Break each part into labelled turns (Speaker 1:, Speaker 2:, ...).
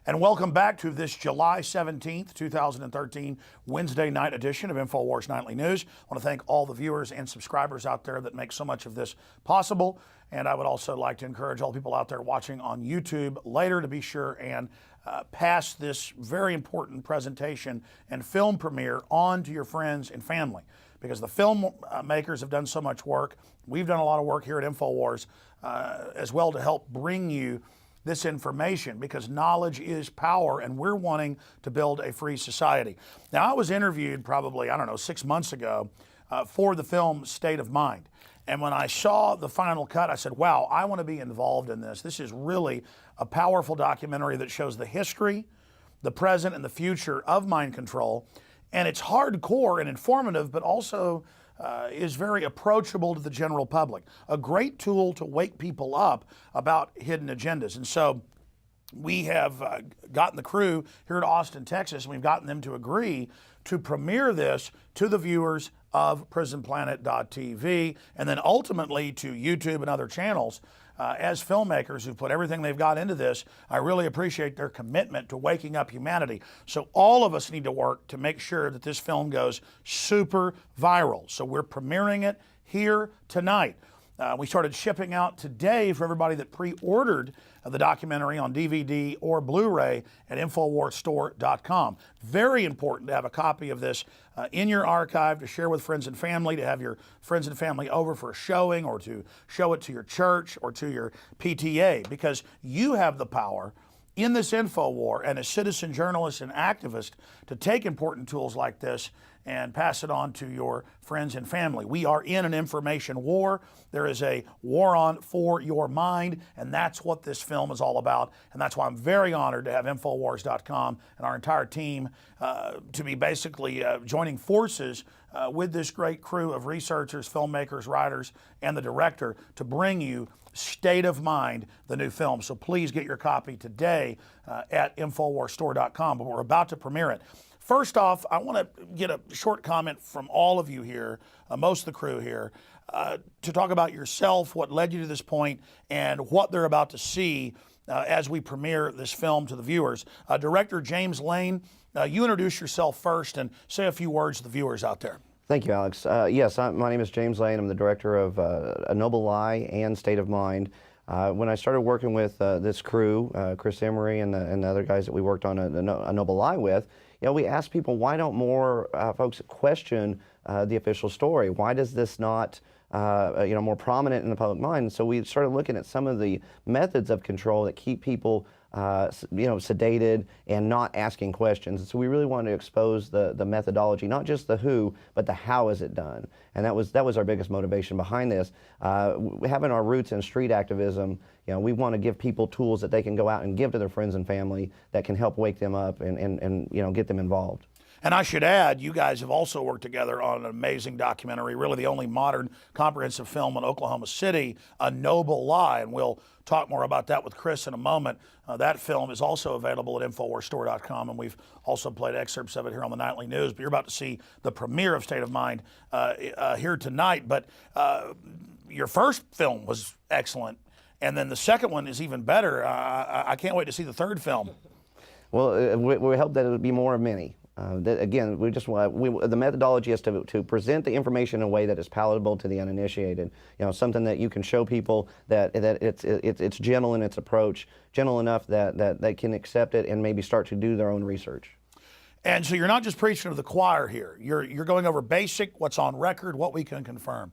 Speaker 1: And welcome back to this July 17th, 2013, Wednesday night edition of InfoWars Nightly News. I want to thank all the viewers and subscribers out there that make so much of this possible. And I would also like to encourage all the people out there watching on YouTube later to be sure and pass this very important presentation and film premiere on to your friends and family. Because the film makers have done so much work. We've done a lot of work here at InfoWars as well to help bring you this information, because knowledge is power and we're wanting to build a free society. Now, I was interviewed probably, 6 months ago for the film State of Mind. And when I saw the final cut, I said, wow, I want to be involved in this. This is really a powerful documentary that shows the history, the present, and the future of mind control. And it's hardcore and informative, but also is very approachable to the general public. A great tool to wake people up about hidden agendas. And so we have gotten the crew here at Austin, Texas, and we've gotten them to agree to premiere this to the viewers of PrisonPlanet.tv and then ultimately to YouTube and other channels. As filmmakers who've put everything they've got into this, I really appreciate their commitment to waking up humanity. So all of us need to work to make sure that this film goes super viral. So we're premiering it here tonight. We started shipping out today for everybody that pre-ordered the documentary on DVD or Blu-ray at InfoWarsStore.com. Very important to have a copy of this in your archive to share with friends and family, to have your friends and family over for a showing, or to show it to your church or to your PTA, because you have the power in this info war and as citizen journalists and activists to take important tools like this and pass it on to your friends and family. We are in an information war. There is a war on for your mind, and that's what this film is all about. And that's why I'm very honored to have Infowars.com and our entire team to be basically joining forces with this great crew of researchers, filmmakers, writers, and the director to bring you State of Mind, the new film. So please get your copy today at InfoWarsStore.com, but we're about to premiere it. First off, I want to get a short comment from all of you here, most of the crew here, to talk about yourself, what led you to this point, and what they're about to see as we premiere this film to the viewers. Director James Lane, you introduce yourself first and say a few words to the viewers out there.
Speaker 2: Thank you, Alex. Yes, my name is James Lane. I'm the director of A Noble Lie and State of Mind. When I started working with this crew, Chris Emery and the other guys that we worked on A Noble Lie with, we asked people, why don't more folks question the official story? Why does this not, more prominent in the public mind? So we started looking at some of the methods of control that keep people sedated and not asking questions. And so we really wanted to expose the methodology, not just the who, but the how is it done. And that was our biggest motivation behind this. Having our roots in street activism, we want to give people tools that they can go out and give to their friends and family that can help wake them up and get them involved.
Speaker 1: And I should add, you guys have also worked together on an amazing documentary, really the only modern comprehensive film in Oklahoma City, A Noble Lie. And we'll talk more about that with Chris in a moment. That film is also available at InfoWarsStore.com, and we've also played excerpts of it here on the Nightly News. But you're about to see the premiere of State of Mind here tonight. But your first film was excellent, and then the second one is even better. I can't wait to see the third film.
Speaker 2: Well, we hope that it'll be more of many. Again, we just want the methodology is to present the information in a way that is palatable to the uninitiated. Something that you can show people that it's gentle in its approach, gentle enough that they can accept it and maybe start to do their own research.
Speaker 1: And so you're not just preaching to the choir here. You're going over basic, what's on record, what we can confirm.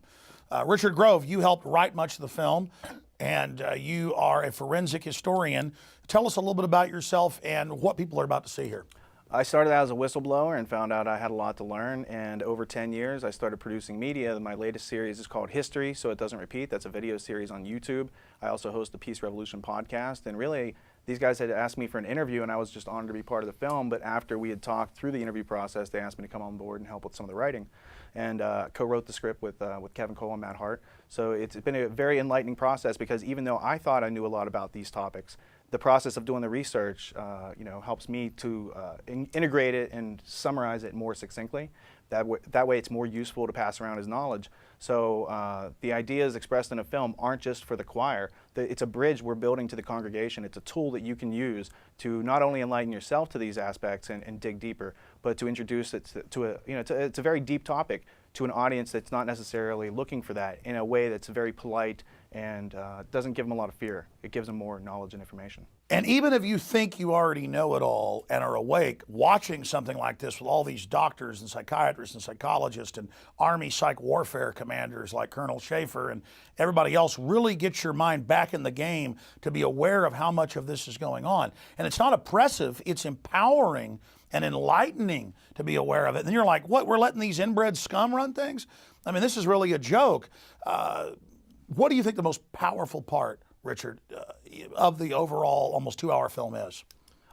Speaker 1: Richard Grove, you helped write much of the film, and you are a forensic historian. Tell us a little bit about yourself and what people are about to see here.
Speaker 3: I started out as a whistleblower and found out I had a lot to learn, and over 10 years I started producing media. My latest series is called History, So It Doesn't Repeat. That's a video series on YouTube. I also host the Peace Revolution podcast, and really these guys had asked me for an interview and I was just honored to be part of the film, but after we had talked through the interview process, they asked me to come on board and help with some of the writing, and co-wrote the script with Kevin Cole and Matt Hart. So it's been a very enlightening process, because even though I thought I knew a lot about these topics, the process of doing the research, helps me to integrate it and summarize it more succinctly. That way it's more useful to pass around as knowledge. So the ideas expressed in a film aren't just for the choir. It's a bridge we're building to the congregation. It's a tool that you can use to not only enlighten yourself to these aspects and dig deeper, but to introduce it to a, it's a very deep topic to an audience that's not necessarily looking for that, in a way that's very polite and doesn't give them a lot of fear. It gives them more knowledge and information.
Speaker 1: And even if you think you already know it all and are awake, watching something like this with all these doctors and psychiatrists and psychologists and Army psych warfare commanders like Colonel Schaefer and everybody else really gets your mind back in the game to be aware of how much of this is going on. And it's not oppressive, it's empowering and enlightening to be aware of it. And you're like, what, we're letting these inbred scum run things? I mean, this is really a joke. What do you think the most powerful part, Richard, of the overall almost 2-hour film is?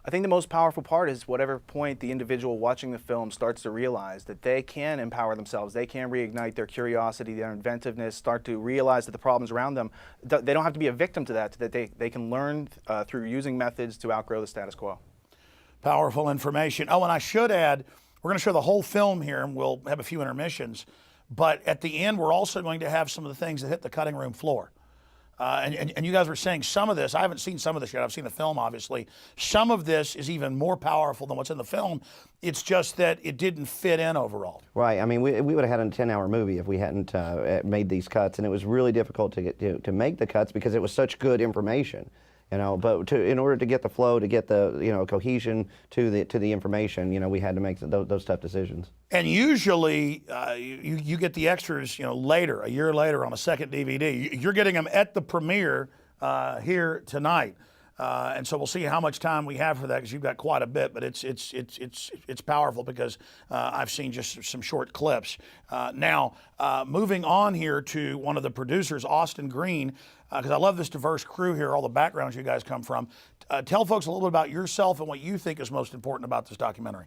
Speaker 3: I think the most powerful part is whatever point the individual watching the film starts to realize that they can empower themselves, they can reignite their curiosity, their inventiveness, start to realize that the problems around them, they don't have to be a victim to that they can learn through using methods to outgrow the status quo.
Speaker 1: Powerful information. Oh, and I should add, we're going to show the whole film here, and we'll have a few intermissions. But at the end, we're also going to have some of the things that hit the cutting room floor. And you guys were saying some of this, I haven't seen some of this yet, I've seen the film obviously. Some of this is even more powerful than what's in the film. It's just that it didn't fit in overall.
Speaker 2: Right. I mean, we would have had a 10-hour movie if we hadn't made these cuts, and it was really difficult to get to make the cuts because it was such good information. But in order to get the flow, to get the cohesion to the information, we had to make those tough decisions.
Speaker 1: And usually you get the extras, later, a year later on a second DVD. You're getting them at the premiere here tonight. And so we'll see how much time we have for that, because you've got quite a bit. But it's powerful because I've seen just some short clips. Now, moving on here to one of the producers, Austin Green, because I love this diverse crew here, all the backgrounds you guys come from. Tell folks a little bit about yourself and what you think is most important about this documentary.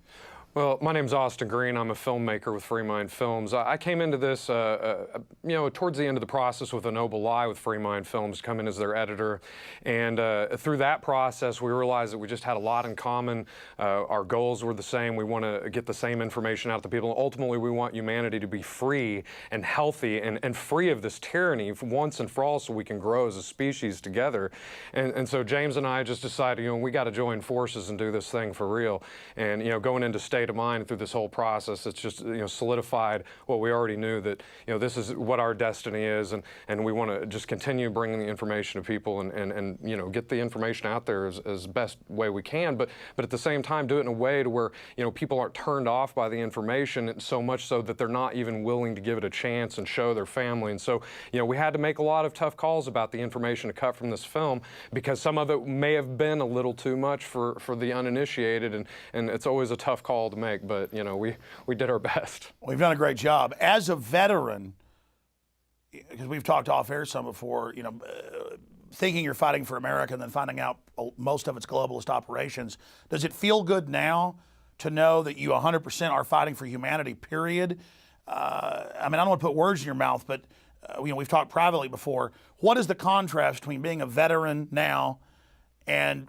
Speaker 4: Well, my name's Austin Green. I'm a filmmaker with Free Mind Films. I came into this, towards the end of the process with A Noble Lie with Free Mind Films, come in as their editor. And through that process, we realized that we just had a lot in common. Our goals were the same. We want to get the same information out to people. Ultimately, we want humanity to be free and healthy and free of this tyranny once and for all, so we can grow as a species together. And so James and I just decided, we got to join forces and do this thing for real. And, going into State of Mind through this whole process, it's just solidified what we already knew, that this is what our destiny is, and we want to just continue bringing the information to people and get the information out there as best way we can, but at the same time do it in a way to where people aren't turned off by the information so much so that they're not even willing to give it a chance and show their family. And so we had to make a lot of tough calls about the information to cut from this film, because some of it may have been a little too much for the uninitiated, and it's always a tough call to make, but we did our best.
Speaker 1: We've done a great job. As a veteran, because we've talked off air some before, thinking you're fighting for America and then finding out most of its globalist operations, does it feel good now to know that you 100% are fighting for humanity, period? I don't want to put words in your mouth, but we've talked privately before. What is the contrast between being a veteran now and,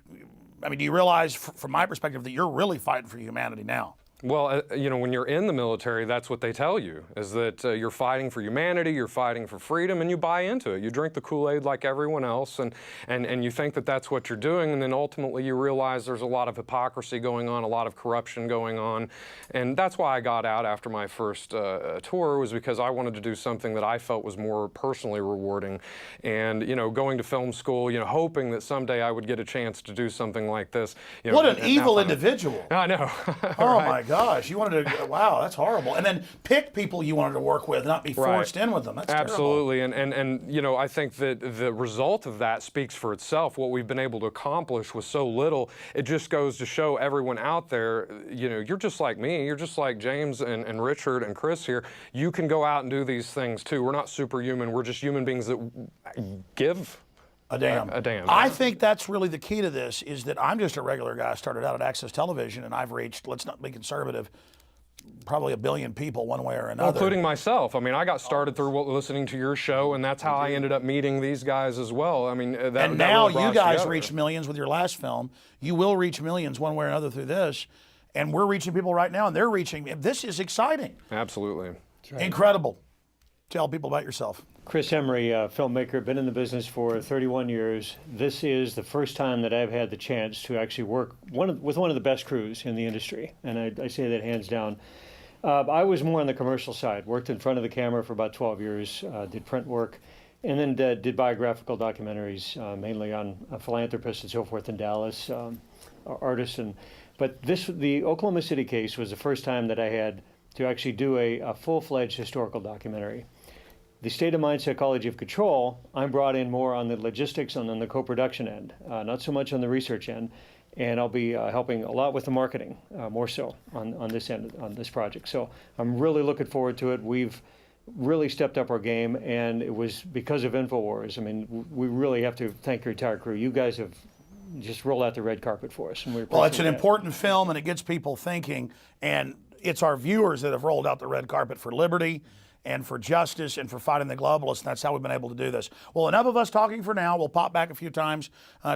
Speaker 1: do you realize, from my perspective, that you're really fighting for humanity now?
Speaker 4: Well, when you're in the military, that's what they tell you, is that you're fighting for humanity, you're fighting for freedom, and you buy into it. You drink the Kool-Aid like everyone else, and you think that that's what you're doing, and then ultimately you realize there's a lot of hypocrisy going on, a lot of corruption going on. And that's why I got out after my first tour, was because I wanted to do something that I felt was more personally rewarding. And, going to film school, hoping that someday I would get a chance to do something like this.
Speaker 1: What an evil individual.
Speaker 4: I know.
Speaker 1: Oh,
Speaker 4: right.
Speaker 1: my gosh, you wanted to, wow, that's horrible. And then pick people you wanted to work with, not be forced in with them. That's
Speaker 4: absolutely.
Speaker 1: terrible.
Speaker 4: And I think that the result of that speaks for itself. What we've been able to accomplish with so little, it just goes to show everyone out there, you're just like me, you're just like James and Richard and Chris here. You can go out and do these things too. We're not superhuman, we're just human beings that give
Speaker 1: a damn. I think that's really the key to this, is that I'm just a regular guy. I started out at Access Television, and I've reached, let's not be conservative, probably 1 billion people one way or another.
Speaker 4: Well, including myself. I got started through listening to your show, and that's how I ended up meeting these guys as well.
Speaker 1: And now you guys reached millions with your last film. You will reach millions one way or another through this. And we're reaching people right now, and they're reaching. This is exciting.
Speaker 4: Absolutely.
Speaker 1: Incredible. tell people about yourself.
Speaker 5: Chris Emery, filmmaker, been in the business for 31 years. This is the first time that I've had the chance to actually work with one of the best crews in the industry, and I say that hands down. I was more on the commercial side, worked in front of the camera for about 12 years, did print work, and then did biographical documentaries, mainly on philanthropists and so forth in Dallas, artists. But the Oklahoma City case was the first time that I had to actually do a full-fledged historical documentary. The State of Mind Psychology of Control, I'm brought in more on the logistics and on the co-production end, not so much on the research end. And I'll be helping a lot with the marketing, more so on this end, on this project. So I'm really looking forward to it. We've really stepped up our game, and it was because of InfoWars. I mean, we really have to thank your entire crew. You guys have just rolled out the red carpet for us. And
Speaker 1: well, it's an important film, and it gets people thinking, and it's our viewers that have rolled out the red carpet for liberty and for justice and for fighting the globalists, and that's how we've been able to do this. Well, enough of us talking for now. We'll pop back a few times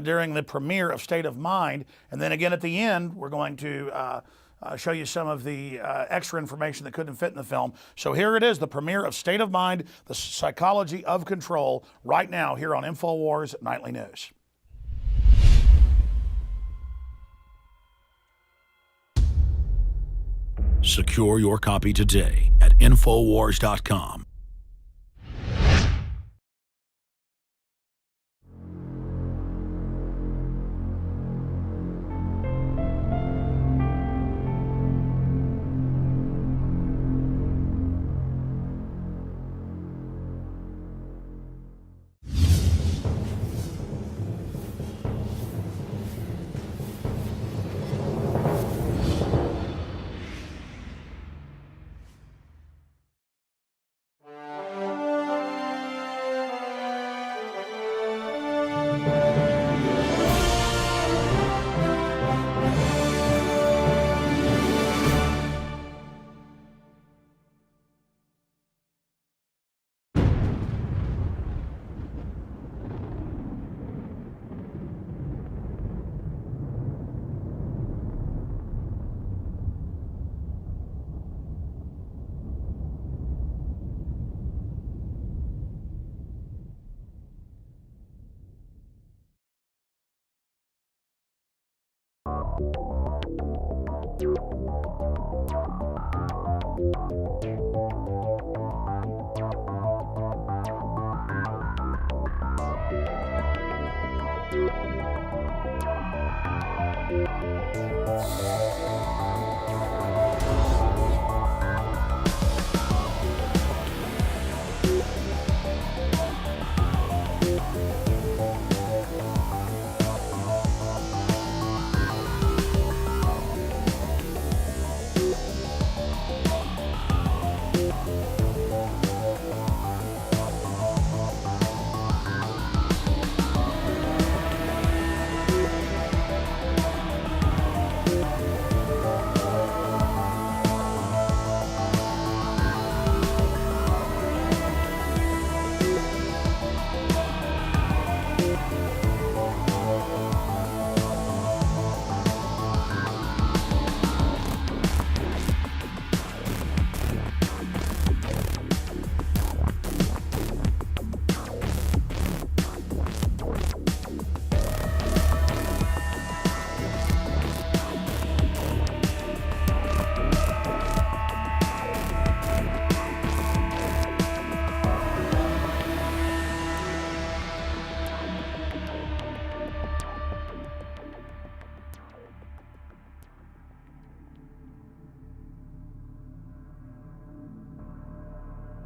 Speaker 1: during the premiere of State of Mind, and then again at the end, we're going to show you some of the extra information that couldn't fit in the film. So here it is, the premiere of State of Mind, the Psychology of Control, right now here on InfoWars Nightly News.
Speaker 6: Secure your copy today at Infowars.com.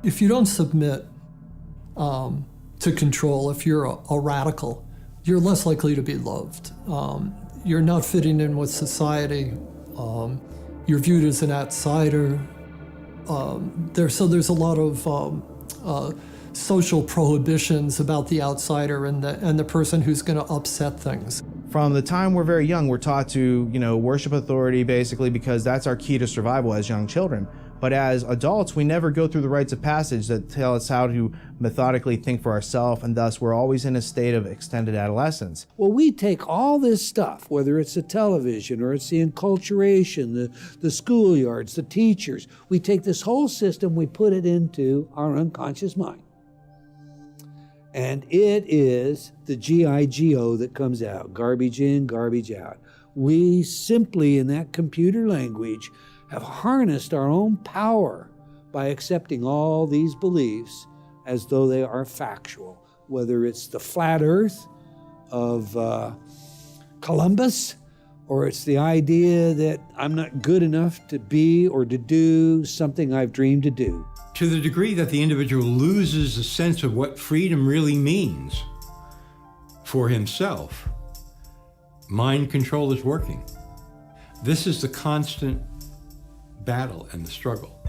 Speaker 7: If you don't submit to control, if you're a radical, you're less likely to be loved. You're not fitting in with society. You're viewed as an outsider. There's a lot of social prohibitions about the outsider and the person who's going to upset things.
Speaker 8: From the time we're very young, we're taught to, worship authority basically because that's our key to survival as young children. But as adults, we never go through the rites of passage that tell us how to methodically think for ourselves, and thus we're always in a state of extended adolescence.
Speaker 9: Well, we take all this stuff, whether it's the television or it's the enculturation, the schoolyards, the teachers, we take this whole system, we put it into our unconscious mind. And it is the G-I-G-O that comes out, garbage in, garbage out. We simply, in that computer language, have harnessed our own power by accepting all these beliefs as though they are factual, whether it's the flat earth of Columbus, or it's the idea that I'm not good enough to be or to do something I've dreamed to do.
Speaker 10: To the degree that the individual loses a sense of what freedom really means for himself, mind control is working. This is the constant battle and the struggle.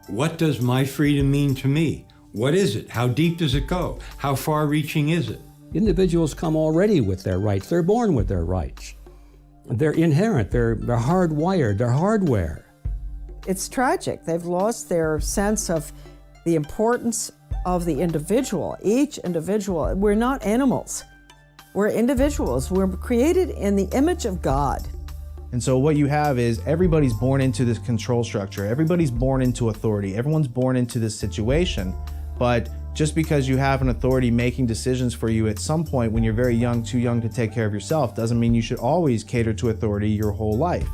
Speaker 10: What does my freedom mean to me? What is it? How deep does it go? How far-reaching is it?
Speaker 11: Individuals come already with their rights. They're born with their rights. They're inherent. They're hardwired. They're hardware.
Speaker 12: It's tragic. They've lost their sense of the importance of the individual, each individual. We're not animals. We're individuals. We're created in the image of God.
Speaker 8: And so what you have is everybody's born into this control structure. Everybody's born into authority. Everyone's born into this situation. But just because you have an authority making decisions for you at some point when you're very young, too young to take care of yourself, doesn't mean you should always cater to authority your whole life.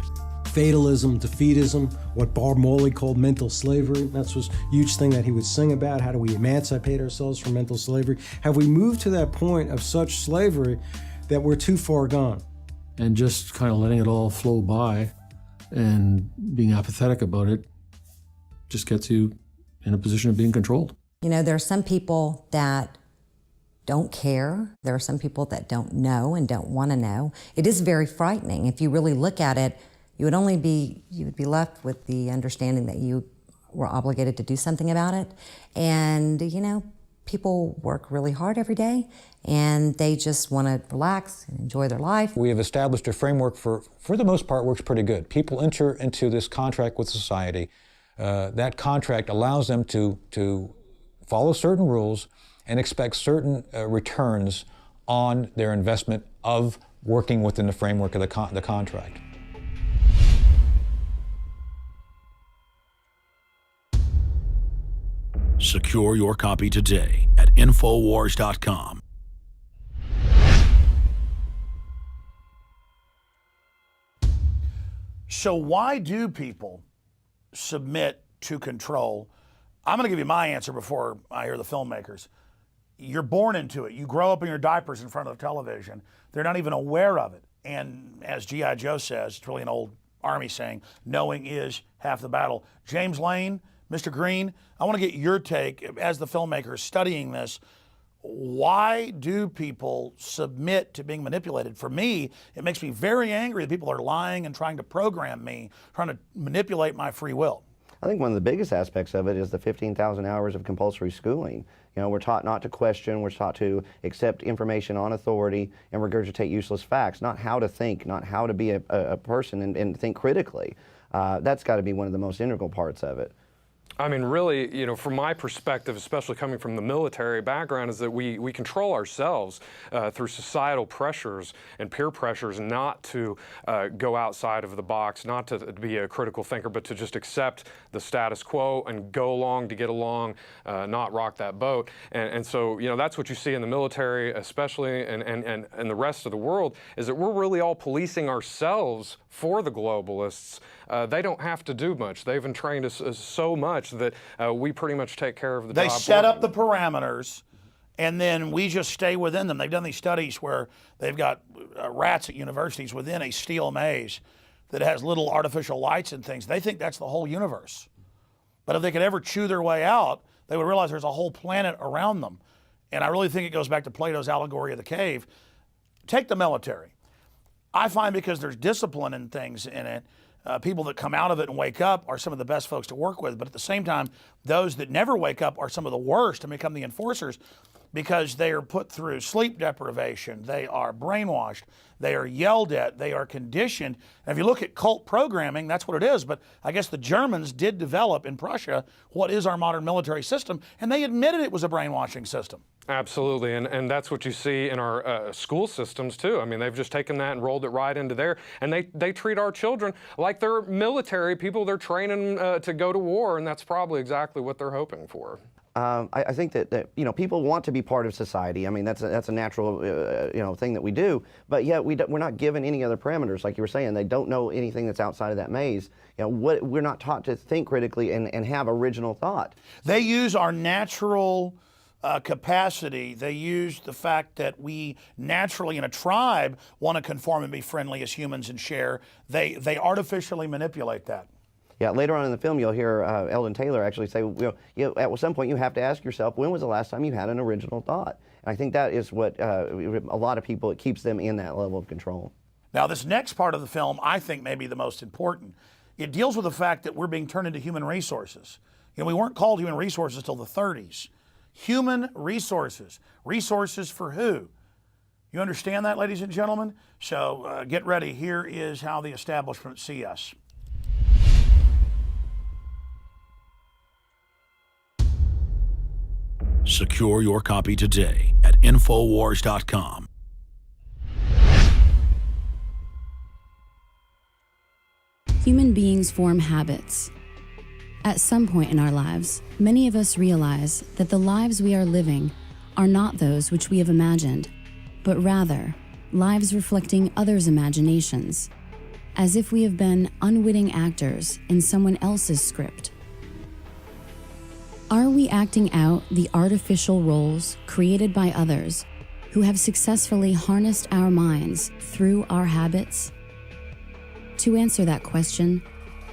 Speaker 13: Fatalism, defeatism, what Bob Marley called mental slavery. That's was a huge thing that he would sing about. How do we emancipate ourselves from mental slavery? Have we moved to that point of such slavery that we're too far gone?
Speaker 14: And just kind of letting it all flow by and being apathetic about it just gets you in a position of being controlled.
Speaker 15: You know, there are some people that don't care. There are some people that don't know and don't want to know. It is very frightening. If you really look at it, you would be left with the understanding that you were obligated to do something about it. And, you know, people work really hard every day and they just want to relax and enjoy their life.
Speaker 16: We have established a framework for the most part, works pretty good. People enter into this contract with society. That contract allows them to follow certain rules and expect certain returns on their investment of working within the framework of the contract.
Speaker 6: Secure your copy today at Infowars.com.
Speaker 1: So why do people submit to control? I'm going to give you my answer before I hear the filmmakers. You're born into it. You grow up in your diapers in front of the television. They're not even aware of it. And as G.I. Joe says, it's really an old Army saying, knowing is half the battle. James Lane, Mr. Green, I want to get your take as the filmmaker studying this. Why do people submit to being manipulated? For me, it makes me very angry that people are lying and trying to program me, trying to manipulate my free will.
Speaker 2: I think one of the biggest aspects of it is the 15,000 hours of compulsory schooling. You know, we're taught not to question, we're taught to accept information on authority and regurgitate useless facts, not how to think, not how to be a person and think critically. That's got to be one of the most integral parts of it.
Speaker 4: I mean, really, you know, from my perspective, especially coming from the military background, is that we control ourselves through societal pressures and peer pressures not to go outside of the box, not to be a critical thinker, but to just accept the status quo and go along to get along, not rock that boat. And so, you know, that's what you see in the military, especially, and the rest of the world, is that we're really all policing ourselves for the globalists. They don't have to do much. They've entrained us so much that we pretty much take care of the job.
Speaker 1: They set up the parameters, and then we just stay within them. They've done these studies where they've got rats at universities within a steel maze that has little artificial lights and things. They think that's the whole universe. But if they could ever chew their way out, they would realize there's a whole planet around them. And I really think it goes back to Plato's allegory of the cave. Take the military. I find because there's discipline and things in it, people that come out of it and wake up are some of the best folks to work with. But at the same time, those that never wake up are some of the worst and become the enforcers. because they are put through sleep deprivation, they are brainwashed, they are yelled at, they are conditioned. And if you look at cult programming, that's what it is. But I guess the Germans did develop in Prussia what is our modern military system, and they admitted it was a brainwashing system.
Speaker 4: Absolutely, and that's what you see in our school systems too. I mean, they've just taken that and rolled it right into there, and they treat our children like they're military people. They're training to go to war, and that's probably exactly what they're hoping for.
Speaker 2: I think that people want to be part of society. I mean, that's a natural thing that we do. But yet we're not given any other parameters, like you were saying. They don't know anything that's outside of that maze. We're not taught to think critically and have original thought.
Speaker 1: They use our natural capacity. They use the fact that we naturally in a tribe want to conform and be friendly as humans and share. They artificially manipulate that.
Speaker 2: Yeah, later on in the film, you'll hear Eldon Taylor actually say, at some point you have to ask yourself, when was the last time you had an original thought? And I think that is what a lot of people, it keeps them in that level of control.
Speaker 1: Now, this next part of the film, I think may be the most important. It deals with the fact that we're being turned into human resources. We weren't called human resources till the 30s. Human resources. Resources for who? You understand that, ladies and gentlemen? So get ready. Here is how the establishment see us.
Speaker 6: Secure your copy today at Infowars.com.
Speaker 17: Human beings form habits. At some point in our lives, many of us realize that the lives we are living are not those which we have imagined, but rather lives reflecting others' imaginations, as if we have been unwitting actors in someone else's script. Are we acting out the artificial roles created by others who have successfully harnessed our minds through our habits? To answer that question,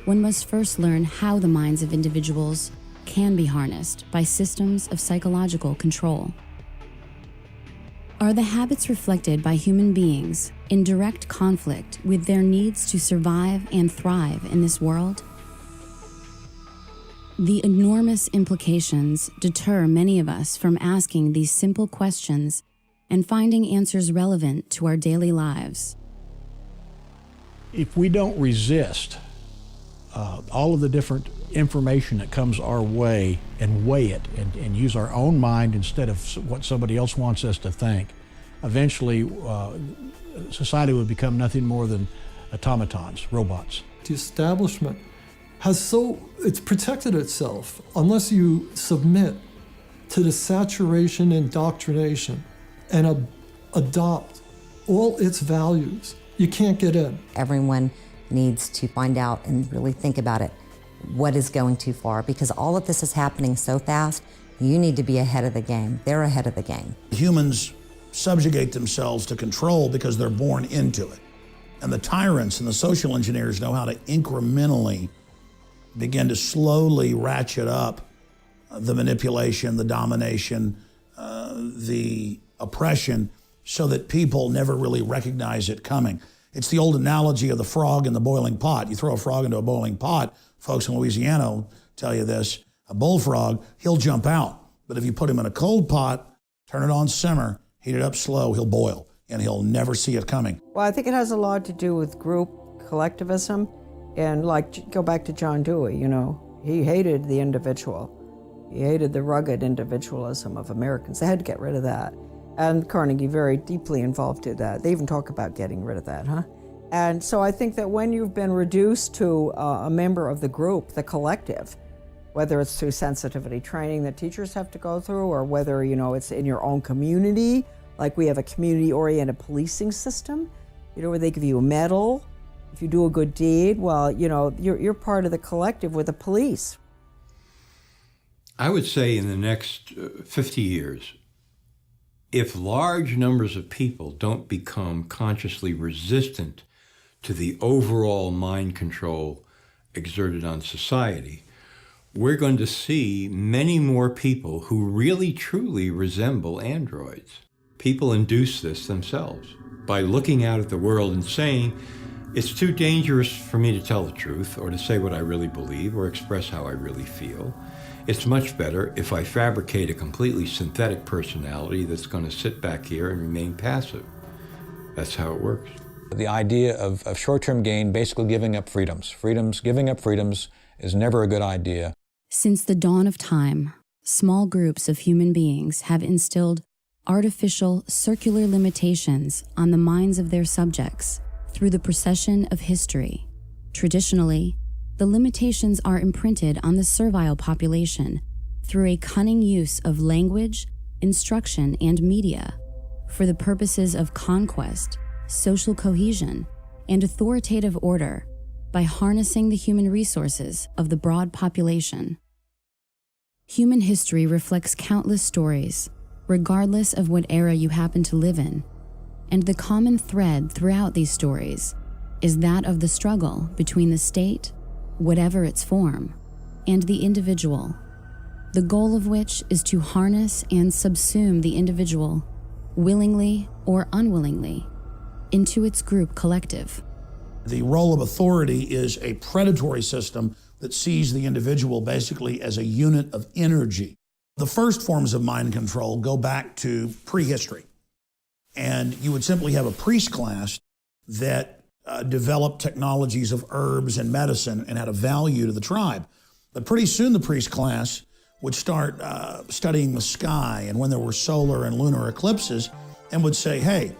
Speaker 17: one must first learn how the minds of individuals can be harnessed by systems of psychological control. Are the habits reflected by human beings in direct conflict with their needs to survive and thrive in this world? The enormous implications deter many of us from asking these simple questions and finding answers relevant to our daily lives.
Speaker 18: If we don't resist all of the different information that comes our way and weigh it and use our own mind instead of what somebody else wants us to think, eventually society would become nothing more than automatons, robots.
Speaker 7: The establishment it's protected itself unless you submit to the saturation indoctrination and adopt all its values. You can't get in.
Speaker 15: Everyone needs to find out and really think about it. What is going too far? Because all of this is happening so fast, you need to be ahead of the game. They're ahead of the game.
Speaker 1: Humans subjugate themselves to control because they're born into it. And the tyrants and the social engineers know how to incrementally begin to slowly ratchet up the manipulation, the domination, the oppression, so that people never really recognize it coming. It's the old analogy of the frog in the boiling pot. You throw a frog into a boiling pot, folks in Louisiana will tell you this, a bullfrog, he'll jump out. But if you put him in a cold pot, turn it on simmer, heat it up slow, he'll boil, and he'll never see it coming.
Speaker 12: Well, I think it has a lot to do with group collectivism. And go back to John Dewey, he hated the individual. He hated the rugged individualism of Americans. They had to get rid of that. And Carnegie very deeply involved in that. They even talk about getting rid of that, huh? And so I think that when you've been reduced to a member of the group, the collective, whether it's through sensitivity training that teachers have to go through, or whether, it's in your own community, like we have a community-oriented policing system, where they give you a medal. If you do a good deed, well, you're part of the collective with the police.
Speaker 10: I would say in the next 50 years, if large numbers of people don't become consciously resistant to the overall mind control exerted on society, we're going to see many more people who really truly resemble androids. People induce this themselves by looking out at the world and saying, it's too dangerous for me to tell the truth or to say what I really believe or express how I really feel. It's much better if I fabricate a completely synthetic personality that's going to sit back here and remain passive. That's how it works.
Speaker 16: The idea of short-term gain, basically giving up freedoms. Giving up freedoms is never a good idea.
Speaker 17: Since the dawn of time, small groups of human beings have instilled artificial circular limitations on the minds of their subjects through the procession of history. Traditionally, the limitations are imprinted on the servile population through a cunning use of language, instruction, and media for the purposes of conquest, social cohesion, and authoritative order by harnessing the human resources of the broad population. Human history reflects countless stories, regardless of what era you happen to live in, and the common thread throughout these stories is that of the struggle between the state, whatever its form, and the individual, the goal of which is to harness and subsume the individual, willingly or unwillingly, into its group collective.
Speaker 1: The role of authority is a predatory system that sees the individual basically as a unit of energy. The first forms of mind control go back to prehistory. And you would simply have a priest class that developed technologies of herbs and medicine and had a value to the tribe. But pretty soon the priest class would start studying the sky and when there were solar and lunar eclipses and would say, hey,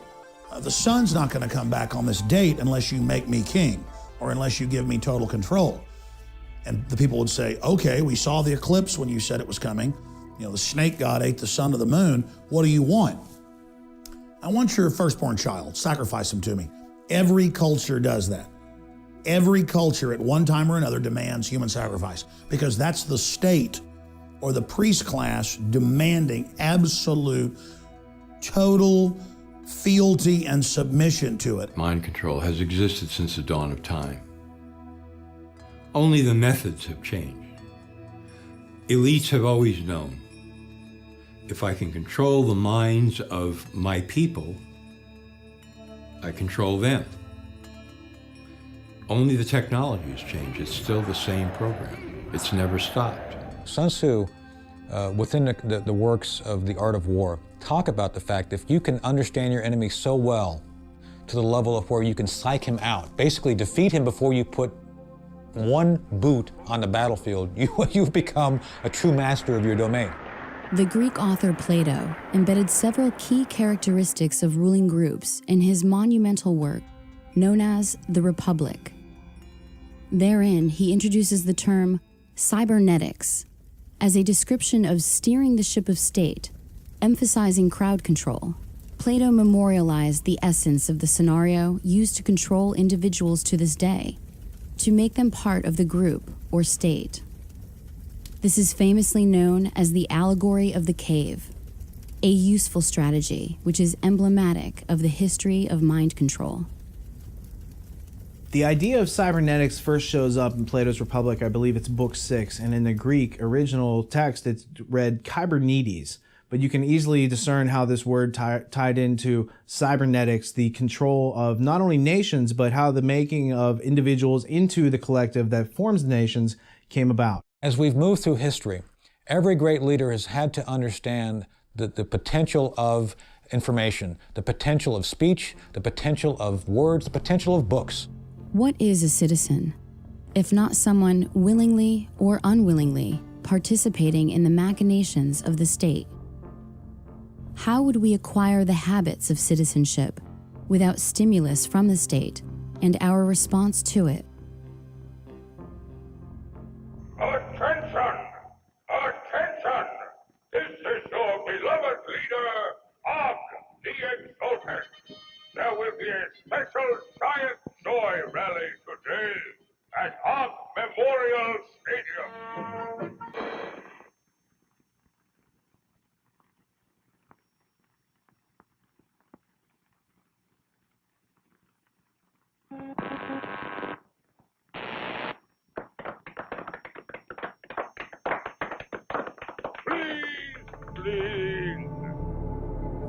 Speaker 1: the sun's not going to come back on this date unless you make me king or unless you give me total control. And the people would say, okay, we saw the eclipse when you said it was coming. You know, the snake god ate the sun of the moon. What do you want? I want your firstborn child. Sacrifice him to me. Every culture does that. Every culture at one time or another demands human sacrifice because that's the state or the priest class demanding absolute, total fealty and submission to it.
Speaker 10: Mind control has existed since the dawn of time. Only the methods have changed. Elites have always known, if I can control the minds of my people, I control them. Only the technology has changed. It's still the same program. It's never stopped.
Speaker 16: Sun Tzu, within the works of The Art of War, talk about the fact that if you can understand your enemy so well to the level of where you can psych him out, basically defeat him before you put one boot on the battlefield, you've become a true master of your domain.
Speaker 17: The Greek author Plato embedded several key characteristics of ruling groups in his monumental work known as The Republic. Therein, he introduces the term cybernetics as a description of steering the ship of state, emphasizing crowd control. Plato memorialized the essence of the scenario used to control individuals to this day, to make them part of the group or state. This is famously known as the allegory of the cave, a useful strategy which is emblematic of the history of mind control.
Speaker 8: The idea of cybernetics first shows up in Plato's Republic, I believe it's book 6, and in the Greek original text it's read kybernetes, but you can easily discern how this word tied into cybernetics, the control of not only nations, but how the making of individuals into the collective that forms the nations came about.
Speaker 16: As we've moved through history, every great leader has had to understand the potential of information, the potential of speech, the potential of words, the potential of books.
Speaker 17: What is a citizen, if not someone willingly or unwillingly participating in the machinations of the state? How would we acquire the habits of citizenship without stimulus from the state and our response to it?
Speaker 19: Attention! Attention! This is your beloved leader, Og the Exalted. There will be a special Giant Joy rally today at Og Memorial Stadium.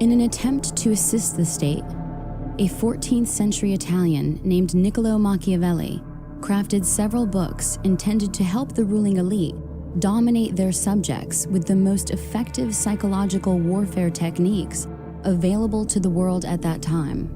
Speaker 17: In an attempt to assist the state, a 14th century Italian named Niccolò Machiavelli crafted several books intended to help the ruling elite dominate their subjects with the most effective psychological warfare techniques available to the world at that time.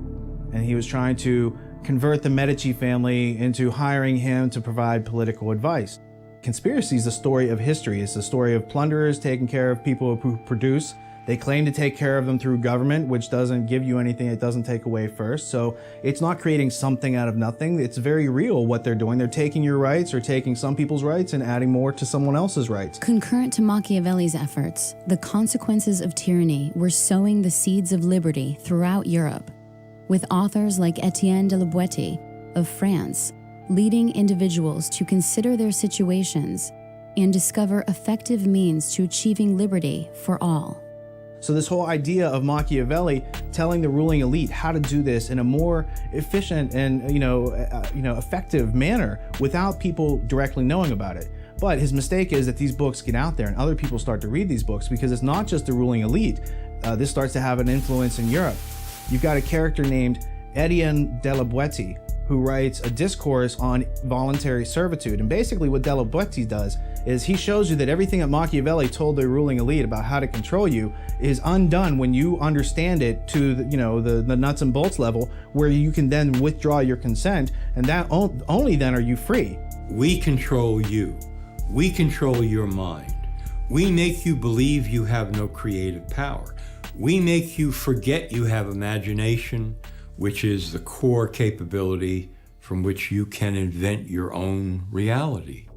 Speaker 8: And he was trying to convert the Medici family into hiring him to provide political advice. Conspiracy is the story of history. It's the story of plunderers taking care of people who produce. They claim to take care of them through government, which doesn't give you anything, it doesn't take away first. So it's not creating something out of nothing. It's very real what they're doing. They're taking your rights or taking some people's rights and adding more to someone else's rights.
Speaker 17: Concurrent to Machiavelli's efforts, the consequences of tyranny were sowing the seeds of liberty throughout Europe, with authors like Etienne de la Boétie of France leading individuals to consider their situations and discover effective means to achieving liberty for all.
Speaker 8: So this whole idea of Machiavelli telling the ruling elite how to do this in a more efficient and effective manner without people directly knowing about it. But his mistake is that these books get out there and other people start to read these books because it's not just the ruling elite. This starts to have an influence in Europe. You've got a character named Etienne de la Boétie who writes a discourse on voluntary servitude. And basically what de la Boétie does is he shows you that everything that Machiavelli told the ruling elite about how to control you is undone when you understand it to the nuts and bolts level, where you can then withdraw your consent, and that only then are you free.
Speaker 10: We control you. We control your mind. We make you believe you have no creative power. We make you forget you have imagination, which is the core capability from which you can invent your own reality.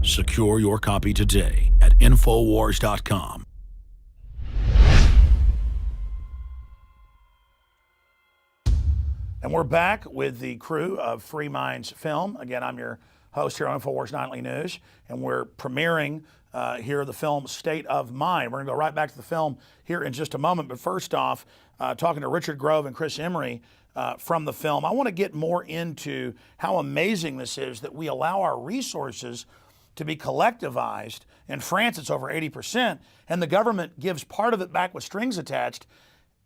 Speaker 6: Secure your copy today at Infowars.com.
Speaker 1: And we're back with the crew of Free Minds Film. Again, I'm your host here on InfoWars Nightly News, and we're premiering here the film State of Mind. We're going to go right back to the film here in just a moment. But first off, talking to Richard Grove and Chris Emery from the film, I want to get more into how amazing this is that we allow our resources to be collectivized. In France, it's over 80%, and the government gives part of it back with strings attached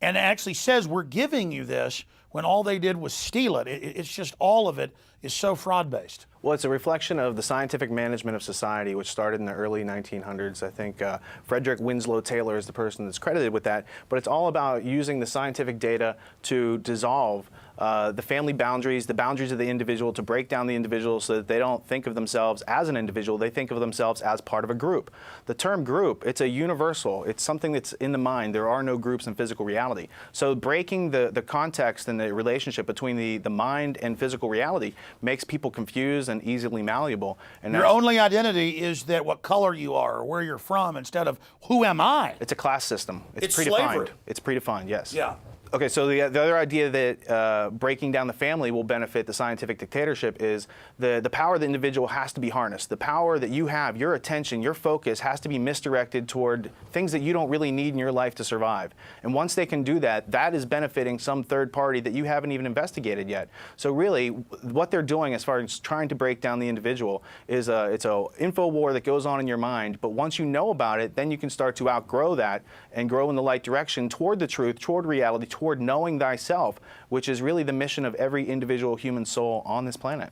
Speaker 1: and actually says, we're giving you this, when all they did was steal it. It's just all of it is so fraud-based.
Speaker 3: Well, it's a reflection of the scientific management of society, which started in the early 1900s. I think Frederick Winslow Taylor is the person that's credited with that. But it's all about using the scientific data to dissolve the family boundaries, the boundaries of the individual, to break down the individual so that they don't think of themselves as an individual, they think of themselves as part of a group. The term group, it's a universal. It's something that's in the mind. There are no groups in physical reality. So breaking the context and the relationship between the mind and physical reality makes people confused and easily malleable. And
Speaker 1: your only identity is that what color you are or where you're from, instead of who am I?
Speaker 3: It's a class system. It's predefined.
Speaker 1: Slavery.
Speaker 3: It's predefined, yes.
Speaker 1: Yeah.
Speaker 3: Okay, so the other idea that breaking down the family will benefit the scientific dictatorship is the power of the individual has to be harnessed. The power that you have, your attention, your focus has to be misdirected toward things that you don't really need in your life to survive. And once they can do that, that is benefiting some third party that you haven't even investigated yet. So really, what they're doing as far as trying to break down the individual is it's an info war that goes on in your mind. But once you know about it, then you can start to outgrow that and grow in the right direction toward the truth, toward reality, toward knowing thyself, which is really the mission of every individual human soul on this planet.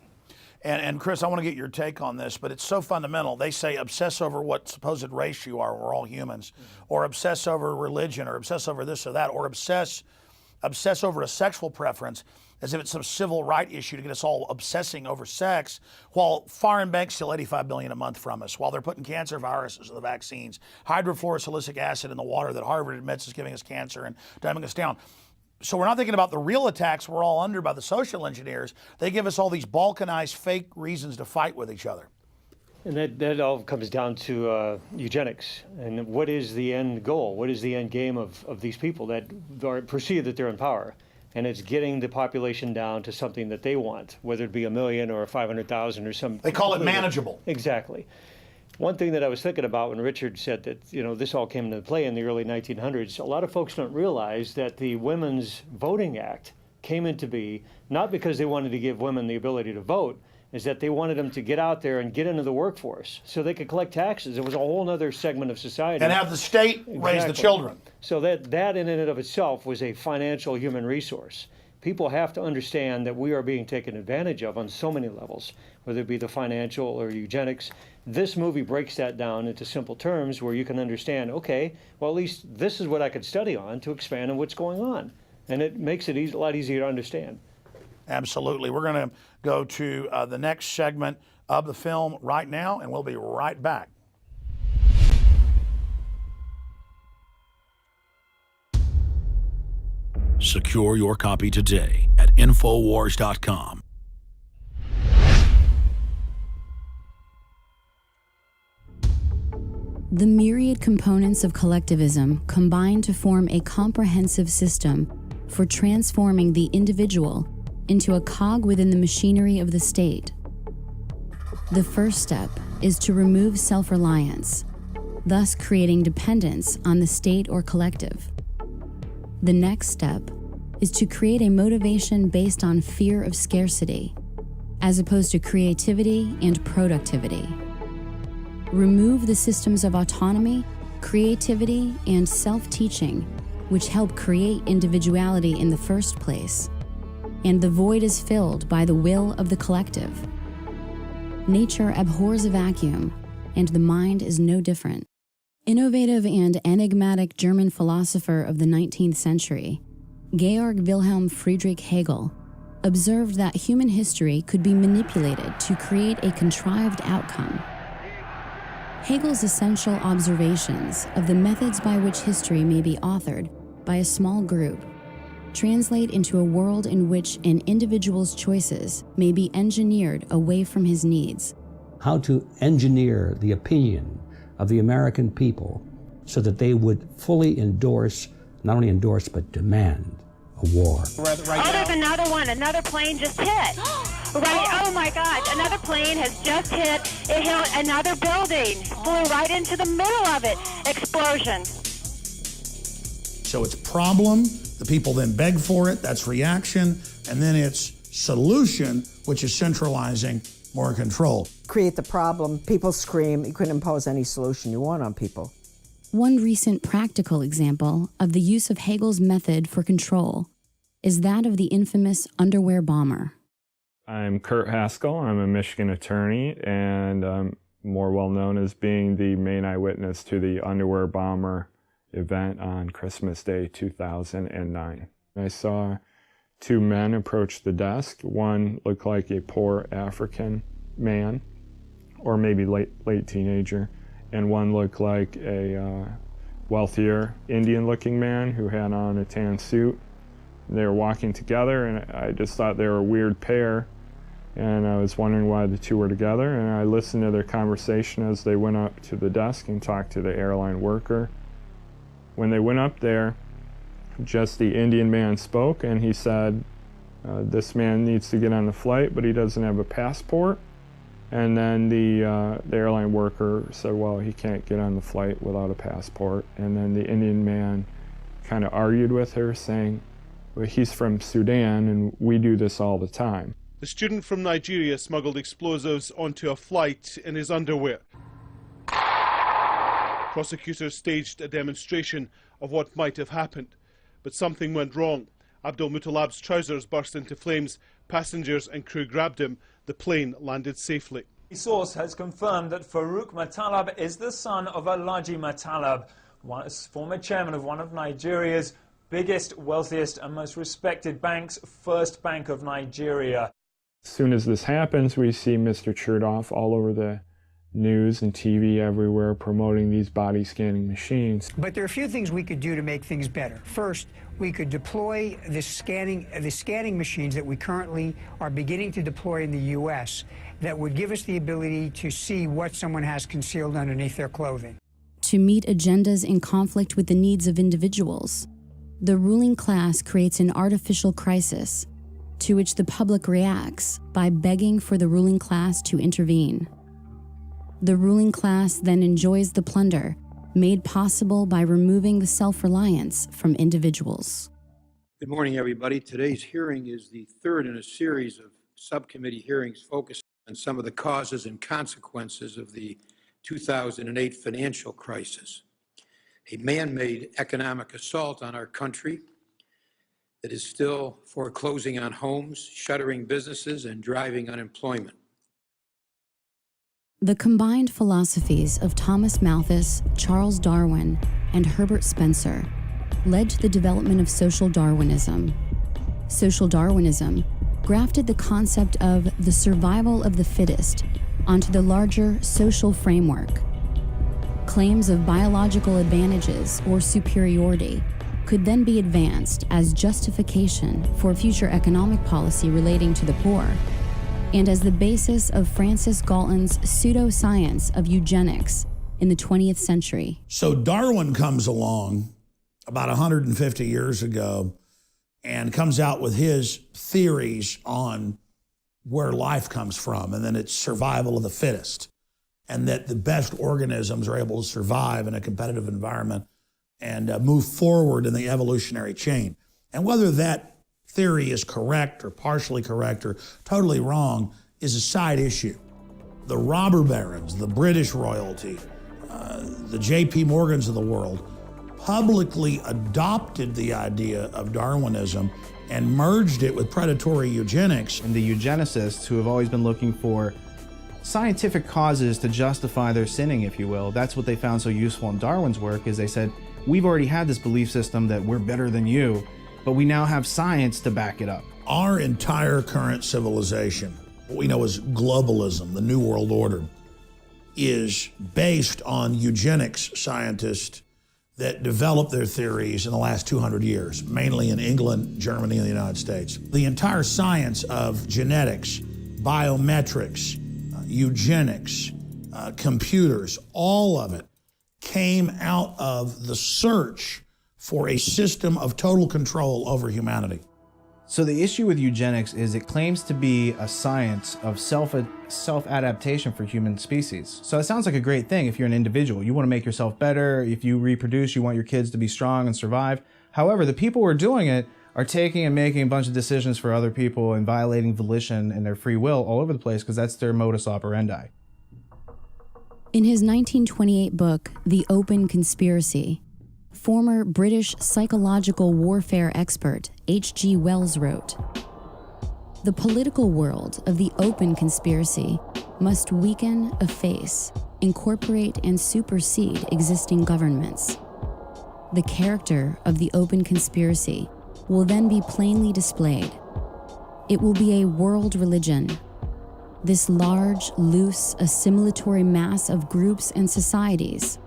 Speaker 1: And Chris, I want to get your take on this, but it's so fundamental. They say obsess over what supposed race you are, we're all humans, or obsess over religion, or obsess over this or that, or obsess over a sexual preference as if it's some civil right issue to get us all obsessing over sex, while foreign banks steal $85 billion a month from us, while they're putting cancer viruses in the vaccines, hydrofluorosilicic acid in the water that Harvard admits is giving us cancer and dumbing us down. So we're not thinking about the real attacks we're all under by the social engineers. They give us all these balkanized fake reasons to fight with each other.
Speaker 5: And that all comes down to eugenics. And what is the end goal? What is the end game of these people that perceive that they're in power? And it's getting the population down to something that they want, whether it be 1 million or 500,000 or some.
Speaker 1: They call it manageable.
Speaker 5: Exactly. One thing that I was thinking about when Richard said that, this all came into play in the early 1900s, a lot of folks don't realize that the Women's Voting Act came into being not because they wanted to give women the ability to vote, is that they wanted them to get out there and get into the workforce so they could collect taxes. It was a whole other segment of society.
Speaker 1: And have the state raise the children.
Speaker 5: So that in and of itself was a financial human resource. people have to understand that we are being taken advantage of on so many levels, whether it be the financial or eugenics. This movie breaks that down into simple terms where you can understand, okay, well, at least this is what I could study on to expand on what's going on. And it makes it a lot easier to understand.
Speaker 1: Absolutely. We're going to go to the next segment of the film right now, and we'll be right back.
Speaker 6: Secure your copy today at Infowars.com.
Speaker 17: The myriad components of collectivism combine to form a comprehensive system for transforming the individual into a cog within the machinery of the state. The first step is to remove self-reliance, thus creating dependence on the state or collective. The next step is to create a motivation based on fear of scarcity, as opposed to creativity and productivity. Remove the systems of autonomy, creativity, and self-teaching, which help create individuality in the first place, and the void is filled by the will of the collective. Nature abhors a vacuum, and the mind is no different. Innovative and enigmatic German philosopher of the 19th century, Georg Wilhelm Friedrich Hegel, observed that human history could be manipulated to create a contrived outcome. Hegel's essential observations of the methods by which history may be authored by a small group translate into a world in which an individual's choices may be engineered away from his needs.
Speaker 11: How to engineer the opinion of the American people so that they would fully endorse, not only endorse, but demand a war.
Speaker 20: Oh, there's another one. Another plane just hit. Right, oh my God, another plane has just hit. It hit another building. Flew right into the middle of it. Explosion.
Speaker 1: So it's problem, the people then beg for it, that's reaction, and then it's solution, which is centralizing more control.
Speaker 12: Create the problem, people scream, you can impose any solution you want on people.
Speaker 17: One recent practical example of the use of Hegel's method for control is that of the infamous underwear bomber.
Speaker 21: I'm Kurt Haskell. I'm a Michigan attorney, and I'm more well known as being the main eyewitness to the underwear bomber event on Christmas Day 2009. I saw two men approach the desk. One looked like a poor African man, or maybe late teenager, and one looked like a wealthier Indian-looking man who had on a tan suit. They were walking together, and I just thought they were a weird pair, and I was wondering why the two were together, and I listened to their conversation as they went up to the desk and talked to the airline worker. When they went up there, just the Indian man spoke, and he said, this man needs to get on the flight, but he doesn't have a passport. And then the airline worker said, well, he can't get on the flight without a passport. And then the Indian man kind of argued with her, saying, well, he's from Sudan, and we do this all the time.
Speaker 22: The student from Nigeria smuggled explosives onto a flight in his underwear. Prosecutors staged a demonstration of what might have happened, but something went wrong. Abdul Muttalab's trousers burst into flames. Passengers and crew grabbed him. The plane landed safely.
Speaker 23: A source has confirmed that Farouk Muttalab is the son of Alhaji Muttalab, former chairman of one of Nigeria's biggest, wealthiest and most respected banks, First Bank of Nigeria.
Speaker 21: As soon as this happens, we see Mr. Chertoff all over the news and TV everywhere promoting these body scanning machines.
Speaker 24: But there are a few things we could do to make things better. First, we could deploy the scanning machines that we currently are beginning to deploy in the U.S. that would give us the ability to see what someone has concealed underneath their clothing.
Speaker 17: To meet agendas in conflict with the needs of individuals, the ruling class creates an artificial crisis to which the public reacts by begging for the ruling class to intervene. The ruling class then enjoys the plunder made possible by removing the self-reliance from individuals.
Speaker 25: Good morning, everybody. Today's hearing is the third in a series of subcommittee hearings focused on some of the causes and consequences of the 2008 financial crisis, a man-made economic assault on our country that is still foreclosing on homes, shuttering businesses, and driving unemployment.
Speaker 17: The combined philosophies of Thomas Malthus, Charles Darwin, and Herbert Spencer led to the development of social Darwinism. Social Darwinism grafted the concept of the survival of the fittest onto the larger social framework. Claims of biological advantages or superiority could then be advanced as justification for future economic policy relating to the poor, and as the basis of Francis Galton's pseudoscience of eugenics in the 20th century.
Speaker 1: So Darwin comes along about 150 years ago and comes out with his theories on where life comes from, and then it's survival of the fittest, and that the best organisms are able to survive in a competitive environment and move forward in the evolutionary chain. And whether that theory is correct or partially correct or totally wrong is a side issue. The robber barons, the British royalty, the J.P. Morgans of the world publicly adopted the idea of Darwinism and merged it with predatory eugenics.
Speaker 8: And the eugenicists, who have always been looking for scientific causes to justify their sinning, if you will, that's what they found so useful in Darwin's work, is they said, we've already had this belief system that we're better than you, but we now have science to back it up.
Speaker 1: Our entire current civilization, what we know as globalism, the New World Order, is based on eugenics scientists that developed their theories in the last 200 years, mainly in England, Germany, and the United States. The entire science of genetics, biometrics, eugenics, computers, all of it came out of the search for a system of total control over humanity.
Speaker 8: So the issue with eugenics is it claims to be a science of self-adaptation for human species. So it sounds like a great thing if you're an individual. You want to make yourself better. If you reproduce, you want your kids to be strong and survive. However, the people who are doing it are taking and making a bunch of decisions for other people and violating volition and their free will all over the place because that's their modus operandi.
Speaker 17: In his 1928 book, The Open Conspiracy, former British psychological warfare expert H.G. Wells wrote, "The political world of the open conspiracy must weaken, efface, incorporate, and supersede existing governments. The character of the open conspiracy will then be plainly displayed. It will be a world religion. This large, loose, assimilatory mass of groups and societies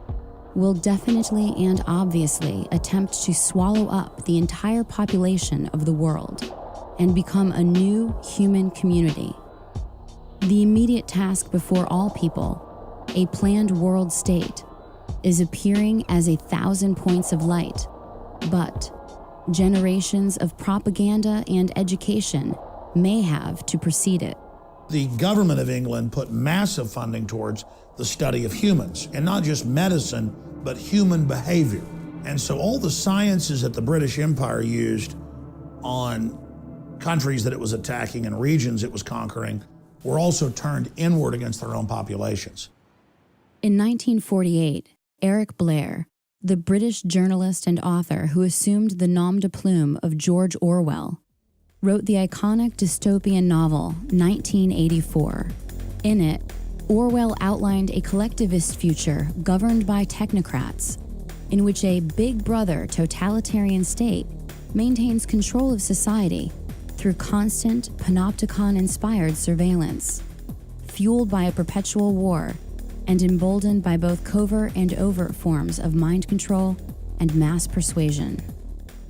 Speaker 17: will definitely and obviously attempt to swallow up the entire population of the world and become a new human community. The immediate task before all people, a planned world state, is appearing as 1,000 points of light, but generations of propaganda and education may have to precede it."
Speaker 1: The government of England put massive funding towards the study of humans, and not just medicine, but human behavior. And so all the sciences that the British Empire used on countries that it was attacking and regions it was conquering were also turned inward against their own populations.
Speaker 17: In 1948, Eric Blair, the British journalist and author who assumed the nom de plume of George Orwell, wrote the iconic dystopian novel 1984. In it, Orwell outlined a collectivist future governed by technocrats, in which a Big Brother totalitarian state maintains control of society through constant panopticon-inspired surveillance, fueled by a perpetual war and emboldened by both covert and overt forms of mind control and mass persuasion.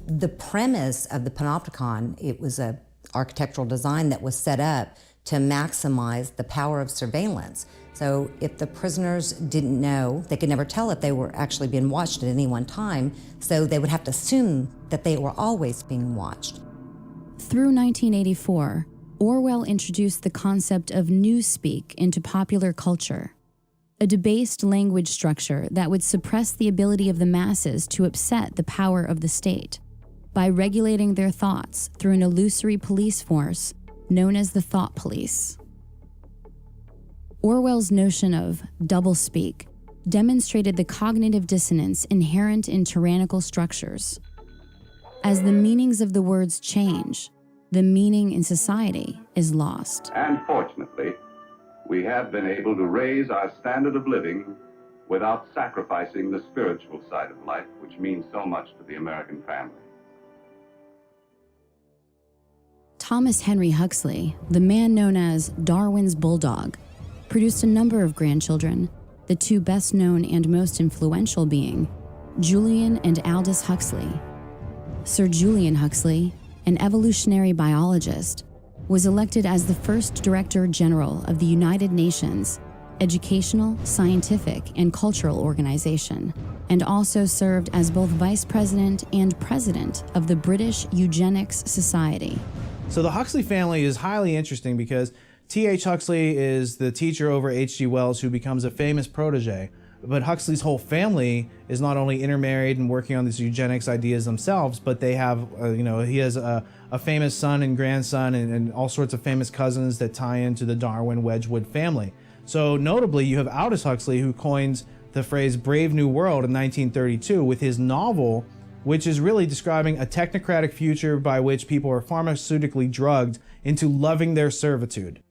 Speaker 15: The premise of the panopticon, it was an architectural design that was set up to maximize the power of surveillance. So if the prisoners didn't know, they could never tell if they were actually being watched at any one time, so they would have to assume that they were always being watched.
Speaker 17: Through 1984, Orwell introduced the concept of newspeak into popular culture, a debased language structure that would suppress the ability of the masses to upset the power of the state by regulating their thoughts through an illusory police force known as the thought police. Orwell's notion of doublespeak demonstrated the cognitive dissonance inherent in tyrannical structures. As the meanings of the words change, the meaning in society is lost.
Speaker 2: And fortunately, we have been able to raise our standard of living without sacrificing the spiritual side of life, which means so much to the American family.
Speaker 17: Thomas Henry Huxley, the man known as Darwin's bulldog, produced a number of grandchildren, the two best known and most influential being Julian and Aldous Huxley. Sir Julian Huxley, an evolutionary biologist, was elected as the first Director General of the United Nations Educational, Scientific, and Cultural Organization, and also served as both Vice President and President of the British Eugenics Society.
Speaker 8: So the Huxley family is highly interesting because T.H. Huxley is the teacher over H.G. Wells who becomes a famous protege. But Huxley's whole family is not only intermarried and working on these eugenics ideas themselves, but they have, he has a famous son and grandson and all sorts of famous cousins that tie into the Darwin-Wedgwood family. So notably, you have Aldous Huxley, who coins the phrase Brave New World in 1932 with his novel, which is really describing a technocratic future by which people are pharmaceutically drugged into loving their servitude.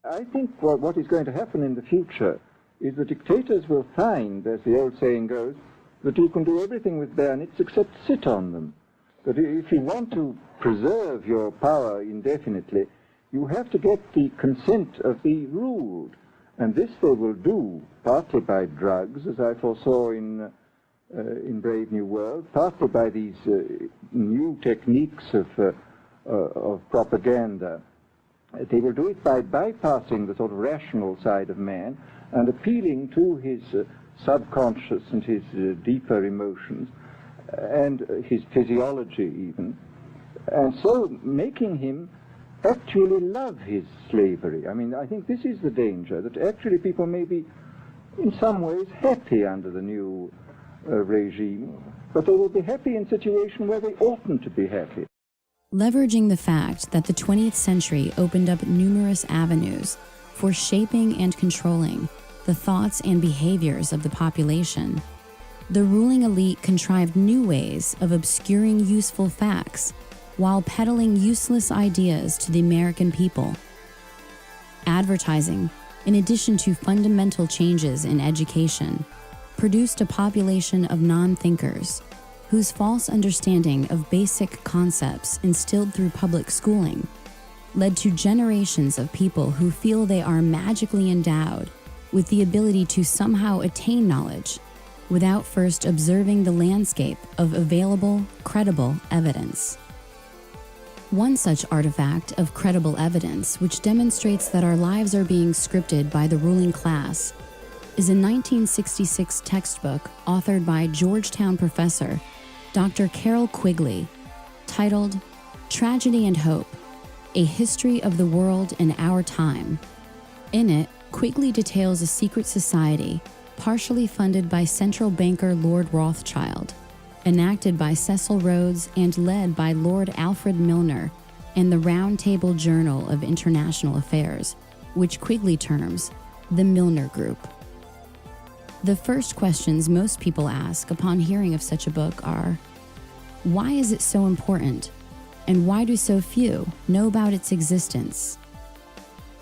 Speaker 4: I think what is going to happen in the future is the dictators will find, as the old saying goes, that you can do everything with bayonets except sit on them. That if you want to preserve your power indefinitely, you have to get the consent of the ruled. And this they will do partly by drugs, as I foresaw in Brave New World, partly by these new techniques of propaganda. They will do it by bypassing the sort of rational side of man and appealing to his subconscious and his deeper emotions and his physiology even, and so making him actually love his slavery. I mean, I think this is the danger, that actually people may be in some ways happy under the new regime, but they will be happy in a situation where they oughtn't to be happy.
Speaker 17: Leveraging the fact that the 20th century opened up numerous avenues for shaping and controlling the thoughts and behaviors of the population, the ruling elite contrived new ways of obscuring useful facts while peddling useless ideas to the American people. Advertising, in addition to fundamental changes in education, produced a population of non-thinkers whose false understanding of basic concepts instilled through public schooling led to generations of people who feel they are magically endowed with the ability to somehow attain knowledge without first observing the landscape of available, credible evidence. One such artifact of credible evidence which demonstrates that our lives are being scripted by the ruling class is a 1966 textbook authored by Georgetown professor Dr. Carroll Quigley, titled Tragedy and Hope, A History of the World in Our Time. In it, Quigley details a secret society partially funded by central banker Lord Rothschild, enacted by Cecil Rhodes and led by Lord Alfred Milner and the Round Table Journal of International Affairs, which Quigley terms the Milner Group. The first questions most people ask upon hearing of such a book are, why is it so important? And why do so few know about its existence?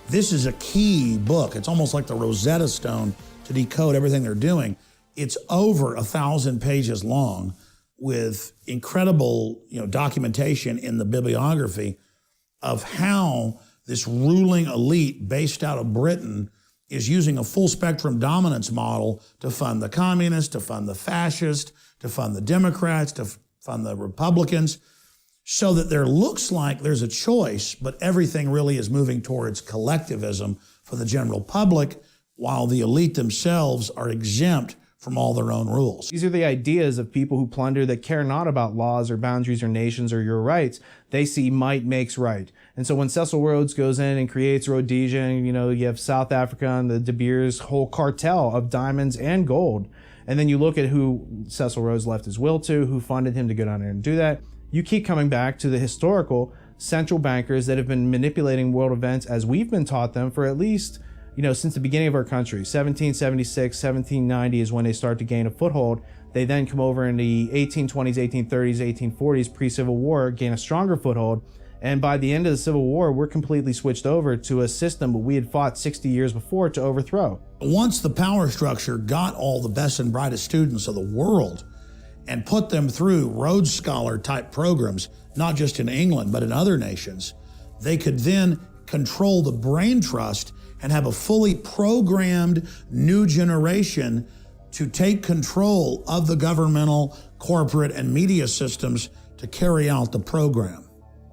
Speaker 1: This is a key book. It's almost like the Rosetta Stone to decode everything they're doing. It's over 1,000 pages long with incredible, documentation in the bibliography of how this ruling elite based out of Britain is using a full spectrum dominance model to fund the communists, to fund the fascists, to fund the Democrats, to fund the Republicans, so that there looks like there's a choice, but everything really is moving towards collectivism for the general public, while the elite themselves are exempt from all their own rules.
Speaker 8: These are the ideas of people who plunder that care not about laws or boundaries or nations or your rights. They see might makes right. And so when Cecil Rhodes goes in and creates Rhodesia, and you have South Africa and the De Beers whole cartel of diamonds and gold, and then you look at who Cecil Rhodes left his will to, who funded him to go down there and do that, you keep coming back to the historical central bankers that have been manipulating world events as we've been taught them for at least since the beginning of our country. 1776, 1790 is when they start to gain a foothold. They then come over in the 1820s, 1830s, 1840s, pre-Civil War, gain a stronger foothold. And by the end of the Civil War, we're completely switched over to a system that we had fought 60 years before to overthrow.
Speaker 1: Once the power structure got all the best and brightest students of the world and put them through Rhodes Scholar type programs, not just in England, but in other nations, they could then control the brain trust and have a fully programmed new generation to take control of the governmental, corporate, and media systems to carry out the program.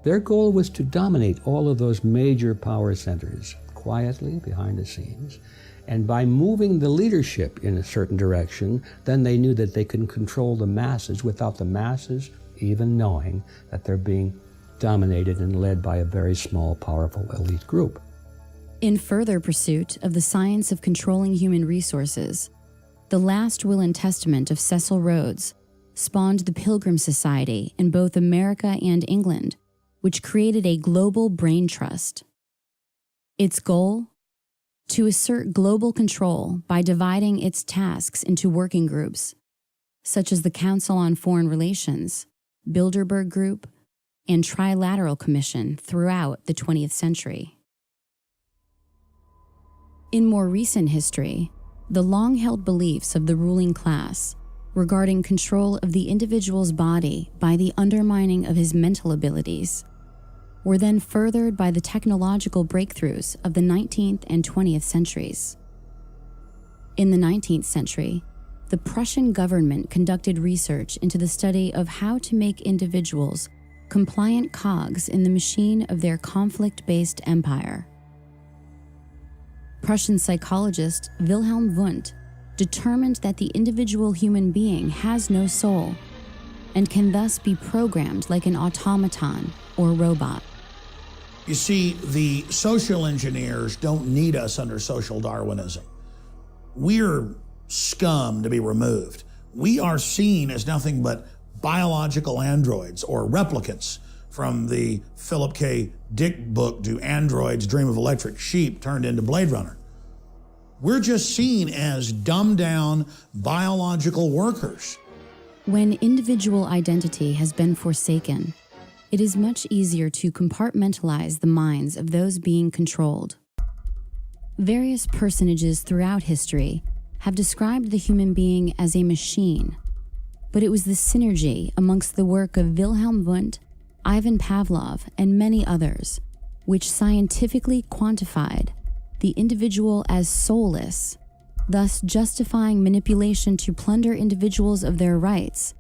Speaker 11: Their goal was to dominate all of those major power centers quietly behind the scenes. And by moving the leadership in a certain direction, then they knew that they could control the masses without the masses even knowing that they're being dominated and led by a very small, powerful elite group.
Speaker 17: In further pursuit of the science of controlling human resources, the last will and testament of Cecil Rhodes spawned the Pilgrim Society in both America and England, which created a global brain trust. Its goal? To assert global control by dividing its tasks into working groups, such as the Council on Foreign Relations, Bilderberg Group, and Trilateral Commission throughout the 20th century. In more recent history, the long-held beliefs of the ruling class regarding control of the individual's body by the undermining of his mental abilities were then furthered by the technological breakthroughs of the 19th and 20th centuries. In the 19th century, the Prussian government conducted research into the study of how to make individuals compliant cogs in the machine of their conflict-based empire. Prussian psychologist Wilhelm Wundt determined that the individual human being has no soul and can thus be programmed like an automaton or robot.
Speaker 1: You see, the social engineers don't need us under social Darwinism. We're scum to be removed. We are seen as nothing but biological androids or replicants from the Philip K. Dick book, Do Androids Dream of Electric Sheep, turned into Blade Runner. We're just seen as dumbed down biological workers.
Speaker 17: When individual identity has been forsaken, it is much easier to compartmentalize the minds of those being controlled. Various personages throughout history have described the human being as a machine, but it was the synergy amongst the work of Wilhelm Wundt, Ivan Pavlov, and many others, which scientifically quantified the individual as soulless, thus justifying manipulation to plunder individuals of their rights,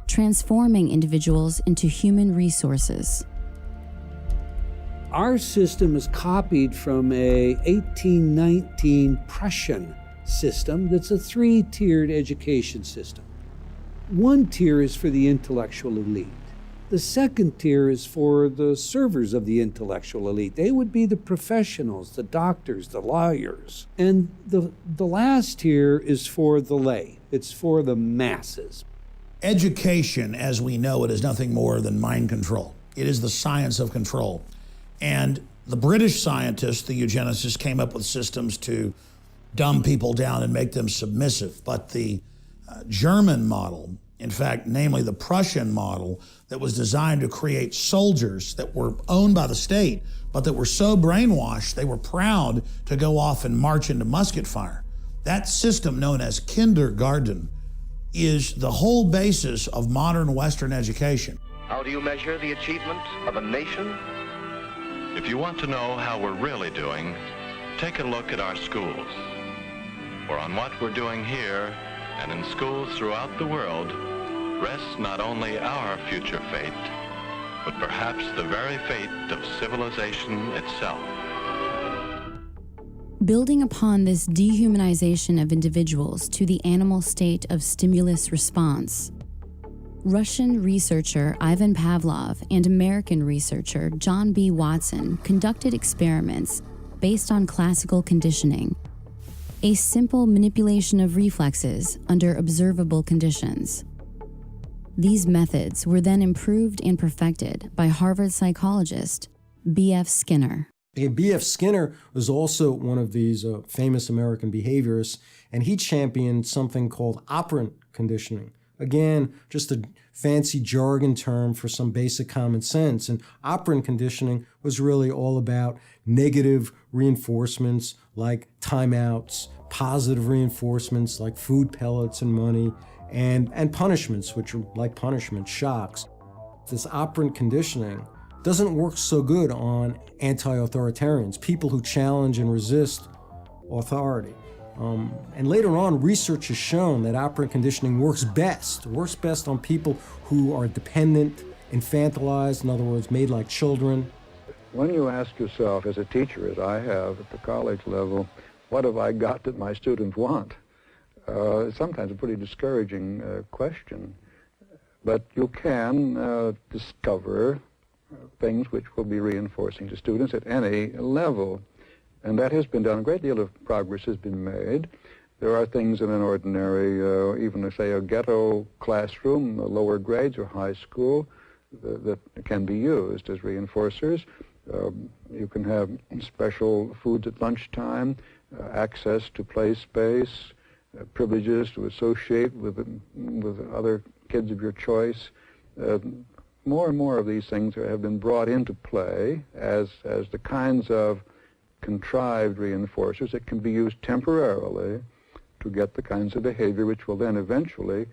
Speaker 17: transforming individuals into human resources.
Speaker 11: Our system is copied from a 1819 Prussian system that's a three-tiered education system. One tier is for the intellectual elite. The second tier is for the servers of the intellectual elite. They would be the professionals, the doctors, the lawyers. And the last tier is for the lay. It's for the masses.
Speaker 1: Education, as we know it, is nothing more than mind control. It is the science of control. And the British scientists, the eugenicists, came up with systems to dumb people down and make them submissive. But the German model, in fact, namely the Prussian model, that was designed to create soldiers that were owned by the state, but that were so brainwashed they were proud to go off and march into musket fire. That system, known as kindergarten, is the whole basis of modern Western education.
Speaker 7: How do you measure the achievement of a nation?
Speaker 9: If you want to know how we're really doing, take a look at our schools. For on what we're doing here and in schools throughout the world rests not only our future fate, but perhaps the very fate of civilization itself.
Speaker 17: Building upon this dehumanization of individuals to the animal state of stimulus response, Russian researcher Ivan Pavlov and American researcher John B. Watson conducted experiments based on classical conditioning, a simple manipulation of reflexes under observable conditions. These methods were then improved and perfected by Harvard psychologist B.F. Skinner.
Speaker 13: B.F. Skinner was also one of these famous American behaviorists, and he championed something called operant conditioning, Again, just a fancy jargon term for some basic common sense. And operant conditioning was really all about negative reinforcements like timeouts, positive reinforcements like food pellets and money, and punishments, which are like punishment, shocks. This operant conditioning doesn't work so good on anti-authoritarians, people who challenge and resist authority. And later on, research has shown that operant conditioning works best on people who are dependent, infantilized, in other words, made like children.
Speaker 10: When you ask yourself, as a teacher, as I have at the college level, what have I got that my students want? It's sometimes a pretty discouraging question. But you can discover things which will be reinforcing to students at any level. And that has been done. A great deal of progress has been made. There are things in an ordinary, even say a ghetto classroom, lower grades or high school, that can be used as reinforcers. You can have special foods at lunchtime, access to play space, privileges to associate with other kids of your choice. More and more of these things have been brought into play as the kinds of contrived reinforcers that can be used temporarily to get the kinds of behavior which will then eventually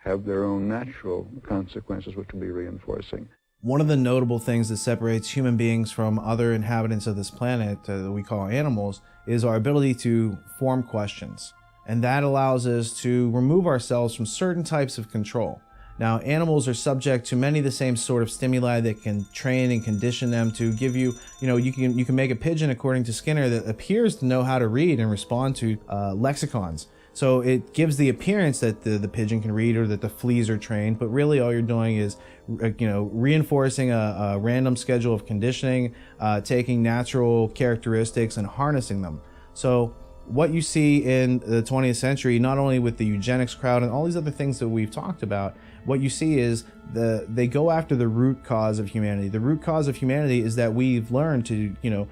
Speaker 10: have their own natural consequences, which will be reinforcing.
Speaker 8: One of the notable things that separates human beings from other inhabitants of this planet that we call animals is our ability to form questions. And that allows us to remove ourselves from certain types of control. Now, animals are subject to many of the same sort of stimuli that can train and condition them to give you, you can make a pigeon, according to Skinner, that appears to know how to read and respond to lexicons. So it gives the appearance that the pigeon can read or that the fleas are trained, but really all you're doing is, reinforcing a random schedule of conditioning, taking natural characteristics and harnessing them. So what you see in the 20th century, not only with the eugenics crowd and all these other things that we've talked about, what you see is they go after the root cause of humanity. The root cause of humanity is that we've learned to,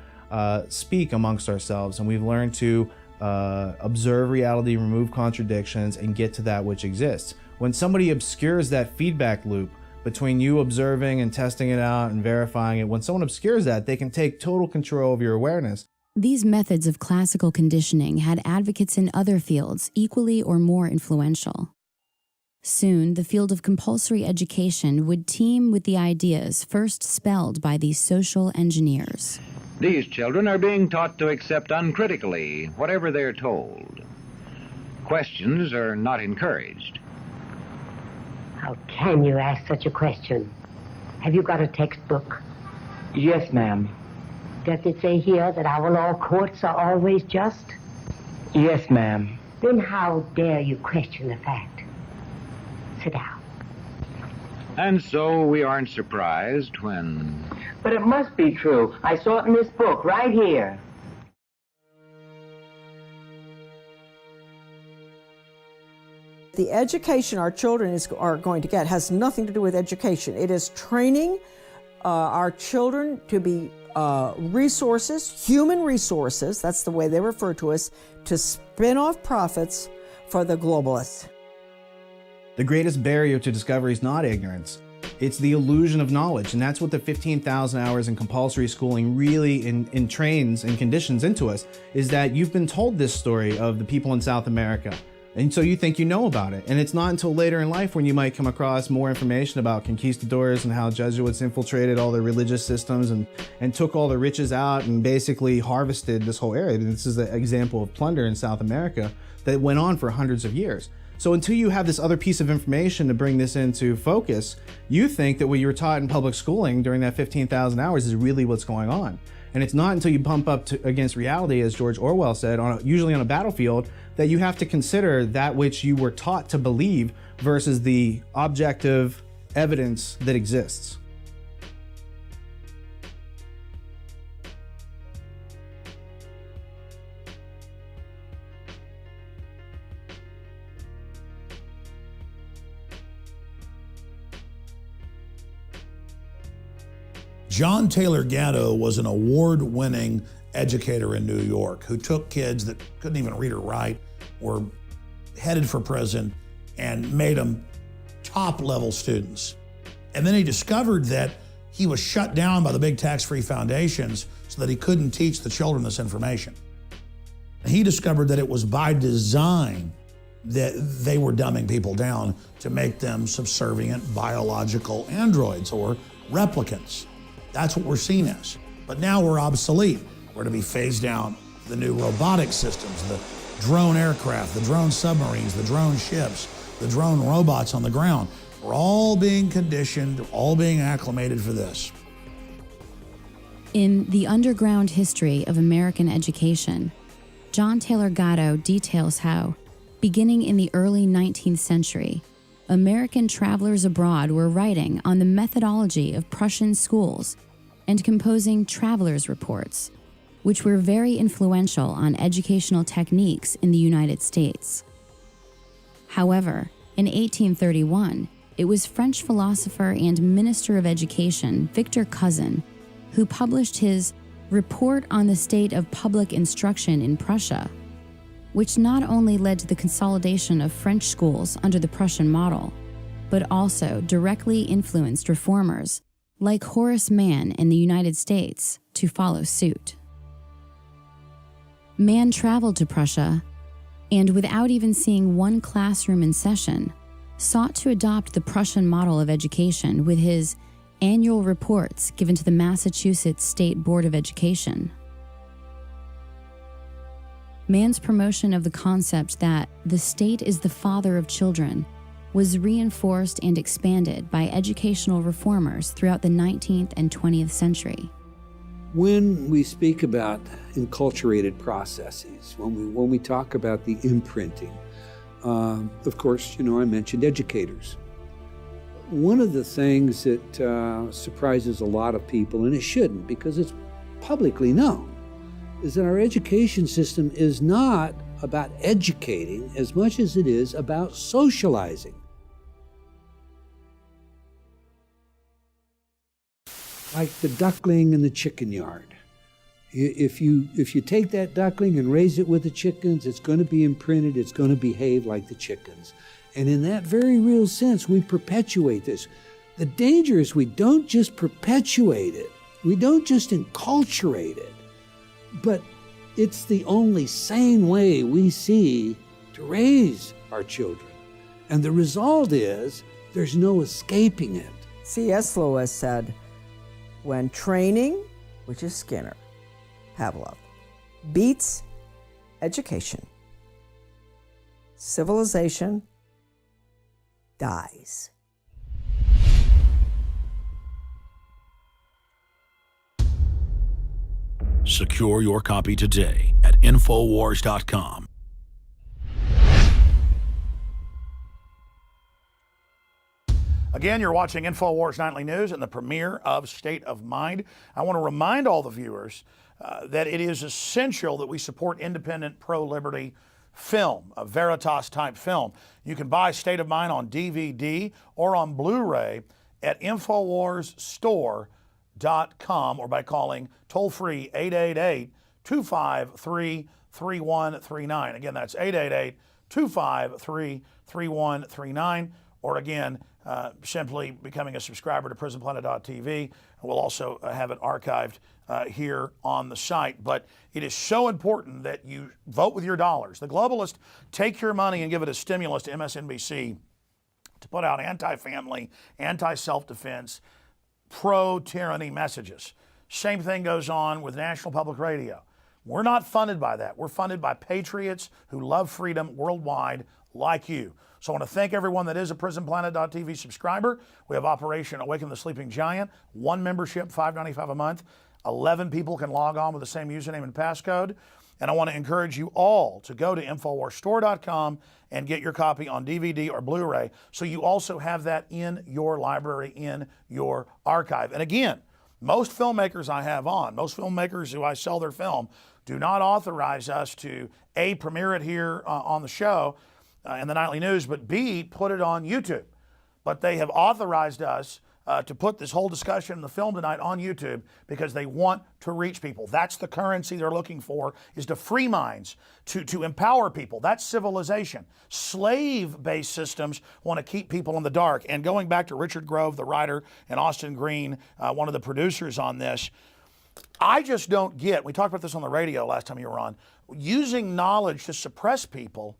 Speaker 8: speak amongst ourselves, and we've learned to observe reality, remove contradictions, and get to that which exists. When somebody obscures that feedback loop between you observing and testing it out and verifying it, when someone obscures that, they can take total control of your awareness.
Speaker 17: These methods of classical conditioning had advocates in other fields equally or more influential. Soon, the field of compulsory education would teem with the ideas first spelled by these social engineers.
Speaker 14: These children are being taught to accept uncritically whatever they're told. Questions are not encouraged.
Speaker 16: How can you ask such a question? Have you got a textbook?
Speaker 18: Yes, ma'am.
Speaker 16: Does it say here that our law courts are always just?
Speaker 18: Yes, ma'am.
Speaker 16: Then how dare you question the fact? Sit down.
Speaker 14: And so we aren't surprised when...
Speaker 18: But it must be true. I saw it in this book right here.
Speaker 12: The education our children are going to get has nothing to do with education. It is training our children to be resources, human resources, that's the way they refer to us, to spin off profits for the globalists.
Speaker 8: The greatest barrier to discovery is not ignorance. It's the illusion of knowledge, and that's what the 15,000 hours in compulsory schooling really entrains and conditions into us, is that you've been told this story of the people in South America, and so you think you know about it. And it's not until later in life when you might come across more information about conquistadors and how Jesuits infiltrated all the religious systems and took all the riches out and basically harvested this whole area. This is an example of plunder in South America that went on for hundreds of years. So until you have this other piece of information to bring this into focus, you think that what you were taught in public schooling during that 15,000 hours is really what's going on. And it's not until you bump up against reality, as George Orwell said, usually on a battlefield, that you have to consider that which you were taught to believe versus the objective evidence that exists.
Speaker 1: John Taylor Gatto was an award-winning educator in New York who took kids that couldn't even read or write, were headed for prison, and made them top level students. And then he discovered that he was shut down by the big tax-free foundations so that he couldn't teach the children this information. He discovered that it was by design that they were dumbing people down to make them subservient biological androids or replicants. That's what we're seen as. But now we're obsolete. We're to be phased down the new robotic systems, the drone aircraft, the drone submarines, the drone ships, the drone robots on the ground. We're all being conditioned, all being acclimated for this.
Speaker 17: In The Underground History of American Education, John Taylor Gatto details how, beginning in the early 19th century, American travelers abroad were writing on the methodology of Prussian schools and composing travelers' reports, which were very influential on educational techniques in the United States. However, in 1831, it was French philosopher and Minister of Education Victor Cousin who published his Report on the State of Public Instruction in Prussia, which not only led to the consolidation of French schools under the Prussian model, but also directly influenced reformers like Horace Mann in the United States to follow suit. Mann traveled to Prussia and, without even seeing one classroom in session, sought to adopt the Prussian model of education with his annual reports given to the Massachusetts State Board of Education. Mann's promotion of the concept that the state is the father of children was reinforced and expanded by educational reformers throughout the 19th and 20th century.
Speaker 11: When we speak about enculturated processes, when we talk about the imprinting, of course, I mentioned educators. One of the things that surprises a lot of people, and it shouldn't because it's publicly known, is that our education system is not about educating as much as it is about socializing. Like the duckling in the chicken yard. If you take that duckling and raise it with the chickens, it's going to be imprinted, it's going to behave like the chickens. And in that very real sense, we perpetuate this. The danger is we don't just perpetuate it, we don't just enculturate it, but it's the only sane way we see to raise our children. And the result is there's no escaping it.
Speaker 12: C.S. Lewis said, when training, which is Skinner, Pavlov, beats education, civilization dies.
Speaker 3: Secure your copy today at Infowars.com.
Speaker 1: Again, you're watching InfoWars Nightly News and the premiere of State of Mind. I want to remind all the viewers that it is essential that we support independent pro-liberty film, a Veritas-type film. You can buy State of Mind on DVD or on Blu-ray at InfoWarsStore.com or by calling toll-free 888-253-3139. Again, that's 888-253-3139. Or again, simply becoming a subscriber to PrisonPlanet.tv. We'll also have it archived here on the site. But it is so important that you vote with your dollars. The globalists take your money and give it as stimulus to MSNBC to put out anti-family, anti-self-defense, pro-tyranny messages. Same thing goes on with National Public Radio. We're not funded by that. We're funded by patriots who love freedom worldwide like you. So I want to thank everyone that is a PrisonPlanet.tv subscriber. We have Operation Awaken the Sleeping Giant, one membership, $5.95 a month. 11 people can log on with the same username and passcode. And I want to encourage you all to go to InfoWarsStore.com and get your copy on DVD or Blu-ray so you also have that in your library, in your archive. And again, most filmmakers I have on, most filmmakers who I sell their film, do not authorize us to A, premiere it here on the show, in the Nightly News, but B, put it on YouTube. But they have authorized us to put this whole discussion in the film tonight on YouTube because they want to reach people. That's the currency they're looking for, is to free minds, to empower people. That's civilization. Slave-based systems want to keep people in the dark. And going back to Richard Grove, the writer, and Austin Green, one of the producers on this, I just don't get, we talked about this on the radio last time you were on, using knowledge to suppress people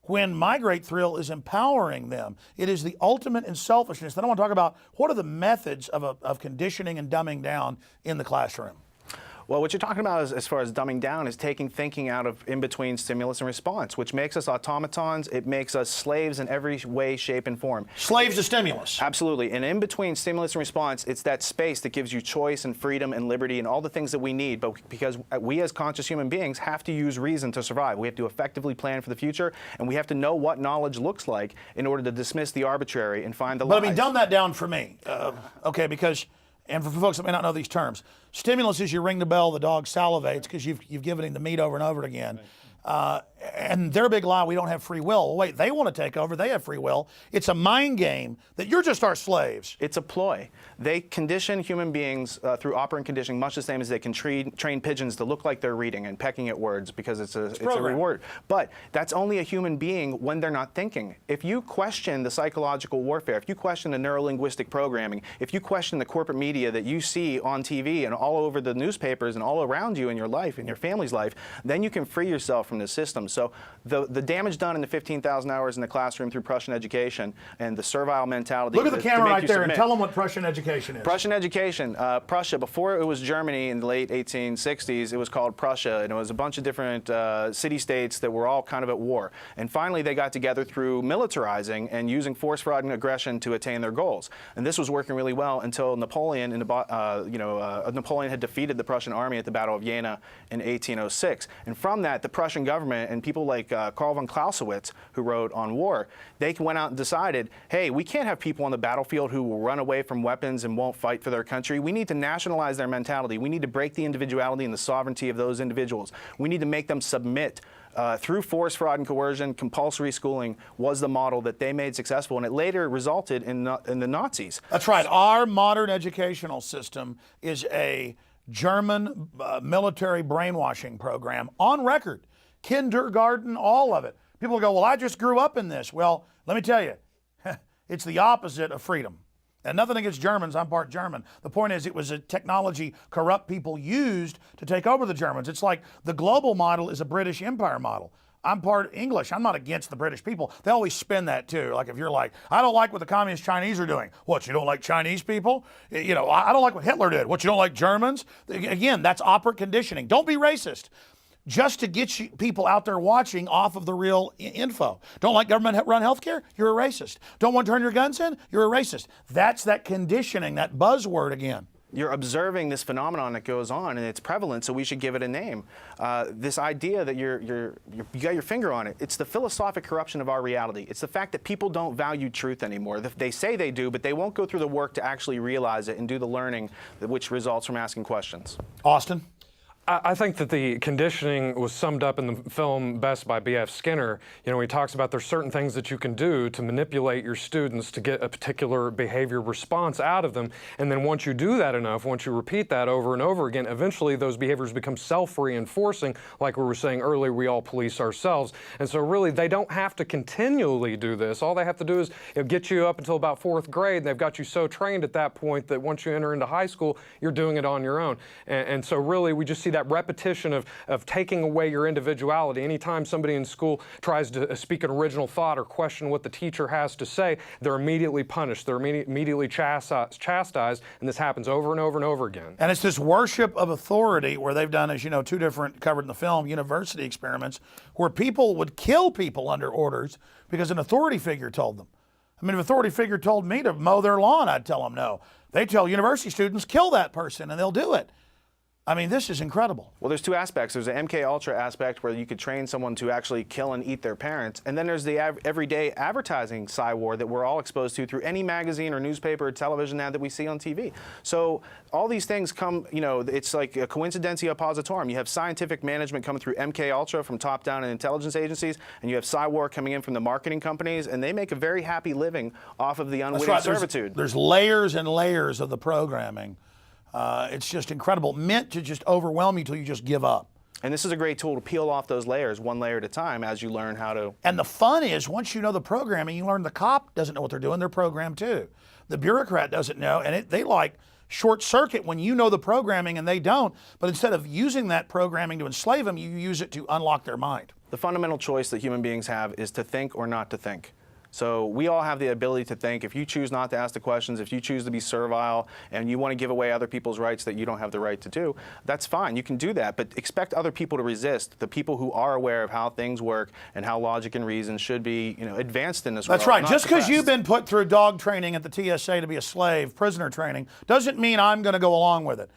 Speaker 1: when my great thrill is empowering them. It is the ultimate in selfishness. Then I want to talk about what are the methods of conditioning and dumbing down in the classroom.
Speaker 5: Well, what you're talking about as far as dumbing down is taking thinking out of in-between stimulus and response, which makes us automatons. It makes us slaves in every way, shape, and form.
Speaker 1: Slaves to stimulus.
Speaker 5: Absolutely. And in between stimulus and response, it's that space that gives you choice and freedom and liberty and all the things that we need. But because we as conscious human beings have to use reason to survive. We have to effectively plan for the future, and we have to know what knowledge looks like in order to dismiss the arbitrary and find the lies.
Speaker 1: But I mean, dumb that down for me. Okay, because, and for folks that may not know these terms, stimulus is you ring the bell, the dog salivates because you've given him the meat over and over again. And their big lie, we don't have free will. Well, wait, they want to take over. They have free will. It's a mind game that you're just our slaves.
Speaker 5: It's a ploy. They condition human beings through operant conditioning much the same as they can train pigeons to look like they're reading and pecking at words because it's a reward. But that's only a human being when they're not thinking. If you question the psychological warfare, if you question the neurolinguistic programming, if you question the corporate media that you see on TV and all over the newspapers and all around you in your life, in your family's life, then you can free yourself from the system. So the damage done in the 15,000 hours in the classroom through Prussian education and the servile mentality.
Speaker 1: Look at the camera right there and tell them what Prussian education is.
Speaker 5: Prussian education. Prussia, before it was Germany in the late 1860s, it was called Prussia, and it was a bunch of different city-states that were all kind of at war. And finally, they got together through militarizing and using force, fraud, and aggression to attain their goals. And this was working really well until Napoleon, Napoleon had defeated the Prussian army at the Battle of Jena in 1806. And from that, the Prussian government and people like Karl von Clausewitz, who wrote on war, they went out and decided, hey, we can't have people on the battlefield who will run away from weapons and won't fight for their country. We need to nationalize their mentality. We need to break the individuality and the sovereignty of those individuals. We need to make them submit. Through force, fraud, and coercion, compulsory schooling was the model that they made successful, and it later resulted in the Nazis.
Speaker 1: That's right. Our modern educational system is a German military brainwashing program on record. Kindergarten, all of it. People go, well, I just grew up in this. Well, let me tell you, it's the opposite of freedom. And nothing against Germans, I'm part German. The point is, it was a technology corrupt people used to take over the Germans. It's like the global model is a British Empire model. I'm part English. I'm not against the British people. They always spin that too. Like if you're like, I don't like what the communist Chinese are doing. What, you don't like Chinese people? You know, I don't like what Hitler did. What, you don't like Germans? Again, that's operant conditioning. Don't be racist. Just to get you, people out there watching off of the real info. Don't like government-run healthcare? You're a racist. Don't want to turn your guns in? You're a racist. That's that conditioning, that buzzword again.
Speaker 5: You're observing this phenomenon that goes on, and it's prevalent, so we should give it a name. This idea that you got your finger on it, it's the philosophic corruption of our reality. It's the fact that people don't value truth anymore. They say they do, but they won't go through the work to actually realize it and do the learning which results from asking questions.
Speaker 1: Austin?
Speaker 6: I think that the conditioning was summed up in the film best by B.F. Skinner. You know, he talks about there's certain things that you can do to manipulate your students to get a particular behavior response out of them. And then once you do that enough, once you repeat that over and over again, eventually those behaviors become self-reinforcing. Like we were saying earlier, we all police ourselves. And so really, they don't have to continually do this. All they have to do is get you up until about 4th grade, and they've got you so trained at that point that once you enter into high school, you're doing it on your own. And so really, we just see that repetition of taking away your individuality. Anytime somebody in school tries to speak an original thought or question what the teacher has to say, they're immediately punished. They're immediately chastised, and this happens over and over and over again.
Speaker 1: And it's this worship of authority where they've done, as you know, 2 different, covered in the film, university experiments, where people would kill people under orders because an authority figure told them. I mean, if an authority figure told me to mow their lawn, I'd tell them no. They tell university students, kill that person, and they'll do it. I mean, this is incredible.
Speaker 5: Well, there's two aspects. There's an MK Ultra aspect where you could train someone to actually kill and eat their parents, and then there's the everyday advertising war that we're all exposed to through any magazine or newspaper or television ad that we see on TV. So all these things come, you know, it's like a coincidentia positorum. You have scientific management coming through MK Ultra from top down in intelligence agencies, and you have war coming in from the marketing companies, and they make a very happy living off of the unwitting servitude.
Speaker 1: There's layers and layers of the programming. It's just incredible, meant to just overwhelm you till you just give up.
Speaker 5: And this is a great tool to peel off those layers one layer at a time as you learn how to.
Speaker 1: And the fun is, once you know the programming, you learn the cop doesn't know what they're doing. They're programmed too. The bureaucrat doesn't know, and they like short circuit when you know the programming and they don't. But instead of using that programming to enslave them, you use it to unlock their mind.
Speaker 5: The fundamental choice that human beings have is to think or not to think. So we all have the ability to think. If you choose not to ask the questions, if you choose to be servile and you want to give away other people's rights that you don't have the right to do, that's fine. You can do that, but expect other people to resist, the people who are aware of how things work and how logic and reason should be, you know, advanced in this world.
Speaker 1: That's right.
Speaker 5: not
Speaker 1: Just because
Speaker 5: suppressed.
Speaker 1: you've been put through dog training at the TSA to be a slave, prisoner training, doesn't mean I'm going to go along with it.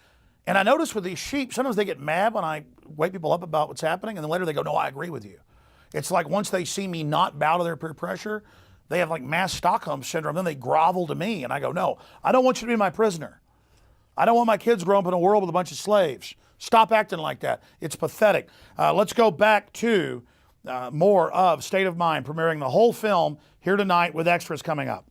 Speaker 1: And I notice with these sheep, sometimes they get mad when I wake people up about what's happening, and then later they go, no, I agree with you. It's like once they see me not bow to their peer pressure, they have like mass Stockholm syndrome, then they grovel to me, and I go, no, I don't want you to be my prisoner. I don't want my kids growing up in a world with a bunch of slaves. Stop acting like that. It's pathetic. Let's go back to more of State of Mind, premiering the whole film here tonight with extras coming up.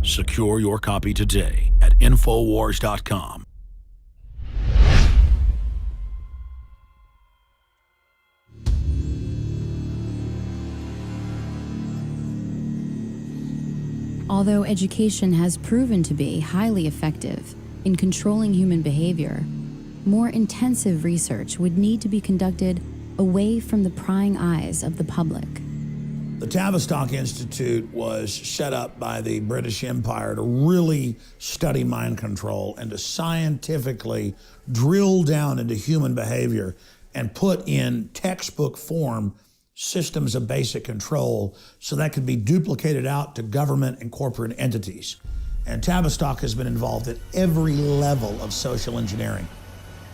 Speaker 3: Secure your copy today at Infowars.com.
Speaker 17: Although education has proven to be highly effective in controlling human behavior, more intensive research would need to be conducted away from the prying eyes of the public.
Speaker 1: The Tavistock Institute was set up by the British Empire to really study mind control and to scientifically drill down into human behavior and put in textbook form systems of basic control so that could be duplicated out to government and corporate entities. And Tavistock has been involved at every level of social engineering.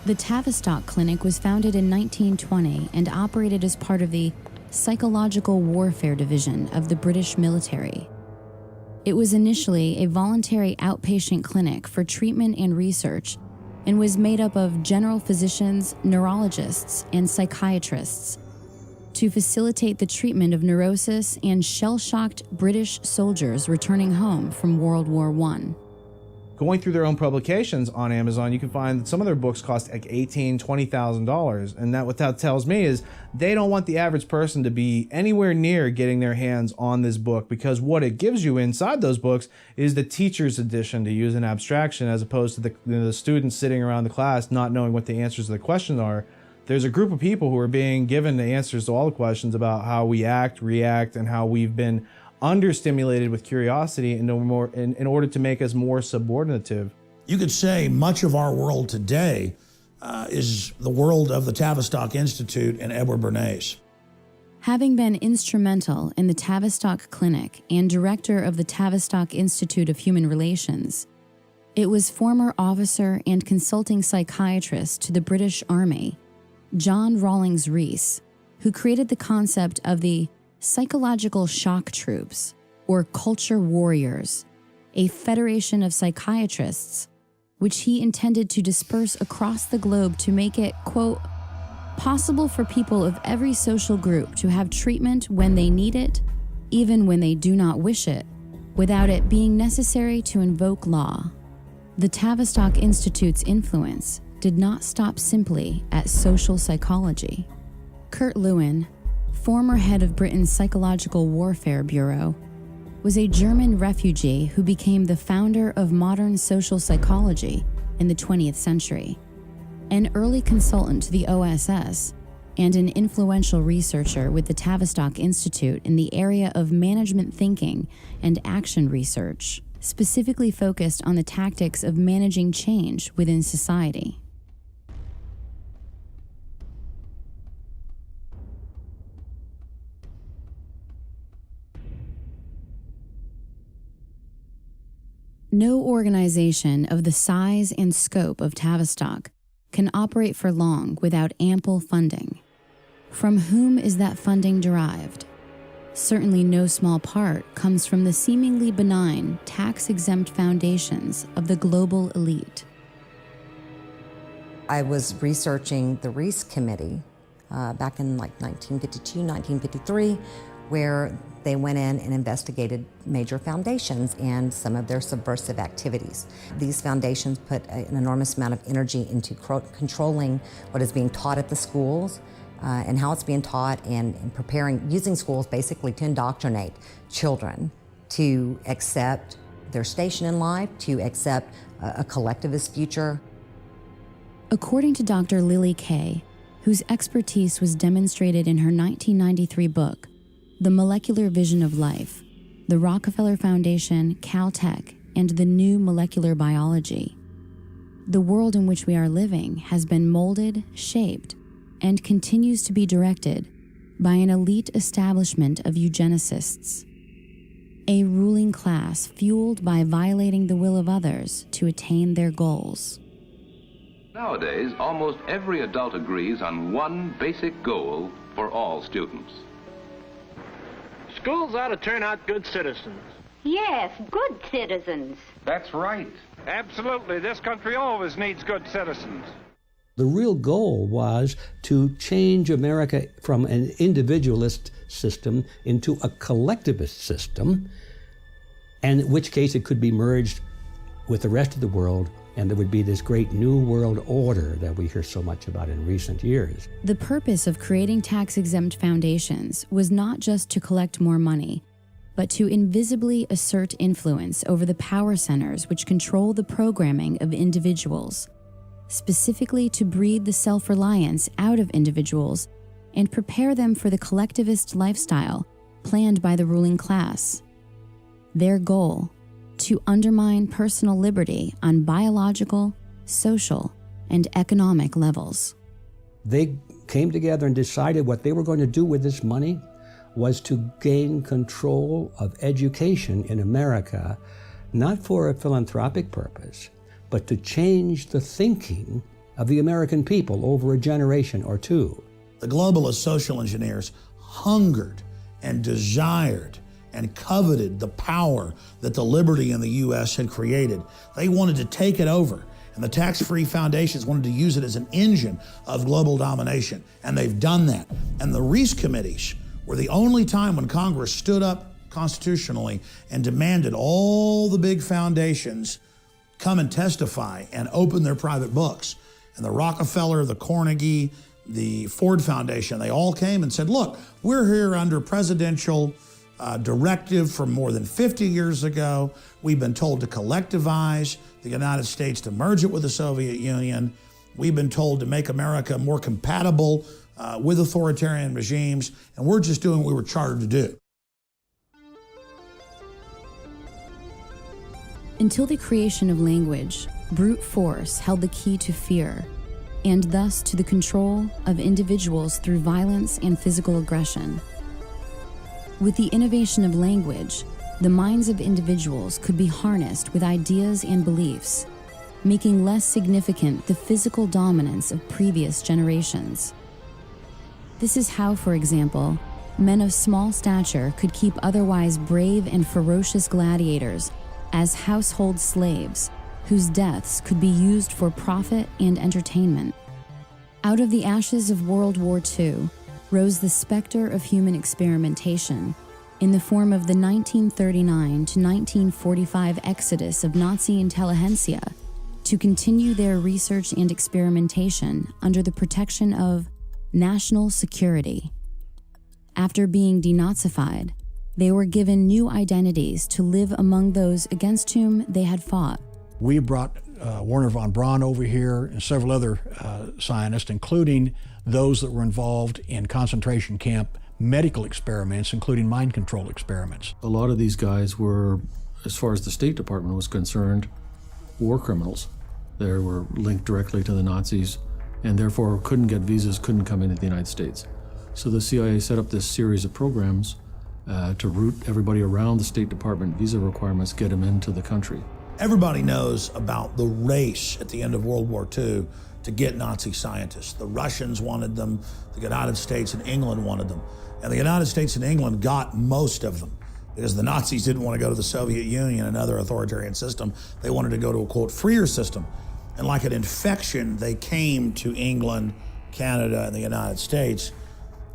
Speaker 17: The Tavistock Clinic was founded in 1920 and operated as part of the Psychological Warfare Division of the British military. It was initially a voluntary outpatient clinic for treatment and research and was made up of general physicians, neurologists, and psychiatrists to facilitate the treatment of neurosis and shell-shocked British soldiers returning home from World War I.
Speaker 8: Going through their own publications on Amazon, you can find that some of their books cost like $18,000, $20,000. And what that tells me is they don't want the average person to be anywhere near getting their hands on this book, because what it gives you inside those books is the teacher's edition, to use an abstraction, as opposed to the students sitting around the class not knowing what the answers to the questions are. There's a group of people who are being given the answers to all the questions about how we act, react, and how we've been understimulated with curiosity in order to make us more subordinative.
Speaker 1: You could say much of our world today is the world of the Tavistock Institute and Edward Bernays.
Speaker 17: Having been instrumental in the Tavistock Clinic and director of the Tavistock Institute of Human Relations, it was former officer and consulting psychiatrist to the British Army, John Rawlings Rees, who created the concept of the psychological shock troops, or culture warriors, a federation of psychiatrists, which he intended to disperse across the globe to make it, quote, possible for people of every social group to have treatment when they need it, even when they do not wish it, without it being necessary to invoke law. The Tavistock Institute's influence did not stop simply at social psychology. Kurt Lewin, former head of Britain's Psychological Warfare Bureau, was a German refugee who became the founder of modern social psychology in the 20th century, an early consultant to the OSS, and an influential researcher with the Tavistock Institute in the area of management thinking and action research, specifically focused on the tactics of managing change within society. No organization of the size and scope of Tavistock can operate for long without ample funding. From whom is that funding derived? Certainly no small part comes from the seemingly benign, tax-exempt foundations of the global elite.
Speaker 15: I was researching the Reece Committee back in like 1952, 1953, where they went in and investigated major foundations and some of their subversive activities. These foundations put an enormous amount of energy into controlling what is being taught at the schools and how it's being taught, and using schools basically to indoctrinate children to accept their station in life, to accept a collectivist future.
Speaker 17: According to Dr. Lily Kay, whose expertise was demonstrated in her 1993 book, The Molecular Vision of Life, the Rockefeller Foundation, Caltech, and the New Molecular Biology, the world in which we are living has been molded, shaped, and continues to be directed by an elite establishment of eugenicists, a ruling class fueled by violating the will of others to attain their goals.
Speaker 2: Nowadays, almost every adult agrees on one basic goal for all students.
Speaker 19: Schools ought to turn out good citizens.
Speaker 20: Yes, good citizens.
Speaker 19: That's right. Absolutely. This country always needs good citizens.
Speaker 21: The real goal was to change America from an individualist system into a collectivist system, and in which case it could be merged with the rest of the world, and there would be this great new world order that we hear so much about in recent years.
Speaker 17: The purpose of creating tax-exempt foundations was not just to collect more money, but to invisibly assert influence over the power centers which control the programming of individuals, specifically to breed the self-reliance out of individuals and prepare them for the collectivist lifestyle planned by the ruling class. Their goal: to undermine personal liberty on biological, social, and economic levels.
Speaker 21: They came together and decided what they were going to do with this money was to gain control of education in America, not for a philanthropic purpose, but to change the thinking of the American people over a generation or two.
Speaker 1: The globalist social engineers hungered and desired and coveted the power that the liberty in the U.S. had created. They wanted to take it over, and the tax-free foundations wanted to use it as an engine of global domination, and they've done that. And the Reece committees were the only time when Congress stood up constitutionally and demanded all the big foundations come and testify and open their private books. And the Rockefeller, the Carnegie, the Ford Foundation, they all came and said, look, we're here under presidential directive from more than 50 years ago. We've been told to collectivize the United States, to merge it with the Soviet Union. We've been told to make America more compatible with authoritarian regimes, and we're just doing what we were chartered to do.
Speaker 17: Until the creation of language, brute force held the key to fear, and thus to the control of individuals through violence and physical aggression. With the innovation of language, the minds of individuals could be harnessed with ideas and beliefs, making less significant the physical dominance of previous generations. This is how, for example, men of small stature could keep otherwise brave and ferocious gladiators as household slaves, whose deaths could be used for profit and entertainment. Out of the ashes of World War II rose the specter of human experimentation in the form of the 1939 to 1945 exodus of Nazi intelligentsia to continue their research and experimentation under the protection of national security. After being denazified, they were given new identities to live among those against whom they had fought.
Speaker 22: We brought Werner von Braun over here and several other scientists, including those that were involved in concentration camp medical experiments, including mind control experiments.
Speaker 23: A lot of these guys were, as far as the State Department was concerned, war criminals. They were linked directly to the Nazis and therefore couldn't get visas, couldn't come into the United States. So the CIA set up this series of programs to route everybody around the State Department visa requirements, get them into the country.
Speaker 1: Everybody knows about the race at the end of World War II to get Nazi scientists. The Russians wanted them, the United States and England wanted them. And the United States and England got most of them because the Nazis didn't want to go to the Soviet Union, another authoritarian system. They wanted to go to a, quote, freer system. And like an infection, they came to England, Canada, and the United States.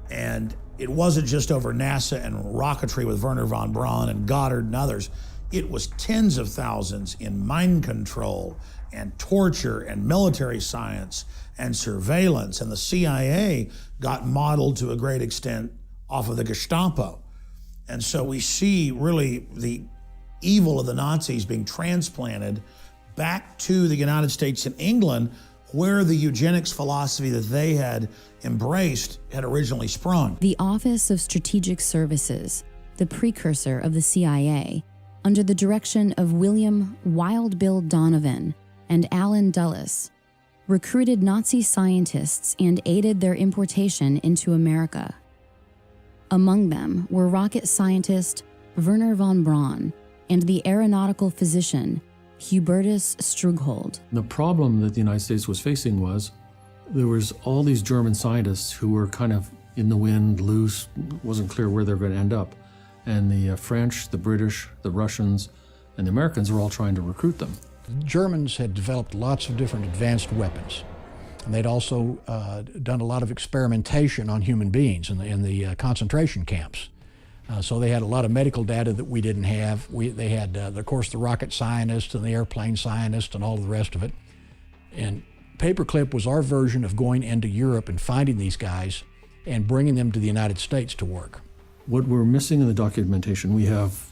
Speaker 1: And it wasn't just over NASA and rocketry with Wernher von Braun and Goddard and others. It was tens of thousands in mind control and torture and military science and surveillance. And the CIA got modeled to a great extent off of the Gestapo. And so we see really the evil of the Nazis being transplanted back to the United States and England, where the eugenics philosophy that they had embraced had originally sprung.
Speaker 17: The Office of Strategic Services, the precursor of the CIA, under the direction of William Wild Bill Donovan and Allen Dulles, recruited Nazi scientists and aided their importation into America. Among them were rocket scientist Wernher von Braun and the aeronautical physician Hubertus Strughold.
Speaker 23: The problem that the United States was facing was there was all these German scientists who were kind of in the wind, loose, wasn't clear where they were going to end up. And the French, the British, the Russians, and the Americans were all trying to recruit them.
Speaker 22: The Germans had developed lots of different advanced weapons. And they'd also done a lot of experimentation on human beings in the concentration camps. So they had a lot of medical data that we didn't have. They had, of course, the rocket scientists and the airplane scientists and all of the rest of it. And Paperclip was our version of going into Europe and finding these guys and bringing them to the United States to work.
Speaker 23: What we're missing in the documentation, we have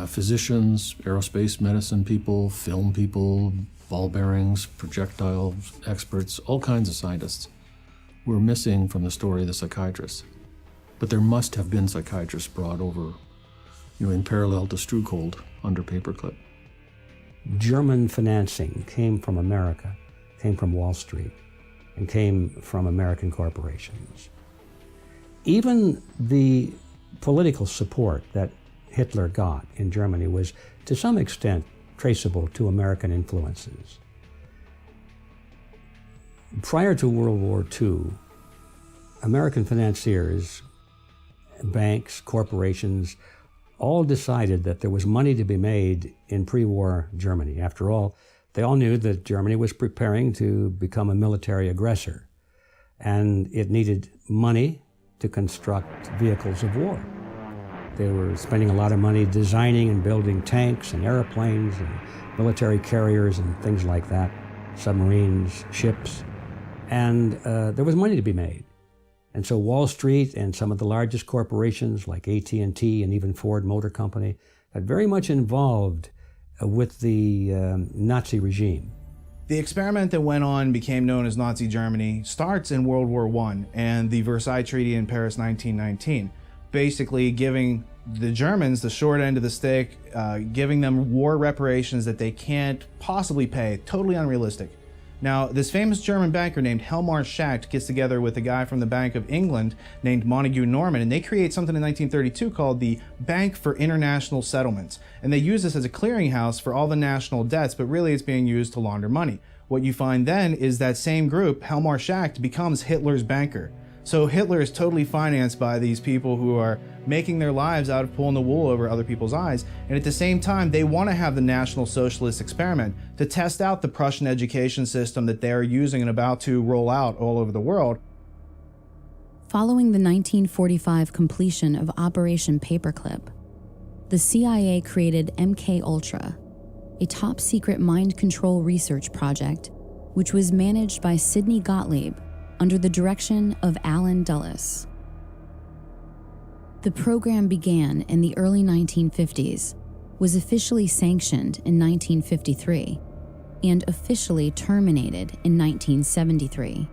Speaker 23: physicians, aerospace medicine people, film people, ball bearings, projectile experts, all kinds of scientists. We're missing from the story the psychiatrists. But there must have been psychiatrists brought over, in parallel to Strughold under Paperclip.
Speaker 21: German financing came from America, came from Wall Street, and came from American corporations. Even the political support that Hitler got in Germany was, to some extent, traceable to American influences. Prior to World War II, American financiers, banks, corporations, all decided that there was money to be made in pre-war Germany. After all, they all knew that Germany was preparing to become a military aggressor, and it needed money to construct vehicles of war. They were spending a lot of money designing and building tanks and airplanes and military carriers and things like that, submarines, ships, and there was money to be made. And so Wall Street and some of the largest corporations like AT&T and even Ford Motor Company got very much involved with the Nazi regime.
Speaker 4: The experiment that went on became known as Nazi Germany starts in World War I and the Versailles Treaty in Paris 1919, basically giving the Germans the short end of the stick, giving them war reparations that they can't possibly pay, totally unrealistic. Now, this famous German banker named Helmar Schacht gets together with a guy from the Bank of England named Montague Norman, and they create something in 1932 called the Bank for International Settlements. And they use this as a clearinghouse for all the national debts, but really it's being used to launder money. What you find then is that same group, Helmar Schacht, becomes Hitler's banker. So Hitler is totally financed by these people who are making their lives out of pulling the wool over other people's eyes. And at the same time, they want to have the National Socialist experiment to test out the Prussian education system that they are using and about to roll out all over the world.
Speaker 17: Following the 1945 completion of Operation Paperclip, the CIA created MK-Ultra, a top-secret mind control research project, which was managed by Sidney Gottlieb under the direction of Allen Dulles. The program began in the early 1950s, was officially sanctioned in 1953, and officially terminated in 1973.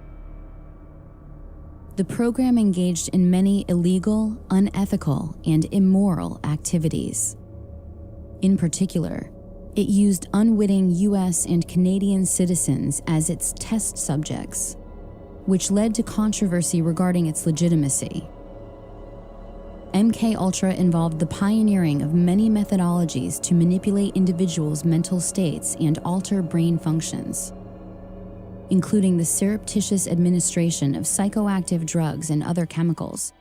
Speaker 17: The program engaged in many illegal, unethical, and immoral activities. In particular, it used unwitting US and Canadian citizens as its test subjects, which led to controversy regarding its legitimacy. MKUltra involved the pioneering of many methodologies to manipulate individuals' mental states and alter brain functions, including the surreptitious administration of psychoactive drugs and other chemicals,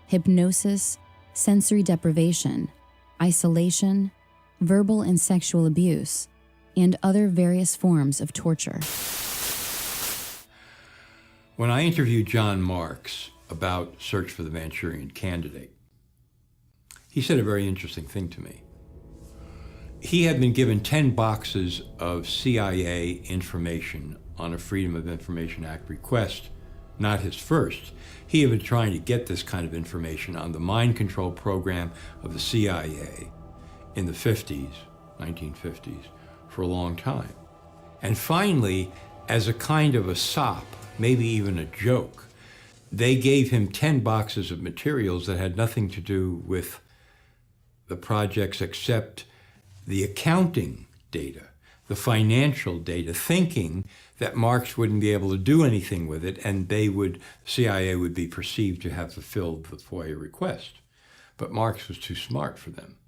Speaker 17: hypnosis, sensory deprivation, isolation, verbal and sexual abuse, and other various forms of torture.
Speaker 7: When I interviewed John Marks about Search for the Manchurian Candidate, he said a very interesting thing to me. He had been given 10 boxes of CIA information on a Freedom of Information Act request, not his first. He had been trying to get this kind of information on the mind control program of the CIA in the 50s, 1950s, for a long time. And finally, as a kind of a sop, maybe even a joke, they gave him 10 boxes of materials that had nothing to do with the projects except the accounting data, the financial data, thinking that Marks wouldn't be able to do anything with it and CIA would be perceived to have fulfilled the FOIA request. But Marks was too smart for them.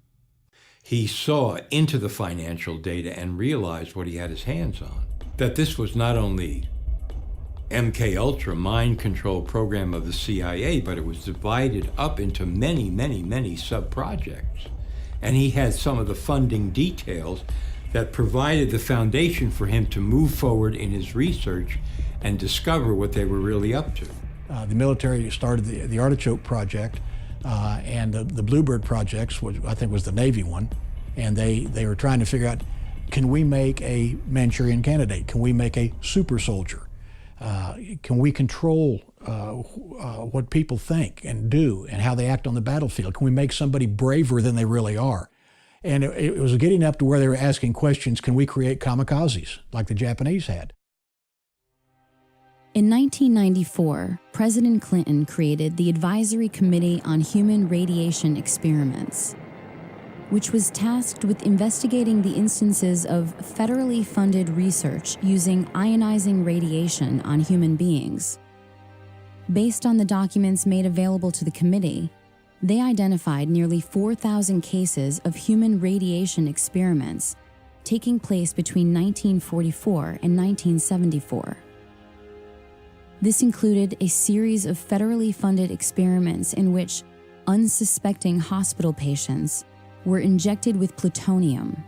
Speaker 7: He saw into the financial data and realized what he had his hands on, that this was not only MKUltra, mind control program of the CIA, but it was divided up into many, many, many sub-projects. And he had some of the funding details that provided the foundation for him to move forward in his research and discover what they were really up to.
Speaker 22: The military started the Artichoke Project and the Bluebird projects, which I think was the Navy one, and they were trying to figure out, can we make a Manchurian Candidate? Can we make a super soldier? Can we control what people think and do and how they act on the battlefield? Can we make somebody braver than they really are? And it was getting up to where they were asking questions, can we create kamikazes like the Japanese had?
Speaker 17: In 1994, President Clinton created the Advisory Committee on Human Radiation Experiments, which was tasked with investigating the instances of federally funded research using ionizing radiation on human beings. Based on the documents made available to the committee, they identified nearly 4,000 cases of human radiation experiments taking place between 1944 and 1974. This included a series of federally funded experiments in which unsuspecting hospital patients were injected with plutonium.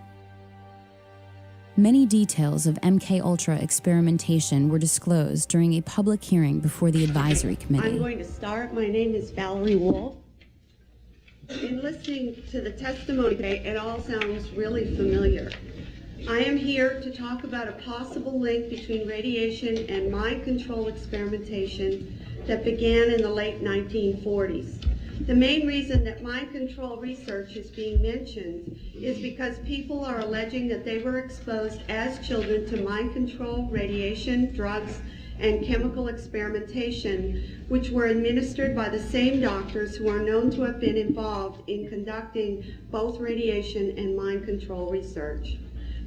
Speaker 17: Many details of MKUltra experimentation were disclosed during a public hearing before the advisory committee.
Speaker 9: I'm going to start. My name is Valerie Wolf. In listening to the testimony today, it all sounds really familiar. I am here to talk about a possible link between radiation and mind control experimentation that began in the late 1940s. The main reason that mind control research is being mentioned is because people are alleging that they were exposed as children to mind control, radiation, drugs, and chemical experimentation, which were administered by the same doctors who are known to have been involved in conducting both radiation and mind control research.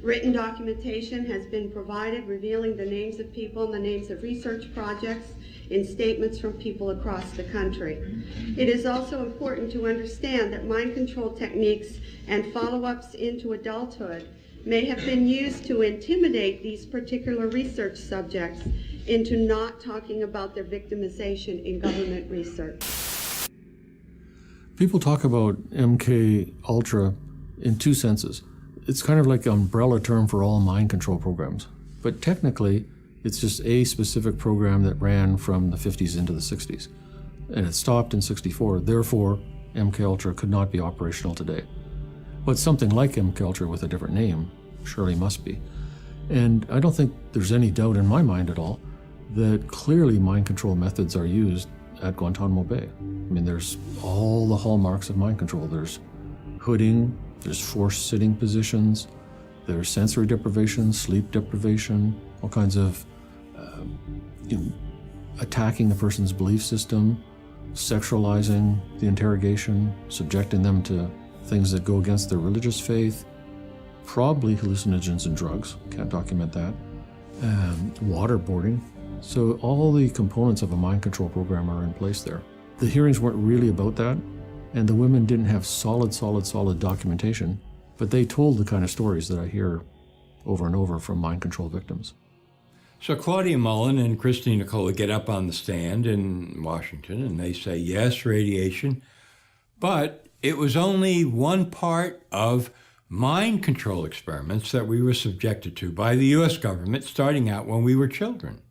Speaker 9: Written documentation has been provided revealing the names of people and the names of research projects in statements from people across the country. It is also important to understand that mind control techniques and follow-ups into adulthood may have been used to intimidate these particular research subjects into not talking about their victimization in government research.
Speaker 23: People talk about MKUltra in two senses. It's kind of like an umbrella term for all mind control programs. But technically, it's just a specific program that ran from the 50s into the 60s. And it stopped in 64. Therefore, MKUltra could not be operational today. But something like MKUltra with a different name surely must be. And I don't think there's any doubt in my mind at all that clearly mind control methods are used at Guantanamo Bay. I mean, there's all the hallmarks of mind control. There's hooding, there's forced sitting positions, there's sensory deprivation, sleep deprivation, all kinds of attacking the person's belief system, sexualizing the interrogation, subjecting them to things that go against their religious faith, probably hallucinogens and drugs, can't document that, waterboarding. So all the components of a mind control program are in place there. The hearings weren't really about that, And the women didn't have solid documentation, but they told the kind of stories that I hear over and over from mind control victims.
Speaker 7: So Claudia Mullen and Christine Nicola get up on the stand in Washington and they say, yes, radiation, but it was only one part of mind control experiments that we were subjected to by the US government starting out when we were children.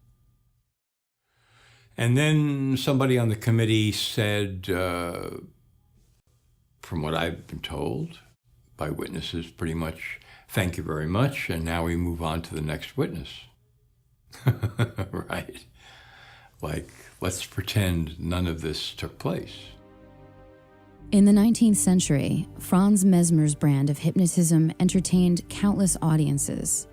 Speaker 7: And then somebody on the committee said, from what I've been told by witnesses, pretty much, thank you very much, and now we move on to the next witness. Right? Like, let's pretend none of this took place.
Speaker 17: In the 19th century, Franz Mesmer's brand of hypnotism entertained countless audiences,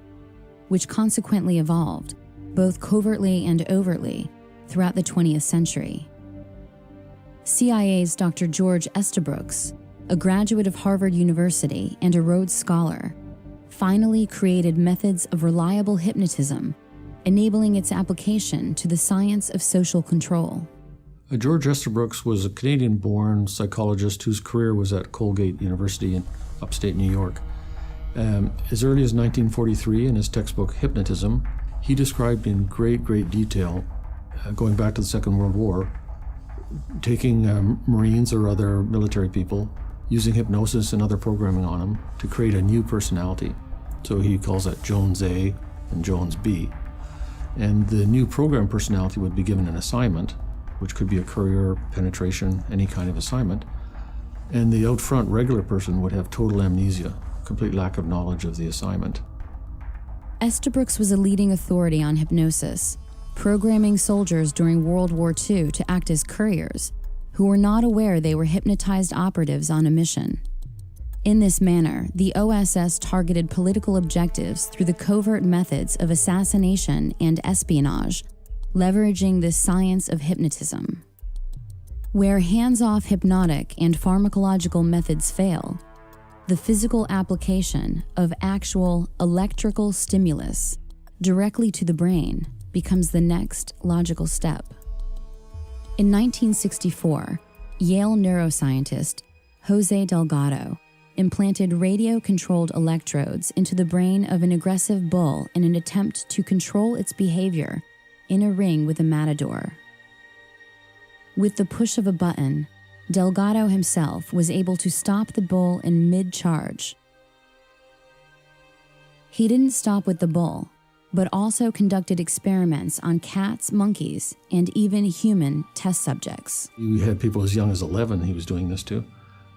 Speaker 17: which consequently evolved, both covertly and overtly, throughout the 20th century. CIA's Dr. George Estabrooks, a graduate of Harvard University and a Rhodes Scholar, finally created methods of reliable hypnotism, enabling its application to the science of social control.
Speaker 23: George Estabrooks was a Canadian-born psychologist whose career was at Colgate University in upstate New York. As early as 1943, in his textbook Hypnotism, he described in great detail, going back to the Second World War, taking Marines or other military people, using hypnosis and other programming on them to create a new personality. So he calls that Jones A and Jones B. And the new program personality would be given an assignment, which could be a career, penetration, any kind of assignment. And the out front regular person would have total amnesia, complete lack of knowledge of the assignment.
Speaker 17: Estabrooks was a leading authority on hypnosis, programming soldiers during World War II to act as couriers, who were not aware they were hypnotized operatives on a mission. In this manner, the OSS targeted political objectives through the covert methods of assassination and espionage, leveraging the science of hypnotism. Where hands-off hypnotic and pharmacological methods fail, the physical application of actual electrical stimulus directly to the brain becomes the next logical step. In 1964, Yale neuroscientist Jose Delgado implanted radio-controlled electrodes into the brain of an aggressive bull in an attempt to control its behavior in a ring with a matador. With the push of a button, Delgado himself was able to stop the bull in mid-charge. He didn't stop with the bull, but also conducted experiments on cats, monkeys, and even human test subjects.
Speaker 23: You had people as young as 11 he was doing this to.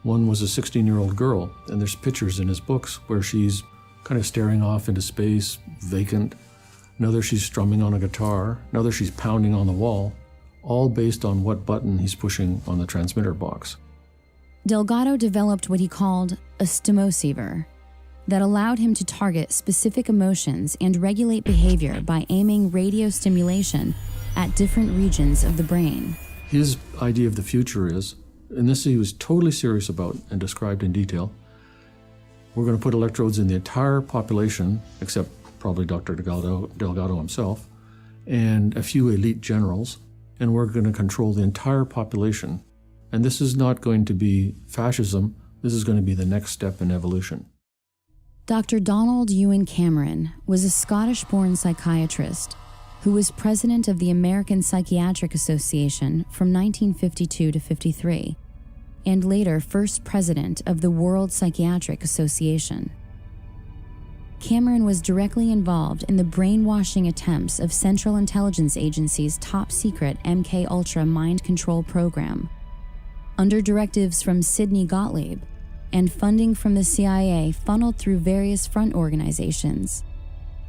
Speaker 23: One was a 16-year-old girl, and there's pictures in his books where she's kind of staring off into space, vacant. Another, she's strumming on a guitar. Another, she's pounding on the wall, all based on what button he's pushing on the transmitter box.
Speaker 17: Delgado developed what he called a stimoceiver that allowed him to target specific emotions and regulate behavior by aiming radio stimulation at different regions of the brain.
Speaker 23: His idea of the future is, and this he was totally serious about and described in detail, we're going to put electrodes in the entire population, except probably Dr. Delgado himself, and a few elite generals, and we're going to control the entire population. And this is not going to be fascism, this is going to be the next step in evolution.
Speaker 17: Dr. Donald Ewan Cameron was a Scottish-born psychiatrist who was president of the American Psychiatric Association from 1952 to 53, and later first president of the World Psychiatric Association. Cameron was directly involved in the brainwashing attempts of Central Intelligence Agency's top-secret MK-Ultra mind control program. Under directives from Sidney Gottlieb and funding from the CIA funneled through various front organizations,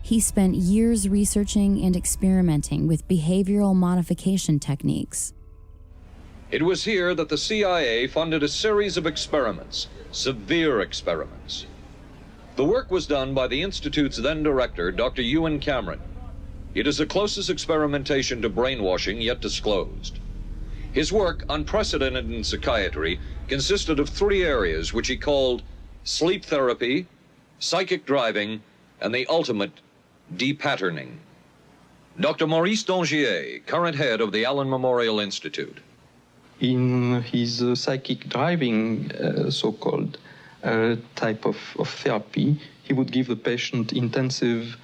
Speaker 17: he spent years researching and experimenting with behavioral modification techniques.
Speaker 10: It was here that the CIA funded a series of experiments, severe experiments. The work was done by the Institute's then director, Dr. Ewan Cameron. It is the closest experimentation to brainwashing yet disclosed. His work, unprecedented in psychiatry, consisted of 3 areas which he called sleep therapy, psychic driving, and the ultimate depatterning. Dr. Maurice Dongier, current head of the Allen Memorial Institute.
Speaker 13: in his psychic driving, so-called type of therapy, he would give the patient intensive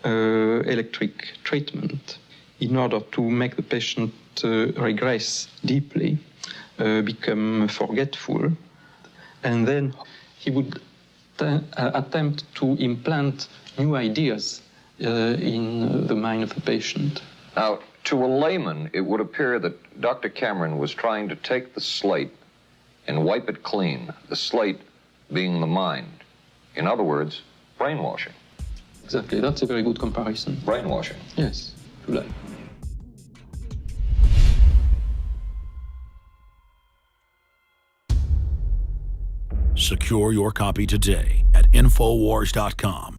Speaker 13: electric treatment in order to make the patient regress deeply, become forgetful, and then he would attempt to implant new ideas in the mind of the patient.
Speaker 10: Now, to a layman, it would appear that Dr. Cameron was trying to take the slate and wipe it clean, the slate being the mind. In other words, brainwashing.
Speaker 13: Exactly, that's a very good comparison.
Speaker 10: Brainwashing.
Speaker 13: Yes, you like.
Speaker 3: Secure your copy today at Infowars.com.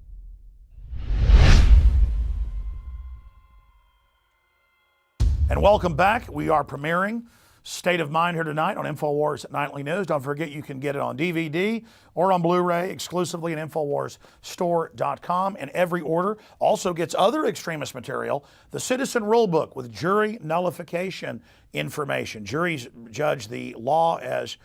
Speaker 1: And welcome back. We are premiering State of Mind here tonight on Infowars Nightly News. Don't forget you can get it on DVD or on Blu-ray exclusively at InfoWarsStore.com. And every order also gets other extremist material, the Citizen Rulebook with jury nullification information. Juries judge the law as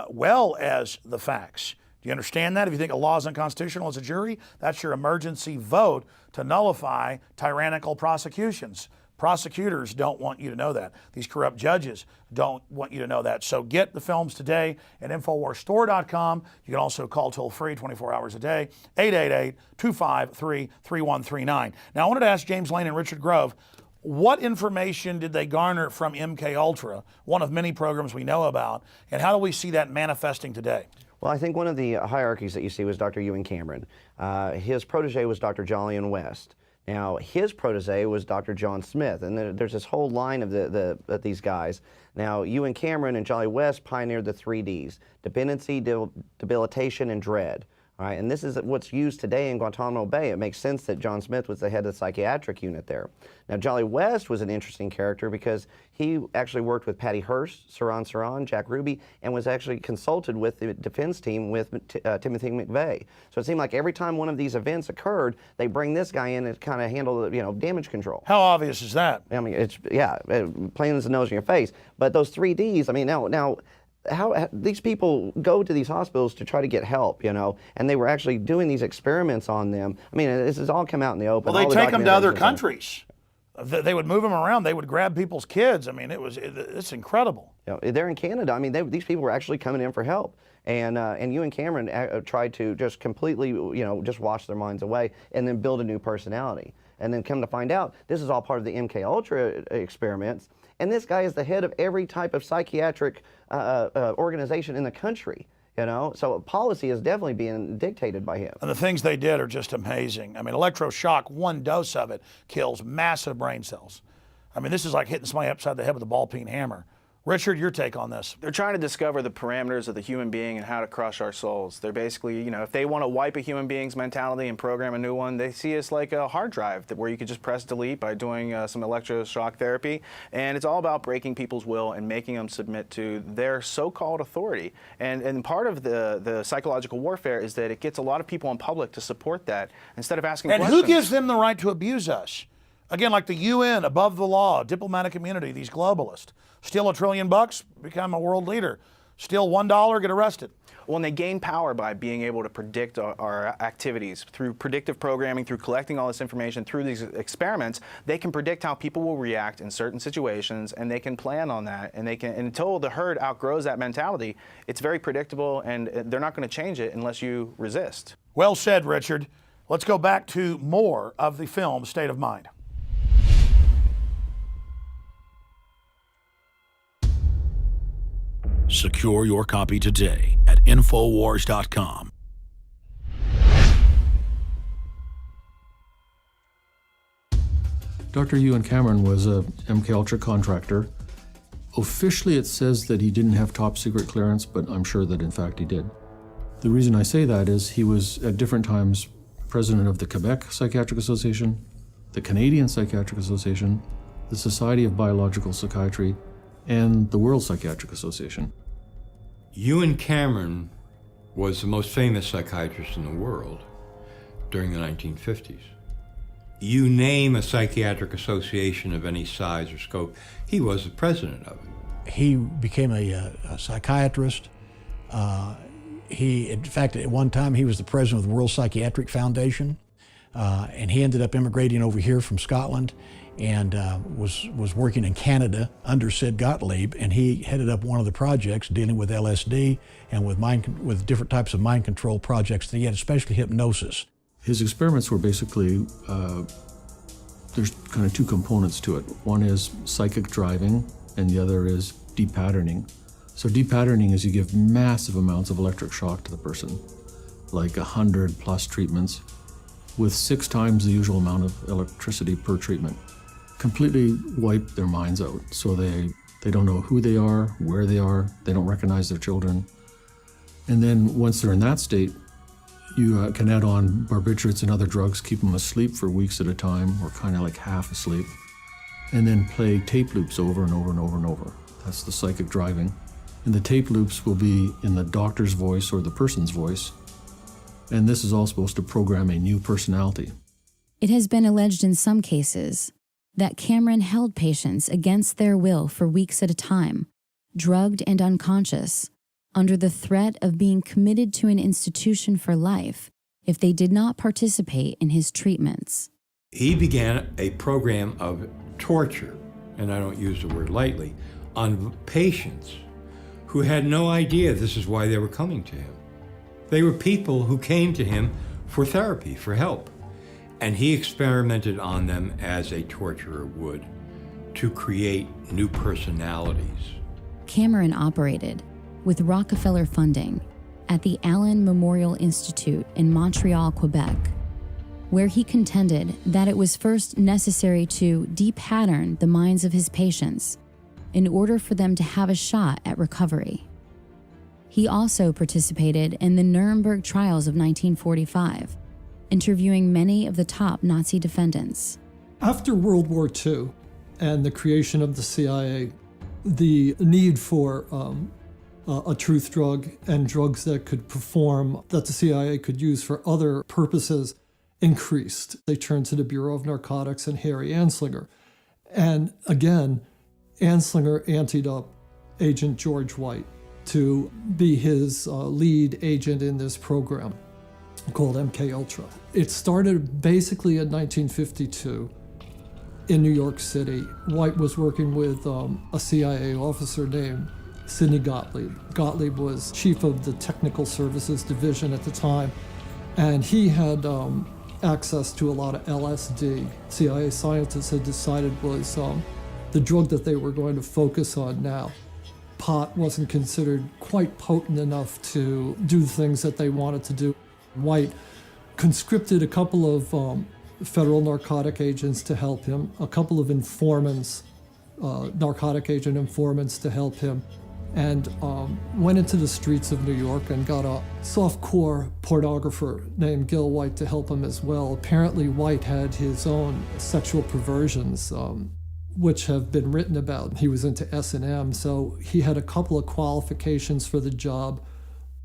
Speaker 1: well as the facts. Do you understand that? If you think a law is unconstitutional as a jury, that's your emergency vote to nullify tyrannical prosecutions. Prosecutors don't want you to know that. These corrupt judges don't want you to know that. So get the films today at InfoWarsStore.com. You can also call toll-free 24 hours a day, 888-253-3139. Now, I wanted to ask James Lane and Richard Grove, what information did they garner from MKUltra, one of many programs we know about, and how do we see that manifesting today?
Speaker 14: Well, I think one of the hierarchies that you see was Dr. Ewan Cameron. His protege was Dr. Jolyon West. Now, his protege was Dr. John Smith, and there's this whole line of these guys. Now, Ewan Cameron and Jolly West pioneered the 3 Ds, dependency, debilitation, and dread. All right, and this is what's used today in Guantanamo Bay. It makes sense that John Smith was the head of the psychiatric unit there. Now, Jolly West was an interesting character because he actually worked with Patty Hearst, Saran, Jack Ruby, and was actually consulted with the defense team with Timothy McVeigh. So it seemed like every time one of these events occurred, they bring this guy in and kind of handle the damage control.
Speaker 1: How obvious is that?
Speaker 14: I mean, it's plain as the nose in your face. But those 3 Ds, I mean, now. How these people go to these hospitals to try to get help, and they were actually doing these experiments on them. I mean, this has all come out in the open.
Speaker 1: Well, they take them to other countries. They would move them around. They would grab people's kids. I mean, it's incredible.
Speaker 14: They're in Canada. I mean, these people were actually coming in for help. And Ewan Cameron tried to just completely, just wash their minds away and then build a new personality. And then come to find out, this is all part of the MKUltra experiments. And this guy is the head of every type of psychiatric organization in the country, So policy is definitely being dictated by him.
Speaker 1: And the things they did are just amazing. I mean, electroshock, 1 dose of it kills massive brain cells. I mean, this is like hitting somebody upside the head with a ball-peen hammer. Richard, your take on this?
Speaker 5: They're trying to discover the parameters of the human being and how to crush our souls. They're basically, if they want to wipe a human being's mentality and program a new one, they see us like a hard drive where you could just press delete by doing some electroshock therapy. And it's all about breaking people's will and making them submit to their so-called authority. And part of the psychological warfare is that it gets a lot of people in public to support that instead of asking questions.
Speaker 1: And who gives them the right to abuse us? Again, like the UN, above the law, diplomatic immunity, these globalists. Steal $1 trillion, become a world leader. Steal $1, get arrested.
Speaker 5: Well, and they gain power by being able to predict our activities through predictive programming, through collecting all this information, through these experiments. They can predict how people will react in certain situations, and they can plan on that. And until the herd outgrows that mentality, it's very predictable, and they're not going to change it unless you resist.
Speaker 1: Well said, Richard. Let's go back to more of the film State of Mind.
Speaker 3: Secure your copy today at Infowars.com.
Speaker 23: Dr. Ewan Cameron was a MKUltra contractor. Officially, it says that he didn't have top secret clearance, but I'm sure that in fact he did. The reason I say that is he was at different times president of the Quebec Psychiatric Association, the Canadian Psychiatric Association, the Society of Biological Psychiatry, and the World Psychiatric Association.
Speaker 7: Ewan Cameron was the most famous psychiatrist in the world during the 1950s. You name a psychiatric association of any size or scope, he was the president of it.
Speaker 22: He became a psychiatrist. In fact, at one time, he was the president of the World Psychiatric Foundation, and he ended up immigrating over here from Scotland and was working in Canada under Sid Gottlieb, and he headed up one of the projects dealing with LSD and with different types of mind control projects that he had, especially hypnosis.
Speaker 23: His experiments were basically, there's kind of two components to it. One is psychic driving, and the other is de-patterning. So de-patterning is you give massive amounts of electric shock to the person, like 100+ treatments, with 6 times the usual amount of electricity per treatment. Completely wipe their minds out, so they don't know who they are, where they are, they don't recognize their children. And then once they're in that state, you can add on barbiturates and other drugs, keep them asleep for weeks at a time, or kind of like half asleep, and then play tape loops over and over and over and over. That's the psychic driving. And the tape loops will be in the doctor's voice or the person's voice. And this is all supposed to program a new personality.
Speaker 17: It has been alleged in some cases that Cameron held patients against their will for weeks at a time, drugged and unconscious, under the threat of being committed to an institution for life if they did not participate in his treatments.
Speaker 7: He began a program of torture, and I don't use the word lightly, on patients who had no idea this is why they were coming to him. They were people who came to him for therapy, for help. And he experimented on them as a torturer would to create new personalities.
Speaker 17: Cameron operated with Rockefeller funding at the Allen Memorial Institute in Montreal, Quebec, where he contended that it was first necessary to de-pattern the minds of his patients in order for them to have a shot at recovery. He also participated in the Nuremberg trials of 1945, interviewing many of the top Nazi defendants.
Speaker 11: After World War II and the creation of the CIA, the need for a truth drug and drugs that could perform, that the CIA could use for other purposes, increased. They turned to the Bureau of Narcotics and Harry Anslinger. And again, Anslinger anteed up Agent George White to be his lead agent in this program called MKUltra. It started basically in 1952 in New York City. White was working with a CIA officer named Sidney Gottlieb. Gottlieb was chief of the Technical Services Division at the time, and he had access to a lot of LSD. CIA scientists had decided was the drug that they were going to focus on now. Pot wasn't considered quite potent enough to do the things that they wanted to do. White conscripted a couple of federal narcotic agents to help him, a couple of informants, narcotic agent informants to help him, and went into the streets of New York and got a softcore pornographer named Gil White to help him as well. Apparently White had his own sexual perversions, which have been written about. He was into S&M, so he had a couple of qualifications for the job,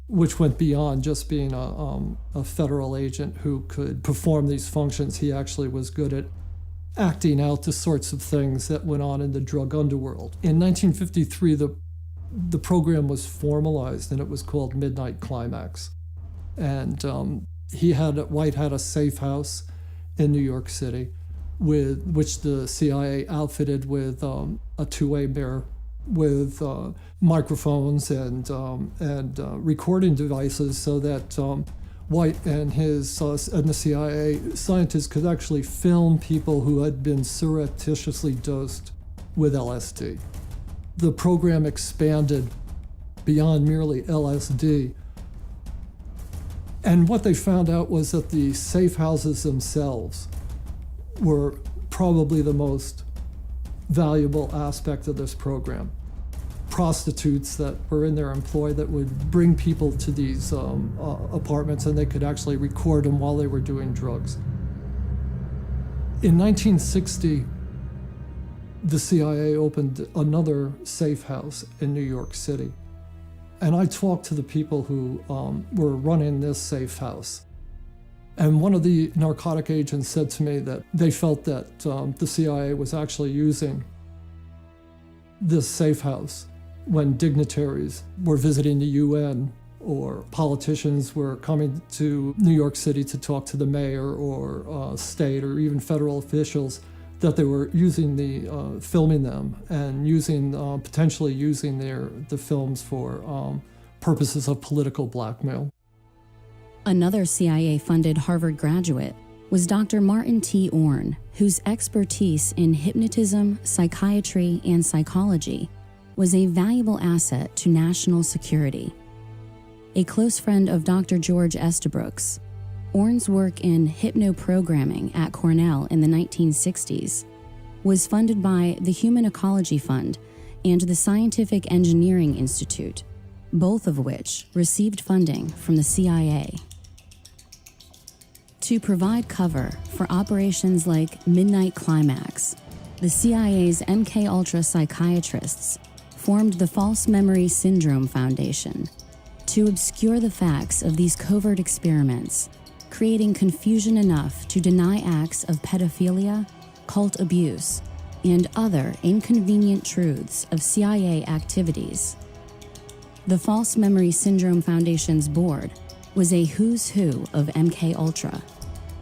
Speaker 11: which went beyond just being a federal agent who could perform these functions. He actually was good at acting out the sorts of things that went on in the drug underworld. In 1953, the program was formalized, and it was called Midnight Climax. And White had a safe house in New York City, with which the CIA outfitted with a two-way mirror, with microphones and recording devices, so that White and the CIA scientists could actually film people who had been surreptitiously dosed with LSD. The program expanded beyond merely LSD. And what they found out was that the safe houses themselves were probably the most valuable aspect of this program. Prostitutes that were in their employ that would bring people to these apartments, and they could actually record them while they were doing drugs. In 1960, the CIA opened another safe house in New York City. And I talked to the people who were running this safe house. And one of the narcotic agents said to me that they felt that the CIA was actually using this safe house when dignitaries were visiting the UN or politicians were coming to New York City to talk to the mayor or state or even federal officials, that they were using filming them and potentially using the films for purposes of political blackmail.
Speaker 17: Another CIA-funded Harvard graduate was Dr. Martin T. Orne, whose expertise in hypnotism, psychiatry, and psychology was a valuable asset to national security. A close friend of Dr. George Estabrooks, Orne's work in hypnoprogramming at Cornell in the 1960s was funded by the Human Ecology Fund and the Scientific Engineering Institute, both of which received funding from the CIA. To provide cover for operations like Midnight Climax, the CIA's MKUltra psychiatrists formed the False Memory Syndrome Foundation to obscure the facts of these covert experiments, creating confusion enough to deny acts of pedophilia, cult abuse, and other inconvenient truths of CIA activities. The False Memory Syndrome Foundation's board was a who's who of MKUltra.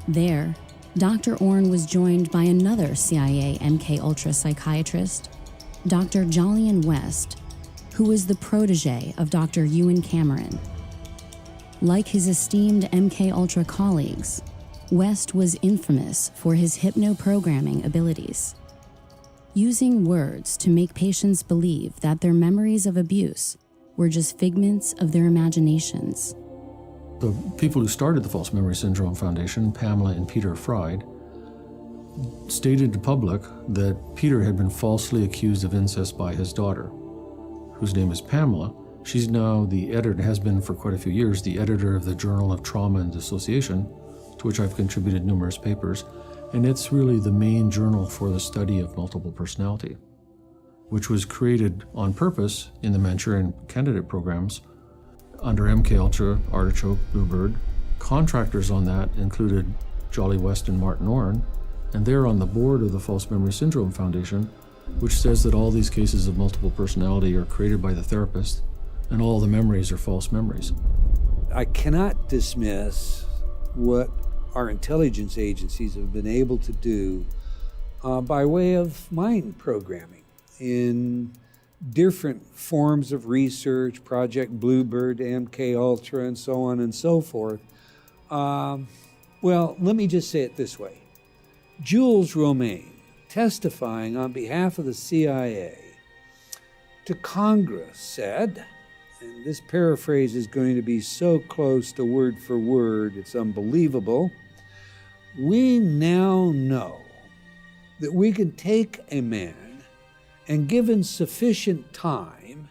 Speaker 17: There, Dr. Orne was joined by another CIA MKUltra psychiatrist, Dr. Jolyon West, who was the protege of Dr. Ewen Cameron. Like his esteemed MKUltra colleagues, West was infamous for his hypnoprogramming abilities. Using words to make patients believe that their memories of abuse were just figments of their imaginations.
Speaker 23: The people who started the False Memory Syndrome Foundation, Pamela and Peter Fried, stated to public that Peter had been falsely accused of incest by his daughter, whose name is Pamela. She's now the editor, has been for quite a few years, the editor of the Journal of Trauma and Dissociation, to which I've contributed numerous papers, and it's really the main journal for the study of multiple personality, which was created on purpose in the Manchurian Candidate programs under MKUltra, Artichoke, Bluebird. Contractors on that included Jolly West and Martin Orne, and they're on the board of the False Memory Syndrome Foundation, which says that all these cases of multiple personality are created by the therapist, and all the memories are false memories.
Speaker 12: I cannot dismiss what our intelligence agencies have been able to do by way of mind programming in different forms of research, Project Bluebird, MKUltra, and so on and so forth. Well, let me just say it this way. Jules Romaine, testifying on behalf of the CIA to Congress, said, and this paraphrase is going to be so close to word for word, it's unbelievable, "We now know that we can take a man and, given sufficient time,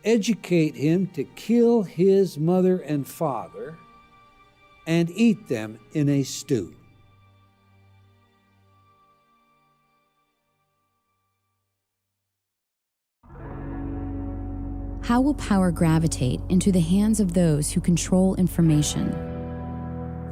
Speaker 12: educate him to kill his mother and father and eat them in a stew."
Speaker 17: How will power gravitate into the hands of those who control information?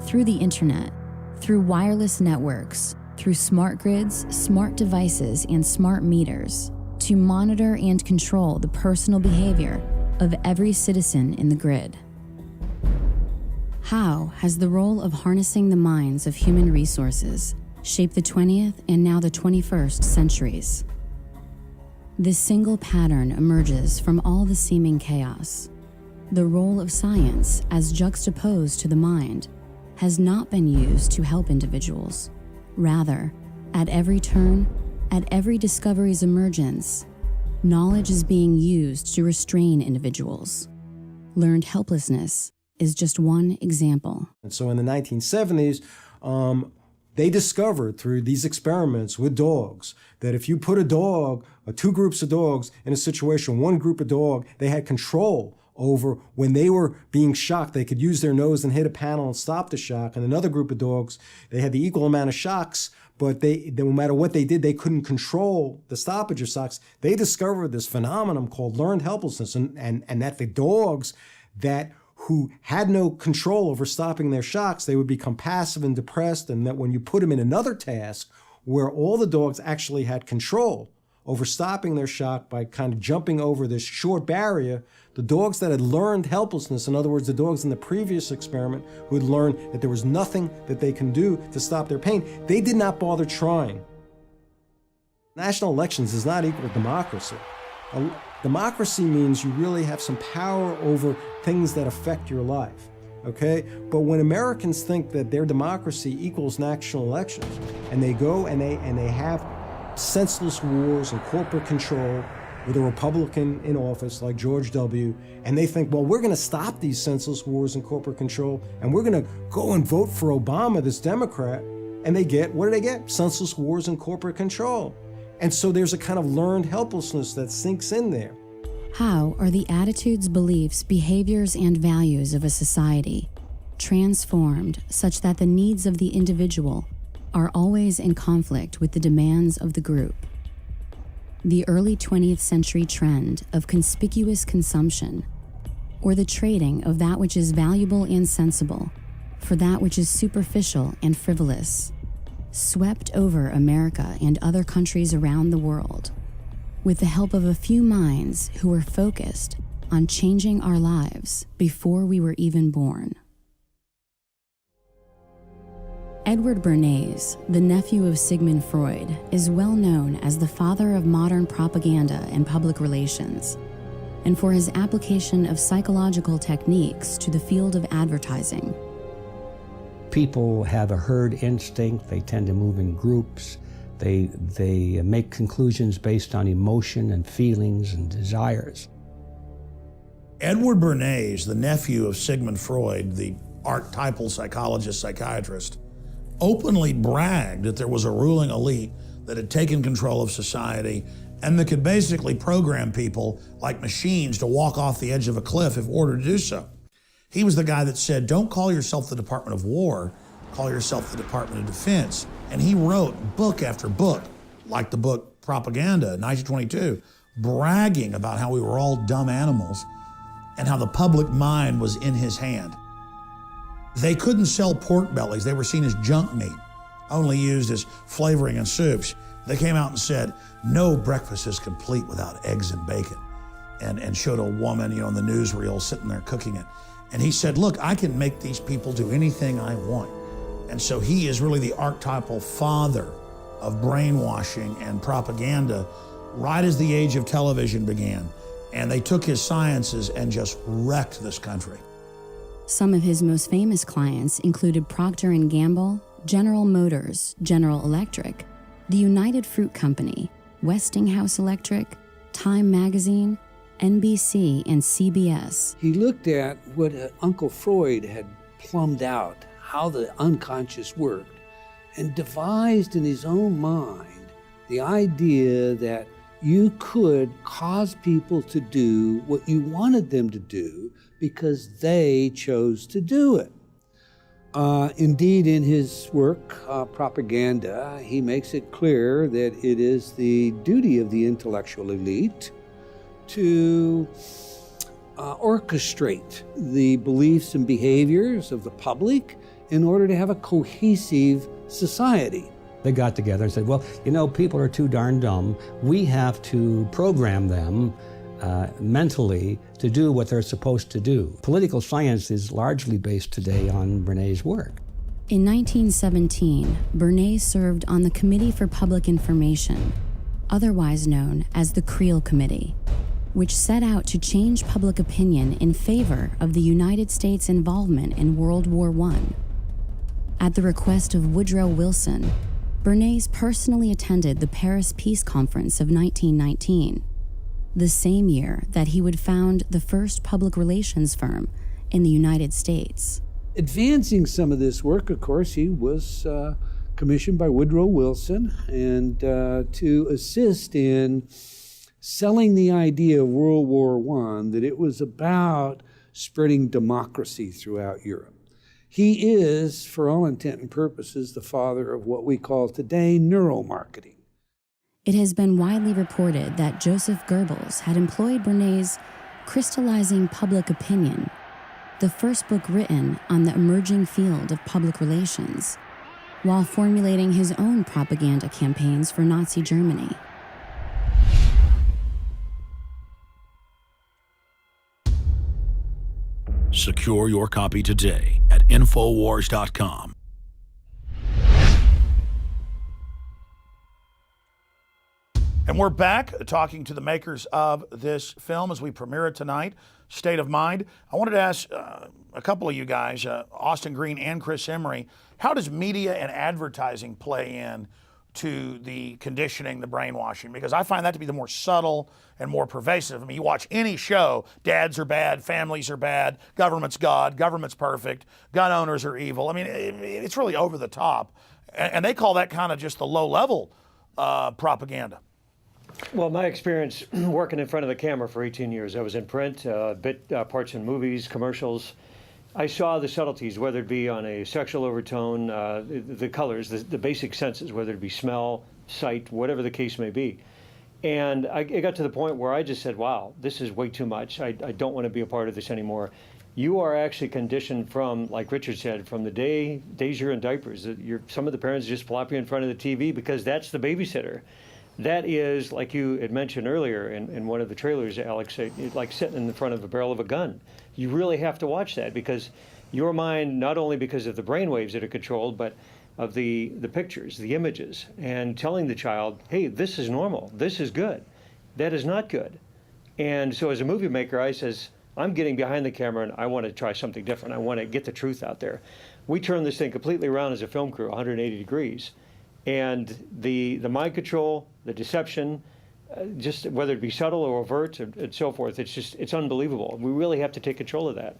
Speaker 17: Through the internet, through wireless networks, through smart grids, smart devices, and smart meters, to monitor and control the personal behavior of every citizen in the grid. How has the role of harnessing the minds of human resources shaped the 20th and now the 21st centuries? This single pattern emerges from all the seeming chaos. The role of science, as juxtaposed to the mind, has not been used to help individuals. Rather, at every turn, at every discovery's emergence, knowledge is being used to restrain individuals. Learned helplessness is just one example.
Speaker 16: And so in the 1970s, they discovered through these experiments with dogs that if you put a dog, or two groups of dogs in a situation, one group of dog, they had control over when they were being shocked. They could use their nose and hit a panel and stop the shock. And another group of dogs, they had the equal amount of shocks, but they no matter what they did, they couldn't control the stoppage of shocks. They discovered this phenomenon called learned helplessness, and that the dogs who had no control over stopping their shocks, they would become passive and depressed, and that when you put them in another task where all the dogs actually had control over stopping their shock by kind of jumping over this short barrier. The dogs that had learned helplessness, in other words, the dogs in the previous experiment who had learned that there was nothing that they can do to stop their pain, they did not bother trying. National elections is not equal to democracy. Democracy means you really have some power over things that affect your life, okay? But when Americans think that their democracy equals national elections, and they go and they have senseless wars and corporate control with a Republican in office like George W., and they think, well, we're going to stop these senseless wars and corporate control, and we're going to go and vote for Obama, this Democrat, and they get, what do they get? Senseless wars and corporate control. And so there's a kind of learned helplessness that sinks in there.
Speaker 17: How are the attitudes, beliefs, behaviors, and values of a society transformed such that the needs of the individual are always in conflict with the demands of the group? The early 20th century trend of conspicuous consumption, or the trading of that which is valuable and sensible for that which is superficial and frivolous, swept over America and other countries around the world, with the help of a few minds who were focused on changing our lives before we were even born. Edward Bernays, the nephew of Sigmund Freud, is well known as the father of modern propaganda and public relations, and for his application of psychological techniques to the field of advertising.
Speaker 21: People have a herd instinct. They tend to move in groups. They make conclusions based on emotion and feelings and desires.
Speaker 1: Edward Bernays, the nephew of Sigmund Freud, the archetypal psychologist, psychiatrist, openly bragged that there was a ruling elite that had taken control of society and that could basically program people like machines to walk off the edge of a cliff if ordered to do so. He was the guy that said, don't call yourself the Department of War, call yourself the Department of Defense. And he wrote book after book, like the book Propaganda, 1922, bragging about how we were all dumb animals and how the public mind was in his hand. They couldn't sell pork bellies. They were seen as junk meat, only used as flavoring in soups. They came out and said, no breakfast is complete without eggs and bacon, and showed a woman, in the newsreel sitting there cooking it. And he said, look, I can make these people do anything I want. And so he is really the archetypal father of brainwashing and propaganda right as the age of television began. And they took his sciences and just wrecked this country.
Speaker 17: Some of his most famous clients included Procter & Gamble, General Motors, General Electric, the United Fruit Company, Westinghouse Electric, Time Magazine, NBC, and CBS.
Speaker 12: He looked at what Uncle Freud had plumbed out, how the unconscious worked, and devised in his own mind the idea that you could cause people to do what you wanted them to do because they chose to do it. Indeed, in his work, Propaganda, he makes it clear that it is the duty of the intellectual elite to orchestrate the beliefs and behaviors of the public in order to have a cohesive society.
Speaker 21: They got together and said, well, people are too darn dumb. We have to program them mentally to do what they're supposed to do. Political science is largely based today on Bernays' work.
Speaker 17: In 1917, Bernays served on the Committee for Public Information, otherwise known as the Creel Committee, which set out to change public opinion in favor of the United States' involvement in World War I. At the request of Woodrow Wilson, Bernays personally attended the Paris Peace Conference of 1919, the same year that he would found the first public relations firm in the United States.
Speaker 12: Advancing some of this work, of course, he was commissioned by Woodrow Wilson and to assist in selling the idea of World War I, that it was about spreading democracy throughout Europe. He is, for all intent and purposes, the father of what we call today neuromarketing.
Speaker 17: It has been widely reported that Joseph Goebbels had employed Bernays' Crystallizing Public Opinion, the first book written on the emerging field of public relations, while formulating his own propaganda campaigns for Nazi Germany.
Speaker 3: Secure your copy today at Infowars.com.
Speaker 1: And we're back talking to the makers of this film as we premiere it tonight, State of Mind. I wanted to ask a couple of you guys, Austin Green and Chris Emery, how does media and advertising play in to the conditioning, the brainwashing? Because I find that to be the more subtle and more pervasive. I mean, you watch any show, dads are bad, families are bad, government's God, government's perfect, gun owners are evil. I mean, it's really over the top. And they call that kind of just the low-level propaganda.
Speaker 6: Well, my experience working in front of the camera for 18 years, I was in print, parts in movies, commercials. I saw the subtleties, whether it be on a sexual overtone, the colors, the basic senses, whether it be smell, sight, whatever the case may be. And it got to the point where I just said, wow, this is way too much. I don't want to be a part of this anymore. You are actually conditioned from, like Richard said, from the days you're in diapers. Some of the parents just plop you in front of the TV because that's the babysitter. That is, like you had mentioned earlier in one of the trailers, Alex, like sitting in the front of a barrel of a gun. You really have to watch that because your mind, not only because of the brain waves that are controlled, but of the pictures, the images, and telling the child, hey, this is normal, this is good. That is not good. And so as a movie maker, I says, I'm getting behind the camera and I want to try something different. I want to get the truth out there. We turned this thing completely around as a film crew, 180 degrees. And the mind control, the deception, just whether it be subtle or overt and so forth, it's unbelievable. We really have to take control of that.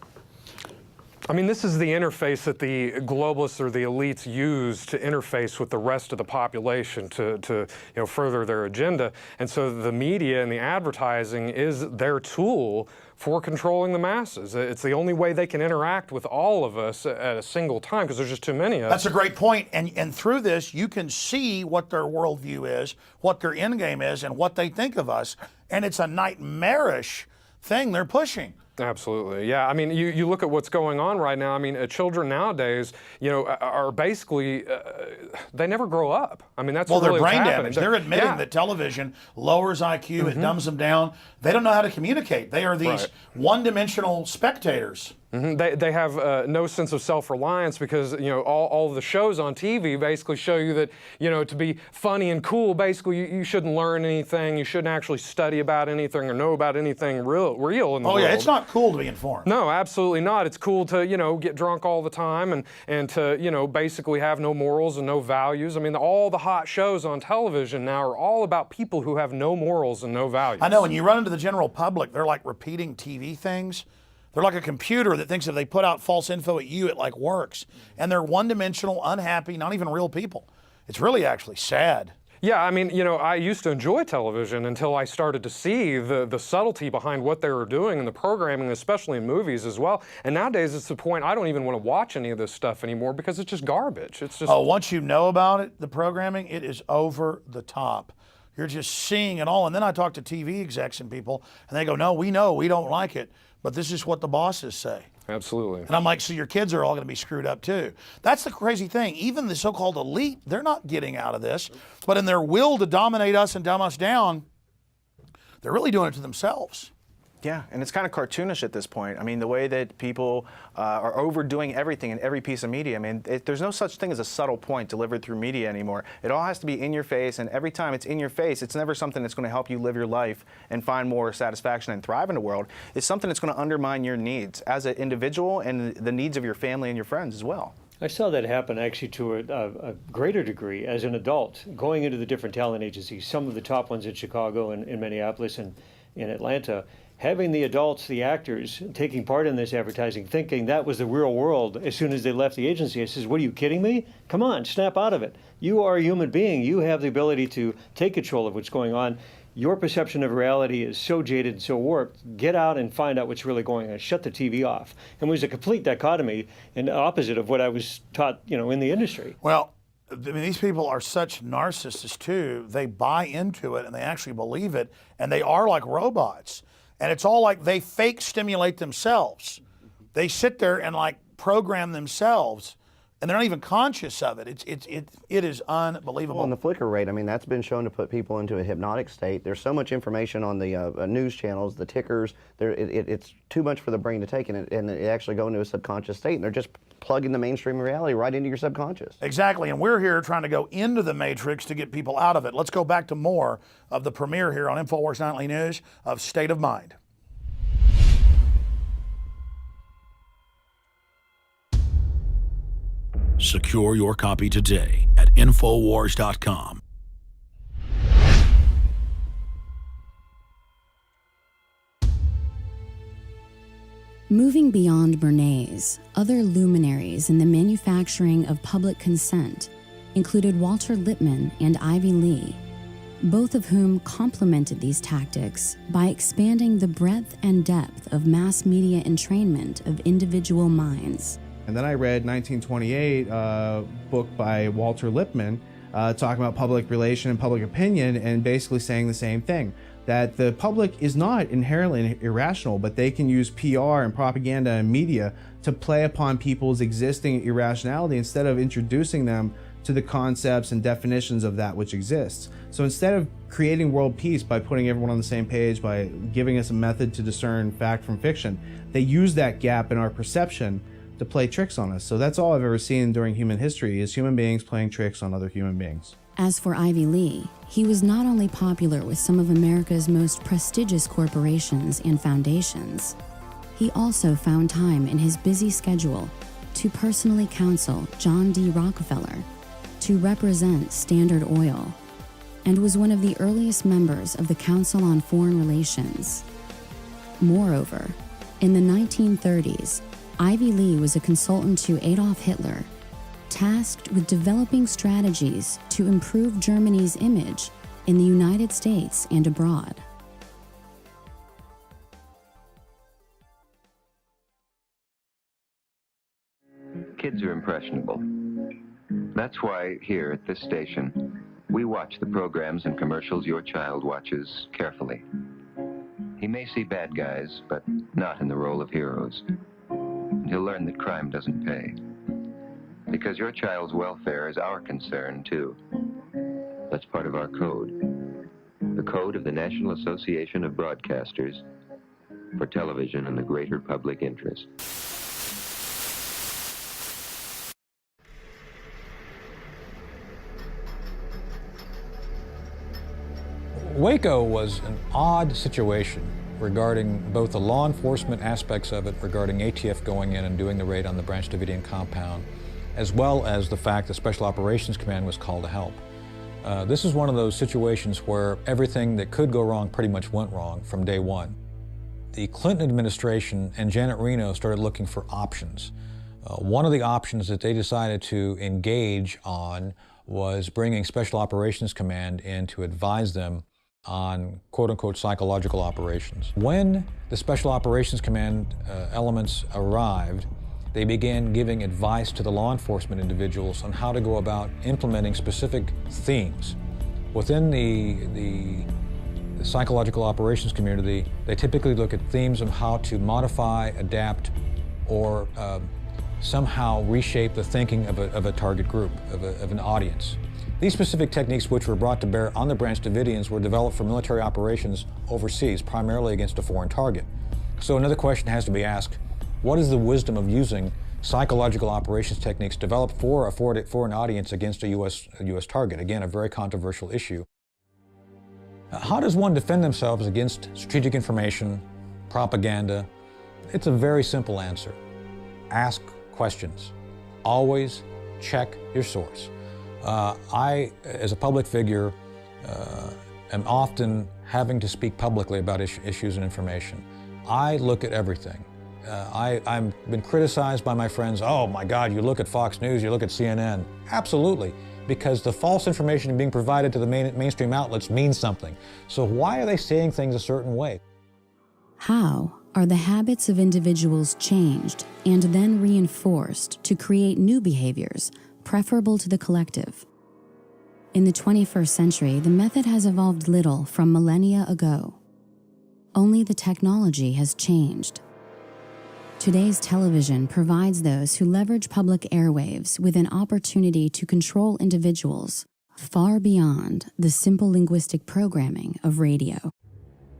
Speaker 8: I mean, this is the interface that the globalists or the elites use to interface with the rest of the population to further their agenda. And so the media and the advertising is their tool for controlling the masses. It's the only way they can interact with all of us at a single time because there's just too many of us.
Speaker 1: That's a great point. And through this, you can see what their worldview is, what their end game is, and what they think of us. And it's a nightmarish thing they're pushing.
Speaker 8: Absolutely, yeah. I mean, you look at what's going on right now. I mean, children nowadays, are basically they never grow up. I mean, that's
Speaker 1: they're
Speaker 8: really
Speaker 1: brain
Speaker 8: what's
Speaker 1: damaged. They're admitting that television lowers IQ, it dumbs them down. They don't know how to communicate. They are these one-dimensional spectators.
Speaker 8: They have no sense of self-reliance because all the shows on TV basically show you that to be funny and cool, basically you shouldn't learn anything, you shouldn't actually study about anything or know about anything real in the world.
Speaker 1: Oh yeah, it's not cool to be informed.
Speaker 8: No, absolutely not. It's cool to get drunk all the time and to basically have no morals and no values. I mean, all the hot shows on television now are all about people who have no morals and no values.
Speaker 1: I know, when you run into the general public, they're like repeating TV things. They're like a computer that thinks if they put out false info at you, it like works. And they're one-dimensional, unhappy, not even real people. It's really actually sad.
Speaker 8: Yeah, I mean, I used to enjoy television until I started to see the subtlety behind what they were doing in the programming, especially in movies as well. And nowadays it's the point I don't even want to watch any of this stuff anymore because it's just garbage. It's just
Speaker 1: once you know about it, the programming, it is over the top. You're just seeing it all. And then I talk to TV execs and people, and they go, no, we know, we don't like it, but this is what the bosses say.
Speaker 8: Absolutely.
Speaker 1: And I'm like, so your kids are all going to be screwed up too. That's the crazy thing. Even the so-called elite, they're not getting out of this, but in their will to dominate us and dumb us down, they're really doing it to themselves.
Speaker 5: Yeah, and it's kind of cartoonish at this point. I mean, the way that people are overdoing everything in every piece of media. I mean, there's no such thing as a subtle point delivered through media anymore. It all has to be in your face, and every time it's in your face, it's never something that's going to help you live your life and find more satisfaction and thrive in the world. It's something that's going to undermine your needs as an individual and the needs of your family and your friends as well.
Speaker 6: I saw that happen actually to a greater degree as an adult, going into the different talent agencies, some of the top ones in Chicago and in Minneapolis and in Atlanta. Having the adults, the actors, taking part in this advertising, thinking that was the real world as soon as they left the agency. I says, what, are you kidding me? Come on, snap out of it. You are a human being. You have the ability to take control of what's going on. Your perception of reality is so jaded and so warped. Get out and find out what's really going on. Shut the TV off. And it was a complete dichotomy and opposite of what I was taught, in the industry.
Speaker 1: Well, I mean, these people are such narcissists too. They buy into it and they actually believe it, and they are like robots. And it's all like they fake stimulate themselves. They sit there and like program themselves and they're not even conscious of it. It is unbelievable.
Speaker 14: Well, and the flicker rate, I mean, that's been shown to put people into a hypnotic state. There's so much information on the news channels, the tickers. It's too much for the brain to take, and it actually go into a subconscious state, and they're just plugging the mainstream reality right into your subconscious.
Speaker 1: Exactly, and we're here trying to go into the matrix to get people out of it. Let's go back to more of the premiere here on InfoWars Nightly News of State of Mind.
Speaker 3: Secure your copy today at Infowars.com.
Speaker 17: Moving beyond Bernays, other luminaries in the manufacturing of public consent included Walter Lippmann and Ivy Lee, both of whom complemented these tactics by expanding the breadth and depth of mass media entrainment of individual minds.
Speaker 4: And then I read 1928, a book by Walter Lippmann, talking about public relation and public opinion, and basically saying the same thing, that the public is not inherently irrational, but they can use PR and propaganda and media to play upon people's existing irrationality instead of introducing them to the concepts and definitions of that which exists. So instead of creating world peace by putting everyone on the same page, by giving us a method to discern fact from fiction, they use that gap in our perception to play tricks on us. So that's all I've ever seen during human history, is human beings playing tricks on other human beings.
Speaker 17: As for Ivy Lee, he was not only popular with some of America's most prestigious corporations and foundations, he also found time in his busy schedule to personally counsel John D. Rockefeller, to represent Standard Oil, and was one of the earliest members of the Council on Foreign Relations. Moreover, in the 1930s, Ivy Lee was a consultant to Adolf Hitler, tasked with developing strategies to improve Germany's image in the United States and abroad.
Speaker 2: Kids are impressionable. That's why here at this station, we watch the programs and commercials your child watches carefully. He may see bad guys, but not in the role of heroes. He'll learn that crime doesn't pay. Because your child's welfare is our concern, too. That's part of our code. The code of the National Association of Broadcasters for television and the greater public interest.
Speaker 15: Waco was an odd situation regarding both the law enforcement aspects of it, regarding ATF going in and doing the raid on the Branch Davidian compound, as well as the fact that Special Operations Command was called to help. This is one of those situations where everything that could go wrong pretty much went wrong from day one. The Clinton administration and Janet Reno started looking for options. One of the options that they decided to engage on was bringing Special Operations Command in to advise them on quote-unquote psychological operations. When the Special Operations Command elements arrived, they began giving advice to the law enforcement individuals on how to go about implementing specific themes. Within the psychological operations community, they typically look at themes of how to modify, adapt, or somehow reshape the thinking of a target group, of an audience. These specific techniques, which were brought to bear on the Branch Davidians, were developed for military operations overseas, primarily against a foreign target. So another question has to be asked: what is the wisdom of using psychological operations techniques developed for an audience against a U.S. target? Again, a very controversial issue. How does one defend themselves against strategic information, propaganda? It's a very simple answer. Ask questions. Always check your source. I, as a public figure, am often having to speak publicly about issues and information. I look at everything. I've been criticized by my friends. Oh my God, you look at Fox News, you look at CNN. Absolutely, because the false information being provided to the mainstream outlets means something. So why are they saying things a certain way?
Speaker 17: How are the habits of individuals changed and then reinforced to create new behaviors preferable to the collective? In the 21st century, the method has evolved little from millennia ago. Only the technology has changed. Today's television provides those who leverage public airwaves with an opportunity to control individuals far beyond the simple linguistic programming of radio.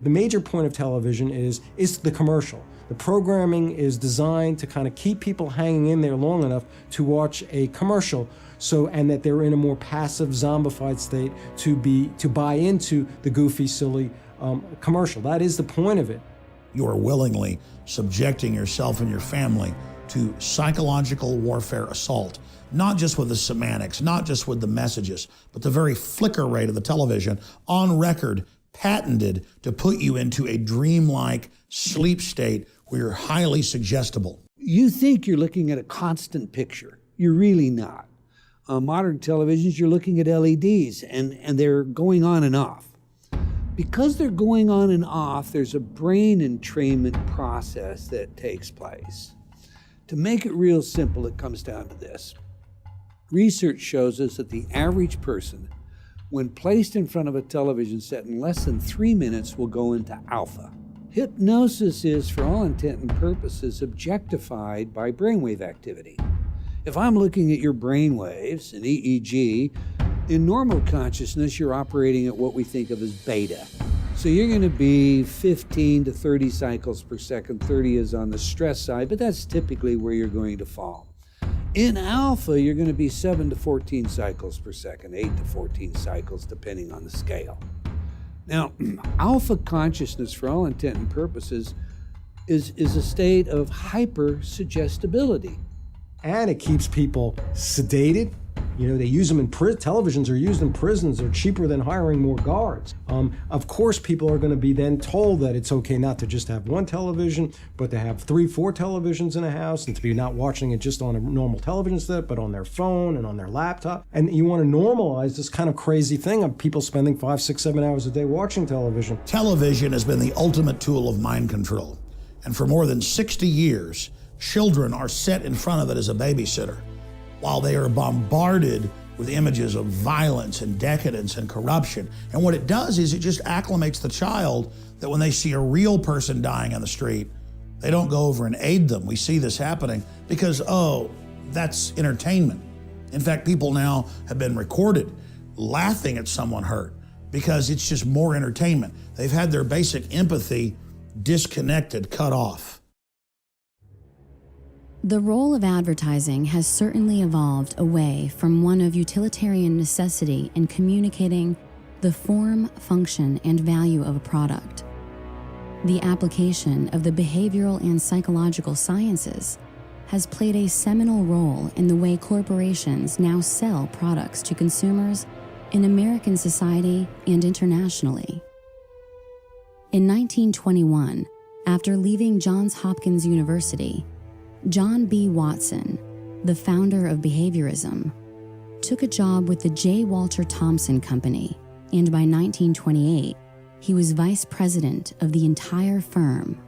Speaker 16: The major point of television is the commercial. The programming is designed to kind of keep people hanging in there long enough to watch a commercial, and that they're in a more passive, zombified state to buy into the goofy, silly commercial. That is the point of it.
Speaker 1: You are willingly subjecting yourself and your family to psychological warfare assault, not just with the semantics, not just with the messages, but the very flicker rate of the television, on record, patented to put you into a dreamlike sleep state where you're highly suggestible.
Speaker 12: You think you're looking at a constant picture. You're really not. Modern televisions, you're looking at LEDs, and they're going on and off. Because they're going on and off, there's a brain entrainment process that takes place. To make it real simple, it comes down to this. Research shows us that the average person, when placed in front of a television set in less than 3 minutes, will go into alpha. Hypnosis is, for all intent and purposes, objectified by brainwave activity. If I'm looking at your brainwaves, an EEG, in normal consciousness, you're operating at what we think of as beta. So you're going to be 15 to 30 cycles per second. 30 is on the stress side, but that's typically where you're going to fall. In alpha, you're going to be 7 to 14 cycles per second, 8 to 14 cycles, depending on the scale. Now, alpha consciousness, for all intent and purposes, is a state of hyper-suggestibility.
Speaker 16: And it keeps people sedated. You know, they use them in televisions are used in prisons. They're cheaper than hiring more guards. Of course, people are going to be then told that it's okay not to just have one television, but to have 3, 4 televisions in a house, and to be not watching it just on a normal television set, but on their phone and on their laptop. And you want to normalize this kind of crazy thing of people spending 5, 6, 7 hours a day watching television.
Speaker 1: Television has been the ultimate tool of mind control. And for more than 60 years, children are set in front of it as a babysitter, while they are bombarded with images of violence and decadence and corruption. And what it does is it just acclimates the child that when they see a real person dying on the street, they don't go over and aid them. We see this happening because, oh, that's entertainment. In fact, people now have been recorded laughing at someone hurt because it's just more entertainment. They've had their basic empathy disconnected, cut off.
Speaker 17: The role of advertising has certainly evolved away from one of utilitarian necessity in communicating the form, function, and value of a product. The application of the behavioral and psychological sciences has played a seminal role in the way corporations now sell products to consumers in American society and internationally. In 1921, after leaving Johns Hopkins University, John B. Watson, the founder of behaviorism, took a job with the J. Walter Thompson Company, and by 1928, he was vice president of the entire firm.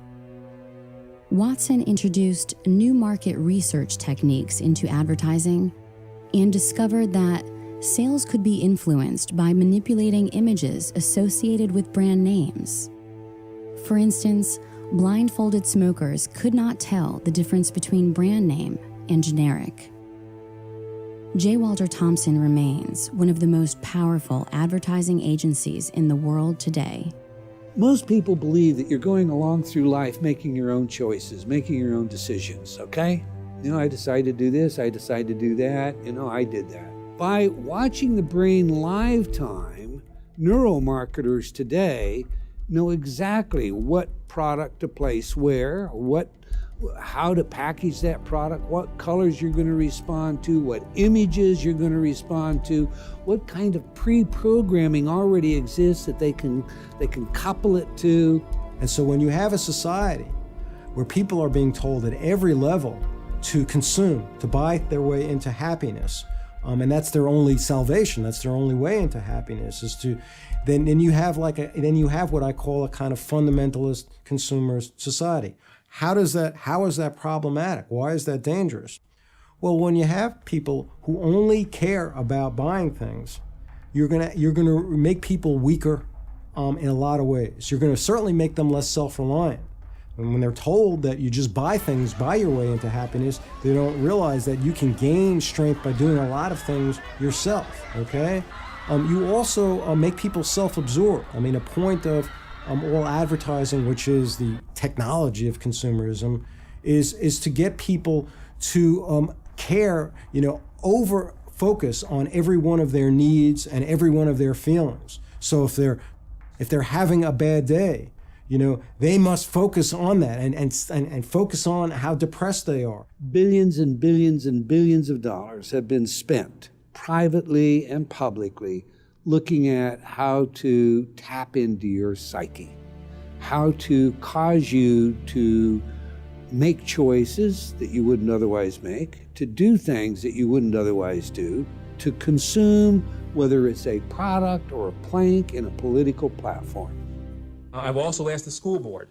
Speaker 17: Watson introduced new market research techniques into advertising and discovered that sales could be influenced by manipulating images associated with brand names. For instance, blindfolded smokers could not tell the difference between brand name and generic. J. Walter Thompson remains one of the most powerful advertising agencies in the world today.
Speaker 12: Most people believe that you're going along through life making your own choices, making your own decisions, okay? You know, I decided to do this, I decided to do that, I did that. By watching the brain live time, neuromarketers today know exactly what product to place where, how to package that product, what colors you're going to respond to, what images you're going to respond to, what kind of pre-programming already exists that they can couple it to.
Speaker 16: And so when you have a society where people are being told at every level to consume, to buy their way into happiness, and that's their only salvation, that's their only way into happiness, is to then you have what I call a kind of fundamentalist consumer society. How is that problematic? Why is that dangerous? Well, when you have people who only care about buying things, you're gonna make people weaker in a lot of ways. You're gonna certainly make them less self-reliant. And when they're told that you just buy things, buy your way into happiness, they don't realize that you can gain strength by doing a lot of things yourself, okay? You also make people self-absorbed. I mean, a point of all advertising, which is the technology of consumerism, is to get people to care, over focus on every one of their needs and every one of their feelings. So if they're having a bad day, they must focus on that and focus on how depressed they are.
Speaker 12: Billions and billions and billions of dollars have been spent, privately and publicly, looking at how to tap into your psyche, how to cause you to make choices that you wouldn't otherwise make, to do things that you wouldn't otherwise do, to consume, whether it's a product or a plank in a political platform.
Speaker 18: I've also asked the school board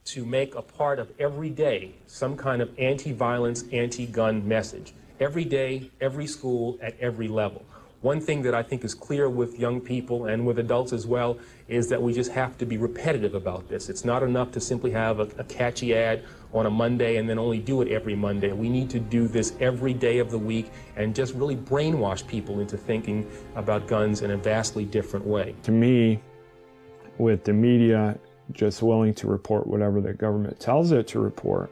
Speaker 18: to make a part of every day some kind of anti-violence, anti-gun message. Every day, every school, at every level. One thing that I think is clear with young people and with adults as well is that we just have to be repetitive about this. It's not enough to simply have a catchy ad on a Monday and then only do it every Monday. We need to do this every day of the week and just really brainwash people into thinking about guns in a vastly different way.
Speaker 19: To me, with the media just willing to report whatever the government tells it to report,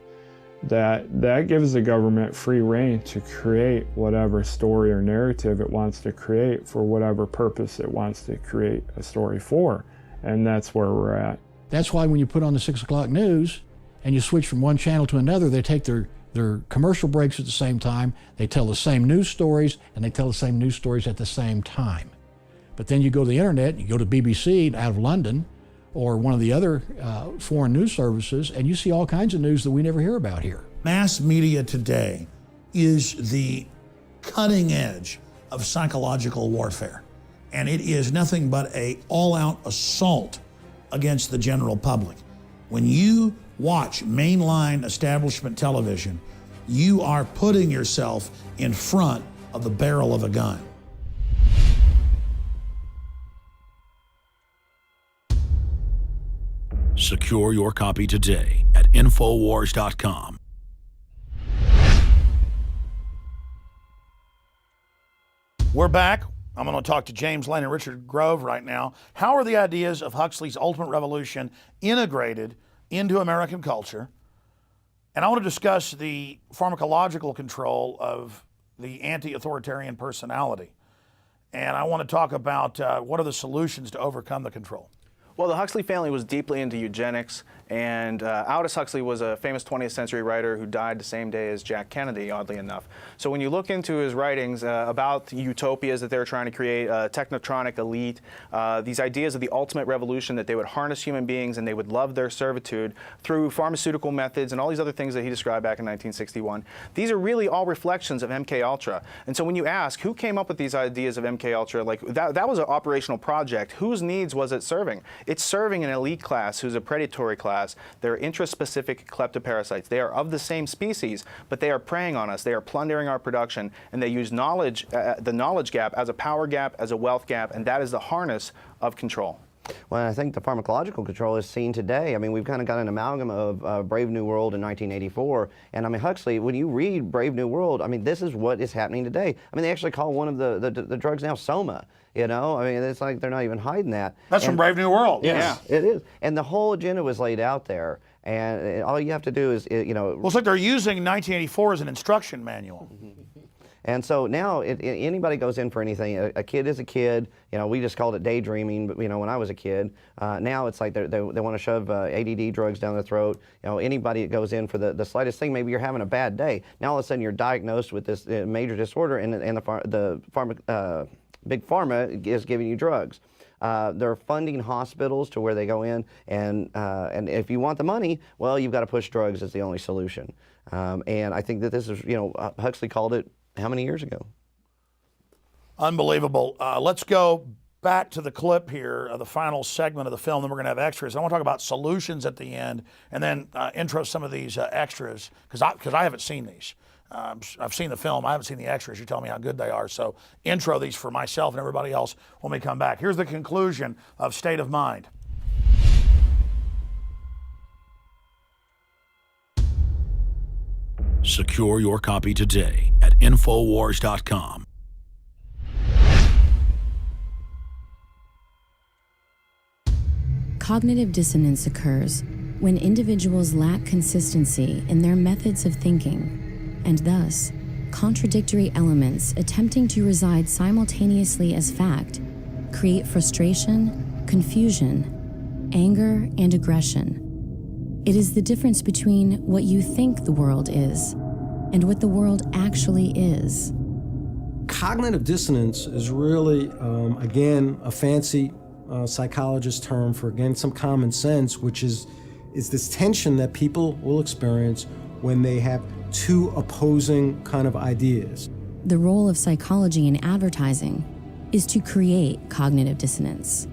Speaker 19: that gives the government free rein to create whatever story or narrative it wants to create for whatever purpose it wants to create a story for. And that's where we're at.
Speaker 22: That's why when you put on the 6 o'clock news and you switch from one channel to another, they take their commercial breaks at the same time, they tell the same news stories, and they tell the same news stories at the same time. But then you go to the internet, you go to BBC out of London, or one of the other foreign news services, and you see all kinds of news that we never hear about here.
Speaker 1: Mass media today is the cutting edge of psychological warfare. And it is nothing but an all-out assault against the general public. When you watch mainline establishment television, you are putting yourself in front of the barrel of a gun.
Speaker 3: Secure your copy today at Infowars.com.
Speaker 1: We're back. I'm going to talk to James Lane and Richard Grove right now. How are the ideas of Huxley's Ultimate Revolution integrated into American culture? And I want to discuss the pharmacological control of the anti-authoritarian personality. And I want to talk about what are the solutions to overcome the control.
Speaker 5: Well, the Huxley family was deeply into eugenics, and Aldous Huxley was a famous 20th century writer who died the same day as Jack Kennedy, oddly enough. So when you look into his writings about the utopias that they were trying to create, a technotronic elite, these ideas of the ultimate revolution, that they would harness human beings and they would love their servitude through pharmaceutical methods and all these other things that he described back in 1961, these are really all reflections of MK Ultra. And so when you ask who came up with these ideas of MK Ultra, like that was an operational project. Whose needs was it serving? It's serving an elite class who's a predatory class. They're interest-specific kleptoparasites. They are of the same species, but they are preying on us. They are plundering our production, and they use knowledge, the knowledge gap, as a power gap, as a wealth gap, and that is the harness of control.
Speaker 14: Well, I think the pharmacological control is seen today. I mean, we've kind of got an amalgam of Brave New World in 1984. And I mean, Huxley, when you read Brave New World, I mean, this is what is happening today. I mean, they actually call one of the drugs now Soma. You know, I mean, it's like they're not even hiding that.
Speaker 1: That's from Brave New World.
Speaker 14: Yes, yeah, it is. And the whole agenda was laid out there. And all you have to do is,
Speaker 1: Well, it's like they're using 1984 as an instruction manual.
Speaker 14: And so now anybody goes in for anything. A kid is a kid. You know, we just called it daydreaming, but, when I was a kid. Now it's like they want to shove ADD drugs down their throat. Anybody that goes in for the slightest thing, maybe you're having a bad day. Now all of a sudden you're diagnosed with this major disorder, and Big Pharma is giving you drugs. They're funding hospitals to where they go in, and if you want the money, well, you've got to push drugs as the only solution. And I think that this is, Huxley called it how many years ago?
Speaker 1: Unbelievable. Let's go back to the clip here, the final segment of the film, then we're going to have extras. I want to talk about solutions at the end, and then intro some of these extras, because I haven't seen these. I've seen the film. I haven't seen the extras. You're telling me how good they are. So intro these for myself and everybody else when we come back. Here's the conclusion of State of Mind.
Speaker 3: Secure your copy today at Infowars.com.
Speaker 17: Cognitive dissonance occurs when individuals lack consistency in their methods of thinking, and thus, contradictory elements attempting to reside simultaneously as fact create frustration, confusion, anger, and aggression. It is the difference between what you think the world is and what the world actually is.
Speaker 16: Cognitive dissonance is really, again, a fancy psychologist term for, again, some common sense, which is this tension that people will experience when they have two opposing kind of ideas.
Speaker 17: The role of psychology in advertising is to create cognitive dissonance,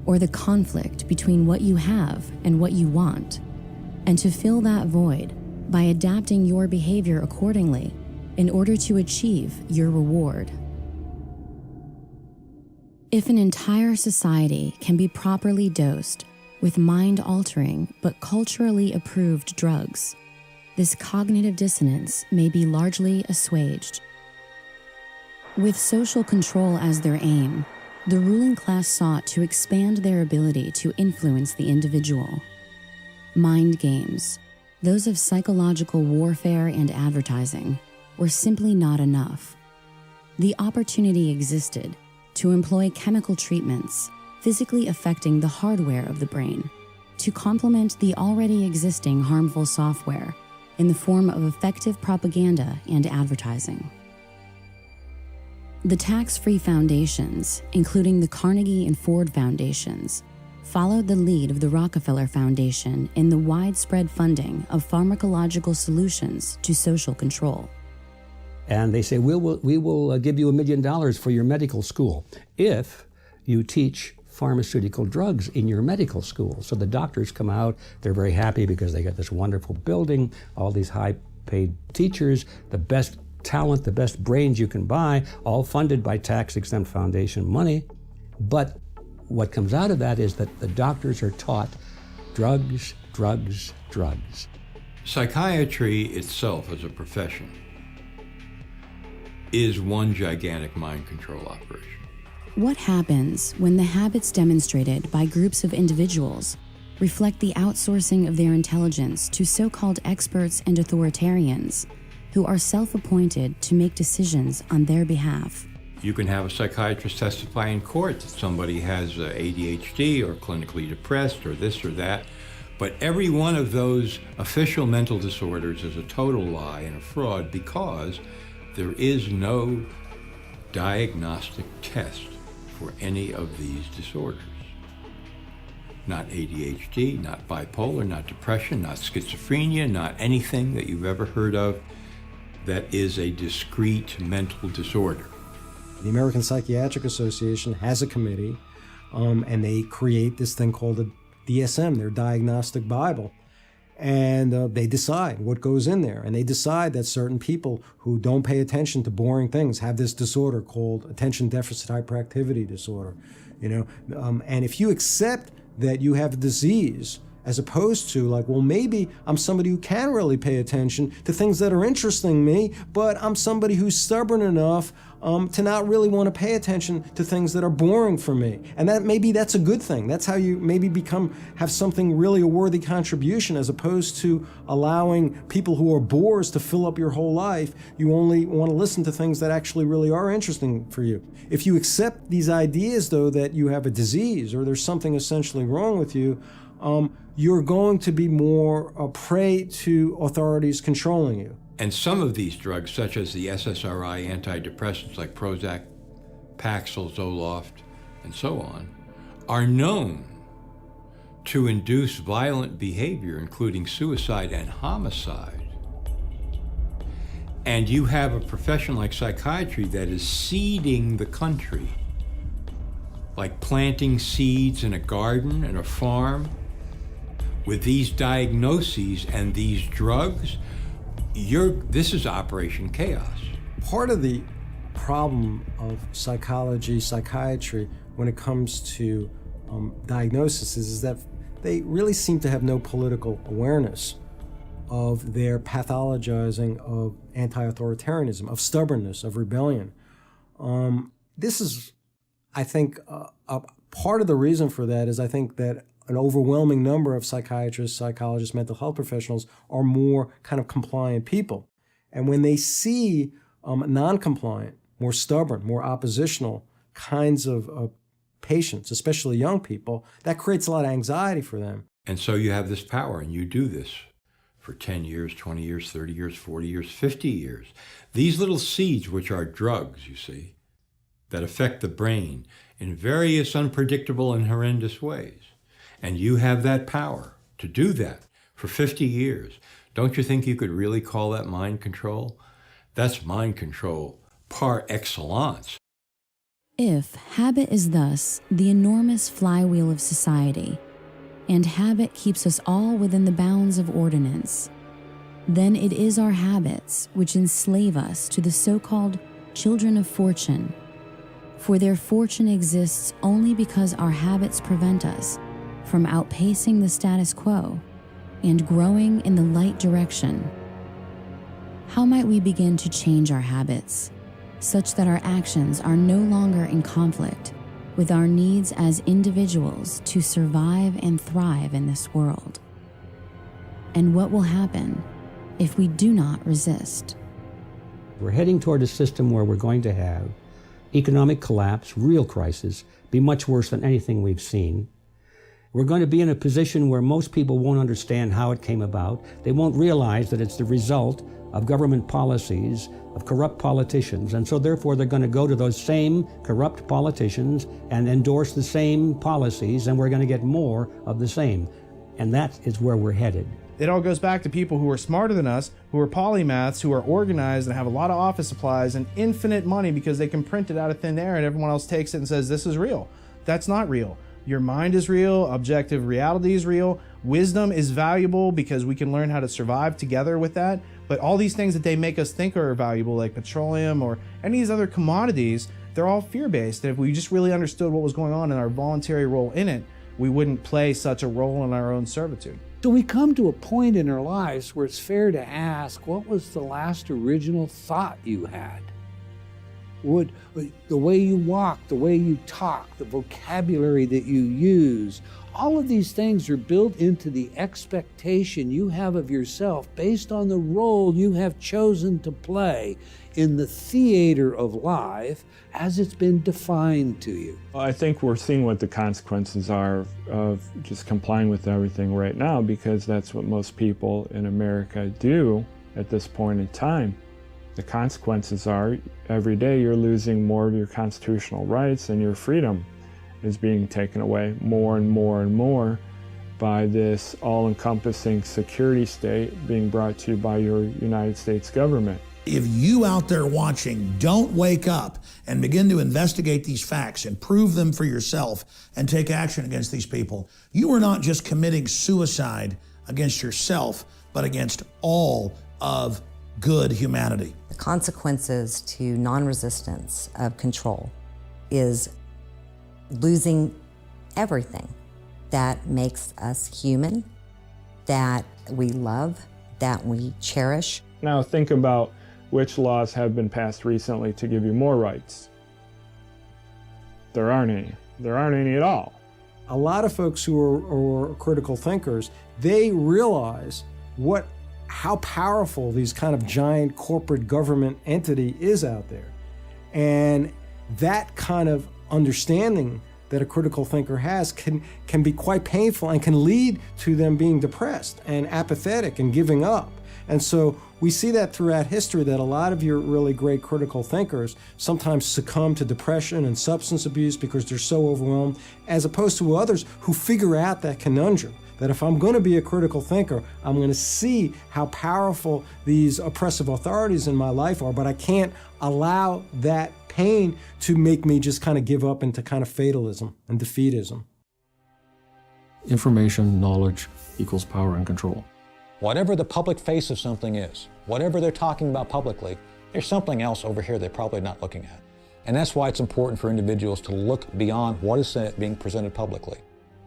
Speaker 17: or the conflict between what you have and what you want, and to fill that void by adapting your behavior accordingly in order to achieve your reward. If an entire society can be properly dosed with mind-altering but culturally approved drugs, this cognitive dissonance may be largely assuaged. With social control as their aim, the ruling class sought to expand their ability to influence the individual. Mind games, those of psychological warfare and advertising, were simply not enough. The opportunity existed to employ chemical treatments, physically affecting the hardware of the brain, to complement the already existing harmful software in the form of effective propaganda and advertising. The tax-free foundations, including the Carnegie and Ford Foundations, followed the lead of the Rockefeller Foundation in the widespread funding of pharmacological solutions to social control.
Speaker 21: And they say, we will give you $1 million for your medical school if you teach pharmaceutical drugs in your medical school. So the doctors come out, they're very happy because they got this wonderful building, all these high-paid teachers, the best talent, the best brains you can buy, all funded by tax-exempt foundation money. But what comes out of that is that the doctors are taught drugs, drugs, drugs.
Speaker 7: Psychiatry itself as a profession is one gigantic mind control operation.
Speaker 17: What happens when the habits demonstrated by groups of individuals reflect the outsourcing of their intelligence to so-called experts and authoritarians who are self-appointed to make decisions on their behalf?
Speaker 7: You can have a psychiatrist testify in court that somebody has ADHD or clinically depressed or this or that, but every one of those official mental disorders is a total lie and a fraud because there is no diagnostic test for any of these disorders. Not ADHD, not bipolar, not depression, not schizophrenia, not anything that you've ever heard of that is a discrete mental disorder.
Speaker 16: The American Psychiatric Association has a committee, and they create this thing called the DSM, their Diagnostic Bible. And they decide what goes in there. And they decide that certain people who don't pay attention to boring things have this disorder called attention deficit hyperactivity disorder. And if you accept that you have a disease, as opposed to like, well, maybe I'm somebody who can really pay attention to things that are interesting me, but I'm somebody who's stubborn enough to not really want to pay attention to things that are boring for me. And that maybe that's a good thing. That's how you maybe have something really a worthy contribution, as opposed to allowing people who are bores to fill up your whole life. You only want to listen to things that actually really are interesting for you. If you accept these ideas, though, that you have a disease or there's something essentially wrong with you, you're going to be more a prey to authorities controlling you.
Speaker 7: And some of these drugs, such as the SSRI antidepressants like Prozac, Paxil, Zoloft, and so on, are known to induce violent behavior, including suicide and homicide. And you have a profession like psychiatry that is seeding the country, like planting seeds in a garden and a farm. With these diagnoses and these drugs, this is Operation Chaos.
Speaker 16: Part of the problem of psychiatry, when it comes to diagnosis is that they really seem to have no political awareness of their pathologizing of anti-authoritarianism, of stubbornness, of rebellion. This is, I think, a part of the reason for that is I think that an overwhelming number of psychiatrists, psychologists, mental health professionals are more kind of compliant people. And when they see non-compliant, more stubborn, more oppositional kinds of patients, especially young people, that creates a lot of anxiety for them.
Speaker 7: And so you have this power, and you do this for 10 years, 20 years, 30 years, 40 years, 50 years. These little seeds, which are drugs, you see, that affect the brain in various unpredictable and horrendous ways. And you have that power to do that for 50 years. Don't you think you could really call that mind control? That's mind control par excellence.
Speaker 17: If habit is thus the enormous flywheel of society, and habit keeps us all within the bounds of ordinance, then it is our habits which enslave us to the so-called children of fortune. For their fortune exists only because our habits prevent us from outpacing the status quo and growing in the light direction. How might we begin to change our habits such that our actions are no longer in conflict with our needs as individuals to survive and thrive in this world? And what will happen if we do not resist?
Speaker 21: We're heading toward a system where we're going to have economic collapse, real crisis, be much worse than anything we've seen. We're going to be in a position where most people won't understand how it came about. They won't realize that it's the result of government policies, of corrupt politicians, and so therefore they're going to go to those same corrupt politicians and endorse the same policies, and we're going to get more of the same. And that is where we're headed.
Speaker 4: It all goes back to people who are smarter than us, who are polymaths, who are organized and have a lot of office supplies and infinite money because they can print it out of thin air and everyone else takes it and says, this is real. That's not real. Your mind is real, objective reality is real, wisdom is valuable because we can learn how to survive together with that. But all these things that they make us think are valuable, like petroleum or any of these other commodities, they're all fear-based. If we just really understood what was going on and our voluntary role in it, we wouldn't play such a role in our own servitude.
Speaker 12: So we come to a point in our lives where it's fair to ask, what was the last original thought you had? The way you walk, the way you talk, the vocabulary that you use, all of these things are built into the expectation you have of yourself based on the role you have chosen to play in the theater of life as it's been defined to you.
Speaker 19: Well, I think we're seeing what the consequences are of just complying with everything right now, because that's what most people in America do at this point in time. The consequences are every day you're losing more of your constitutional rights and your freedom is being taken away more and more and more by this all-encompassing security state being brought to you by your United States government.
Speaker 1: If you out there watching don't wake up and begin to investigate these facts and prove them for yourself and take action against these people, you are not just committing suicide against yourself, but against all of good humanity.
Speaker 9: The consequences to non-resistance of control is losing everything that makes us human, that we love, that we cherish.
Speaker 19: Now think about which laws have been passed recently to give you more rights. There aren't any. There aren't any at all.
Speaker 16: A lot of folks who are critical thinkers, they realize how powerful these kind of giant corporate government entity is out there. And that kind of understanding that a critical thinker has can be quite painful and can lead to them being depressed and apathetic and giving up. And so we see that throughout history, that a lot of your really great critical thinkers sometimes succumb to depression and substance abuse because they're so overwhelmed, as opposed to others who figure out that conundrum, that if I'm going to be a critical thinker, I'm going to see how powerful these oppressive authorities in my life are, but I can't allow that pain to make me just kind of give up into kind of fatalism and defeatism.
Speaker 23: Information, knowledge equals power and control.
Speaker 15: Whatever the public face of something is, whatever they're talking about publicly, there's something else over here they're probably not looking at. And that's why it's important for individuals to look beyond what is being presented publicly.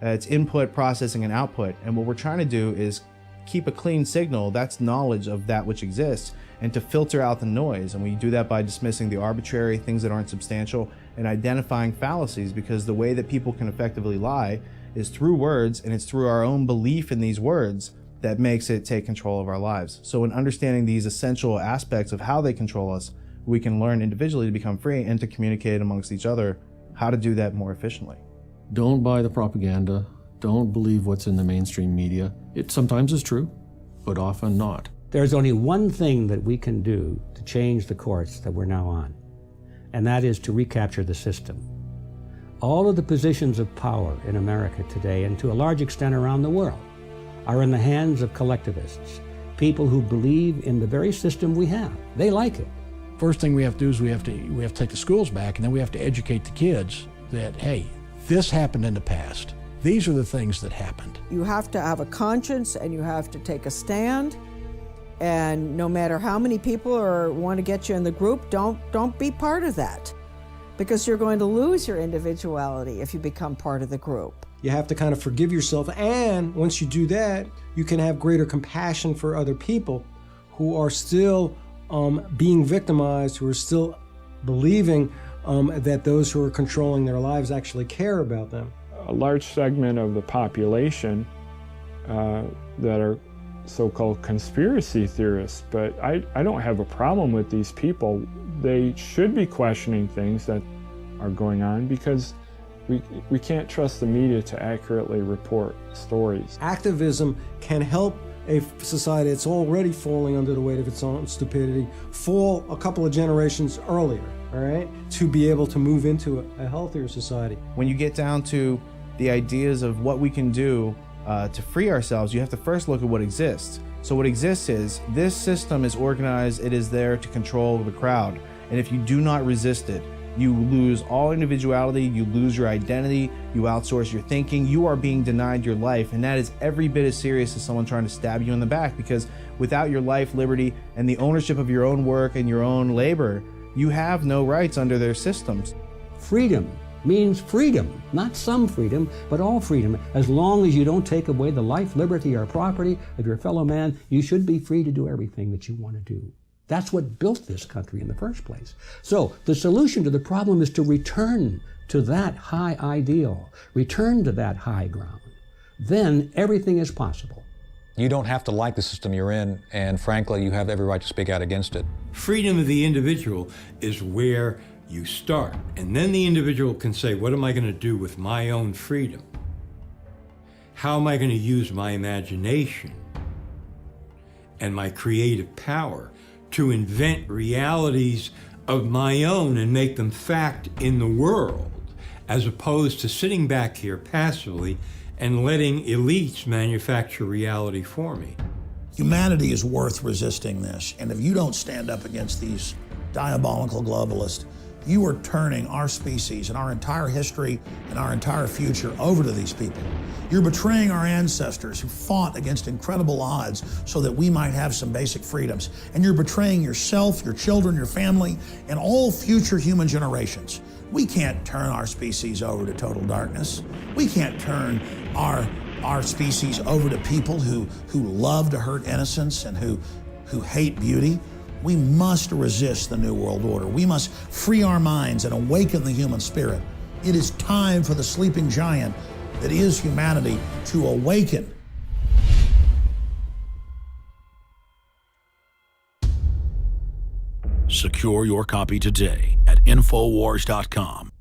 Speaker 4: It's input, processing, and output. And what we're trying to do is keep a clean signal, that's knowledge of that which exists, and to filter out the noise. And we do that by dismissing the arbitrary, things that aren't substantial, and identifying fallacies, because the way that people can effectively lie is through words, and it's through our own belief in these words that makes it take control of our lives. So in understanding these essential aspects of how they control us, we can learn individually to become free and to communicate amongst each other how to do that more efficiently.
Speaker 23: Don't buy the propaganda. Don't believe what's in the mainstream media. It sometimes is true, but often not.
Speaker 21: There's only one thing that we can do to change the course that we're now on, and that is to recapture the system. All of the positions of power in America today, and to a large extent around the world, are in the hands of collectivists, people who believe in the very system we have. They like it.
Speaker 22: First thing we have to do is we have to take the schools back, and then we have to educate the kids that, hey, this happened in the past. These are the things that happened.
Speaker 10: You have to have a conscience, and you have to take a stand. And no matter how many people want to get you in the group, don't be part of that, because you're going to lose your individuality if you become part of the group.
Speaker 16: You have to kind of forgive yourself, and once you do that, you can have greater compassion for other people who are still being victimized, who are still believing that those who are controlling their lives actually care about them.
Speaker 19: A large segment of the population that are so-called conspiracy theorists, but I don't have a problem with these people. They should be questioning things that are going on, because we can't trust the media to accurately report stories.
Speaker 16: Activism can help a society that's already falling under the weight of its own stupidity fall a couple of generations earlier, all right, to be able to move into a healthier society.
Speaker 4: When you get down to the ideas of what we can do to free ourselves, you have to first look at what exists. So what exists is this system is organized, it is there to control the crowd. And if you do not resist it, you lose all individuality, you lose your identity, you outsource your thinking, you are being denied your life. And that is every bit as serious as someone trying to stab you in the back, because without your life, liberty, and the ownership of your own work and your own labor, you have no rights under their systems.
Speaker 21: Freedom means freedom, not some freedom, but all freedom. As long as you don't take away the life, liberty, or property of your fellow man, you should be free to do everything that you want to do. That's what built this country in the first place. So the solution to the problem is to return to that high ideal, return to that high ground. Then everything is possible.
Speaker 15: You don't have to like the system you're in, and frankly, you have every right to speak out against it.
Speaker 7: Freedom of the individual is where you start. And then the individual can say, what am I going to do with my own freedom? How am I going to use my imagination and my creative power to invent realities of my own and make them fact in the world, as opposed to sitting back here passively and letting elites manufacture reality for me.
Speaker 1: Humanity is worth resisting this, and if you don't stand up against these diabolical globalists, you are turning our species and our entire history and our entire future over to these people. You're betraying our ancestors who fought against incredible odds so that we might have some basic freedoms. And you're betraying yourself, your children, your family, and all future human generations. We can't turn our species over to total darkness. We can't turn our species over to people who love to hurt innocents and who hate beauty. We must resist the New World Order. We must free our minds and awaken the human spirit. It is time for the sleeping giant that is humanity to awaken.
Speaker 3: Secure your copy today at Infowars.com.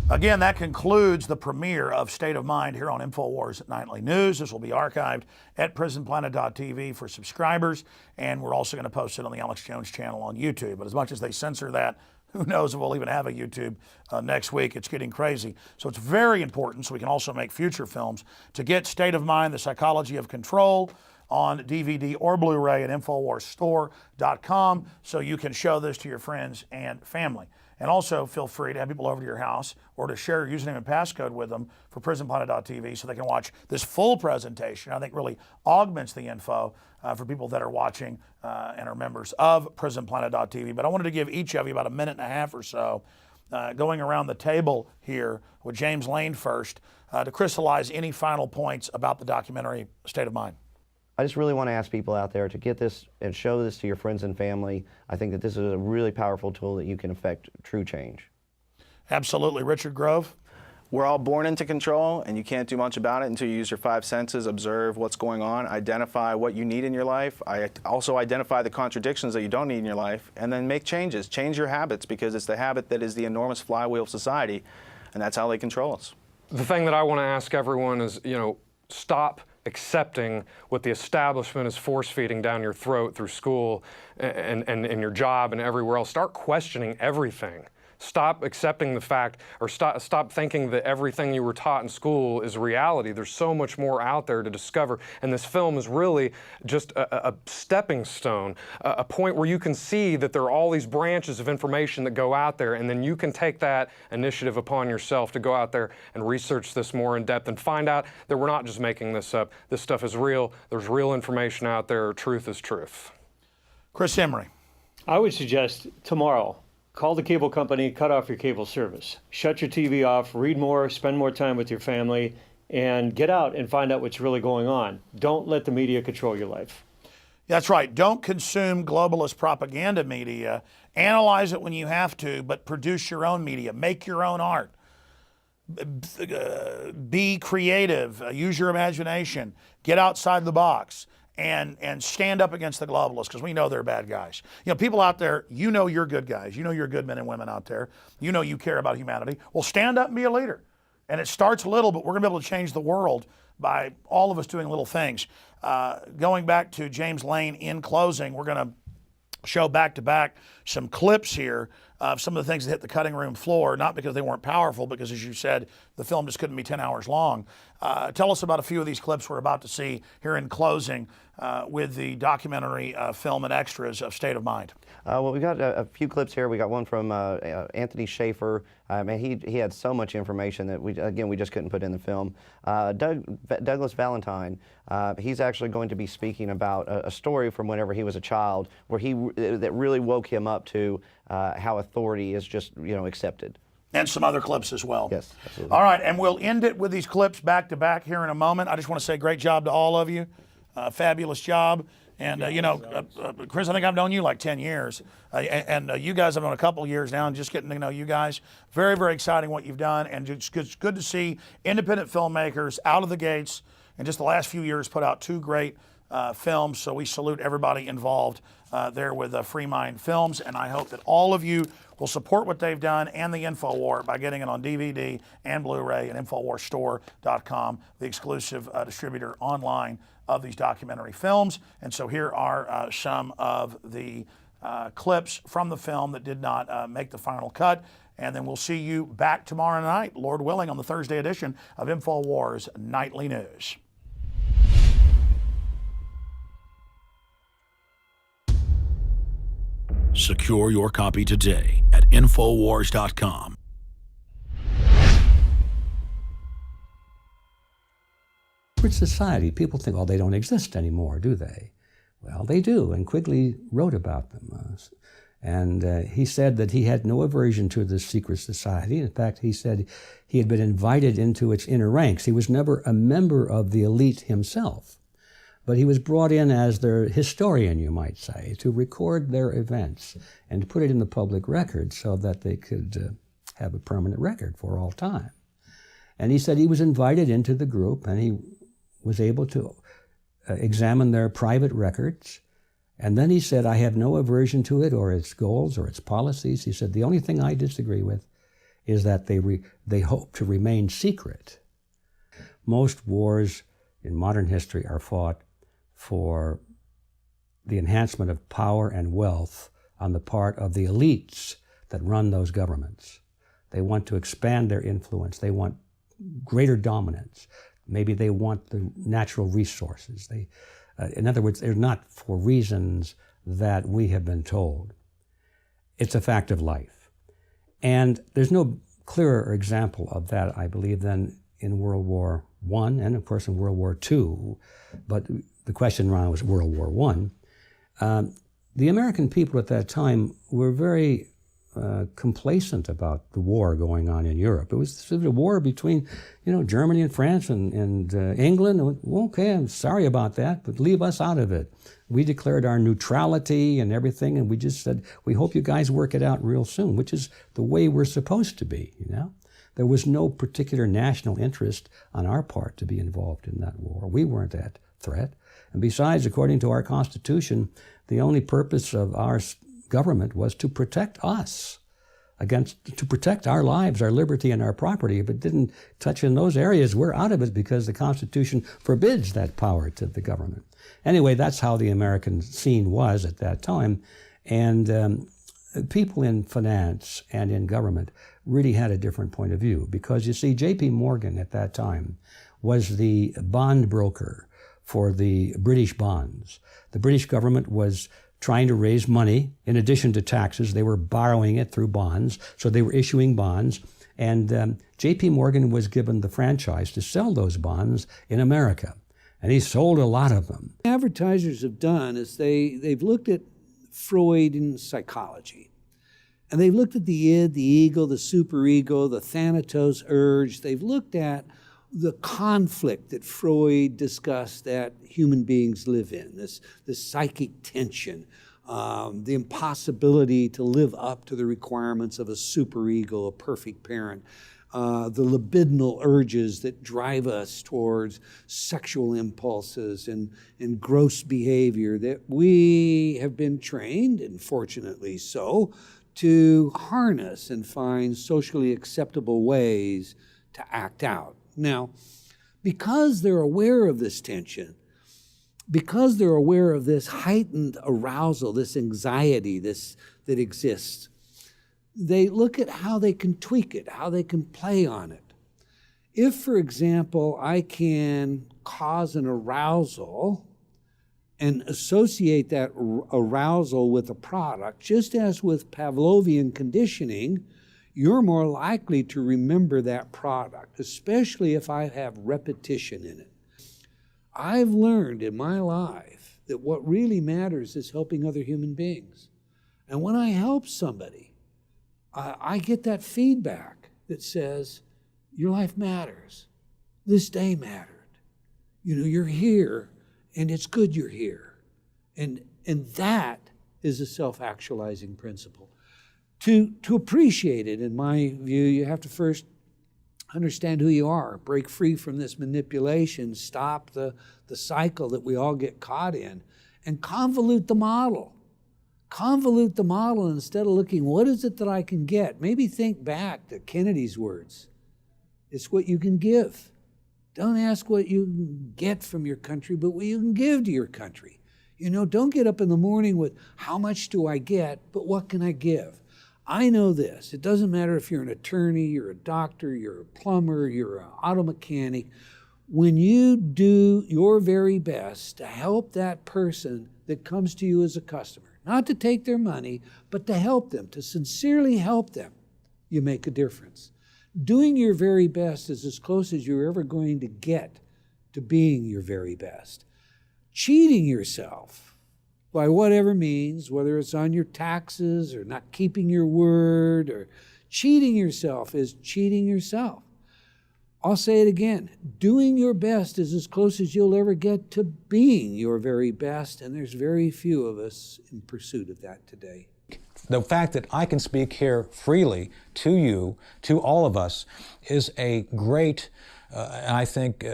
Speaker 1: Again, that concludes the premiere of State of Mind here on InfoWars Nightly News. This will be archived at prisonplanet.tv for subscribers, and we're also going to post it on the Alex Jones channel on YouTube. But as much as they censor that, who knows if we'll even have a YouTube next week. It's getting crazy. So it's very important, so we can also make future films, to get State of Mind, The Psychology of Control, on DVD or Blu-ray at InfoWarsStore.com, so you can show this to your friends and family. And also feel free to have people over to your house or to share your username and passcode with them for prisonplanet.tv so they can watch this full presentation. I think really augments the info for people that are watching and are members of prisonplanet.tv. But I wanted to give each of you about a minute and a half or so going around the table here with James Lane first to crystallize any final points about the documentary State of Mind.
Speaker 14: I just really want to ask people out there to get this and show this to your friends and family. I think that this is a really powerful tool that you can affect true change.
Speaker 1: Absolutely. Richard Grove?
Speaker 5: We're all born into control, and you can't do much about it until you use your 5 senses, observe what's going on, identify what you need in your life. I also identify the contradictions that you don't need in your life, and then make changes. Change your habits, because it's the habit that is the enormous flywheel of society, and that's how they control us.
Speaker 8: The thing that I want to ask everyone is, stop accepting what the establishment is force-feeding down your throat through school and in your job and everywhere else. Start questioning everything. Stop accepting the fact, or stop thinking that everything you were taught in school is reality. There's so much more out there to discover, and this film is really just a stepping stone, a point where you can see that there are all these branches of information that go out there, and then you can take that initiative upon yourself to go out there and research this more in depth and find out that we're not just making this up. This stuff is real. There's real information out there. Truth is truth.
Speaker 1: Chris Emery.
Speaker 6: I would suggest tomorrow, call the cable company, cut off your cable service. Shut your TV off, read more, spend more time with your family, and get out and find out what's really going on. Don't let the media control your life.
Speaker 1: That's right. Don't consume globalist propaganda media. Analyze it when you have to, but produce your own media. Make your own art. Be creative. Use your imagination. Get outside the box. And stand up against the globalists, because we know they're bad guys. People out there, you're good guys. You're good men and women out there. You care about humanity. Well, stand up and be a leader. And it starts little, but we're going to be able to change the world by all of us doing little things. Going back to James Lane in closing, we're going to show back-to-back some clips here of some of the things that hit the cutting room floor, not because they weren't powerful, because as you said, the film just couldn't be 10 hours long. Tell us about a few of these clips we're about to see here in closing with the documentary film and extras of State of Mind.
Speaker 14: Well, we got a few clips here. We got one from Anthony Schaefer. And he had so much information that we just couldn't put in the film. Douglas Valentine, he's actually going to be speaking about a story from whenever he was a child, where that really woke him up to how authority is just accepted.
Speaker 1: And some other clips as well.
Speaker 14: Yes, absolutely.
Speaker 1: All right, and we'll end it with these clips back to back here in a moment. I just want to say great job to all of you. Fabulous job. And, Chris, I think I've known you like 10 years. And you guys have known a couple years now, and just getting to know you guys. Very, very exciting what you've done. And it's good to see independent filmmakers out of the gates in just the last few years put out 2 great films. So we salute everybody involved there with Free Mind Films. And I hope that all of you will support what they've done and the InfoWar by getting it on DVD and Blu-ray at InfoWarStore.com, the exclusive distributor online of these documentary films. And so here are some of the clips from the film that did not make the final cut. And then we'll see you back tomorrow night, Lord willing, on the Thursday edition of InfoWars Nightly News.
Speaker 3: Secure your copy today at InfoWars.com.
Speaker 21: Society, people think, oh, they don't exist anymore, do they? Well, they do, and Quigley wrote about them. And he said that he had no aversion to this secret society. In fact, he said he had been invited into its inner ranks. He was never a member of the elite himself, but he was brought in as their historian, you might say, to record their events and to put it in the public record so that they could have a permanent record for all time. And he said he was invited into the group, and he was able to examine their private records. And then he said, I have no aversion to it or its goals or its policies. He said, the only thing I disagree with is that they hope to remain secret. Most wars in modern history are fought for the enhancement of power and wealth on the part of the elites that run those governments. They want to expand their influence. They want greater dominance. Maybe they want the natural resources. In other words, they're not for reasons that we have been told. It's a fact of life. And there's no clearer example of that, I believe, than in World War I and, of course, in World War II. But the question around was World War I. The American people at that time were very complacent about the war going on in Europe. It was a war between, Germany and France and England. Well, okay, I'm sorry about that, but leave us out of it. We declared our neutrality and everything, and we just said, we hope you guys work it out real soon, which is the way we're supposed to be, There was no particular national interest on our part to be involved in that war. We weren't that threat. And besides, according to our Constitution, the only purpose of our government was to protect us to protect our lives, our liberty, and our property. If it didn't touch in those areas, we're out of it because the Constitution forbids that power to the government. Anyway, that's how the American scene was at that time. And people in finance and in government really had a different point of view because, you see, J.P. Morgan at that time was the bond broker for the British bonds. The British government was trying to raise money. In addition to taxes, they were borrowing it through bonds, so they were issuing bonds. And J.P. Morgan was given the franchise to sell those bonds in America. And he sold a lot of them.
Speaker 12: Advertisers have done is they've looked at Freudian psychology. And they've looked at the id, the ego, the superego, the thanatos urge. They've looked at the conflict that Freud discussed that human beings live in, this psychic tension, the impossibility to live up to the requirements of a superego, a perfect parent, the libidinal urges that drive us towards sexual impulses and gross behavior that we have been trained, and fortunately so, to harness and find socially acceptable ways to act out. Now, because they're aware of this tension, because they're aware of this heightened arousal, this anxiety that exists, they look at how they can tweak it, how they can play on it. If, for example, I can cause an arousal and associate that arousal with a product, just as with Pavlovian conditioning, you're more likely to remember that product, especially if I have repetition in it. I've learned in my life that what really matters is helping other human beings. And when I help somebody, I get that feedback that says, your life matters. This day mattered. You're here, and it's good you're here. And that is a self-actualizing principle. To appreciate it, in my view, you have to first understand who you are, break free from this manipulation, stop the cycle that we all get caught in, and convolute the model. Convolute the model instead of looking, what is it that I can get? Maybe think back to Kennedy's words. It's what you can give. Don't ask what you can get from your country, but what you can give to your country. Don't get up in the morning with, how much do I get, but what can I give? I know this. It doesn't matter if you're an attorney, you're a doctor, you're a plumber, you're an auto mechanic. When you do your very best to help that person that comes to you as a customer, not to take their money, but to help them, to sincerely help them, you make a difference. Doing your very best is as close as you're ever going to get to being your very best. Cheating yourself by whatever means, whether it's on your taxes or not keeping your word or cheating yourself, is cheating yourself. I'll say it again. Doing your best is as close as you'll ever get to being your very best, and there's very few of us in pursuit of that today.
Speaker 15: The fact that I can speak here freely to you, to all of us, is a great, I think,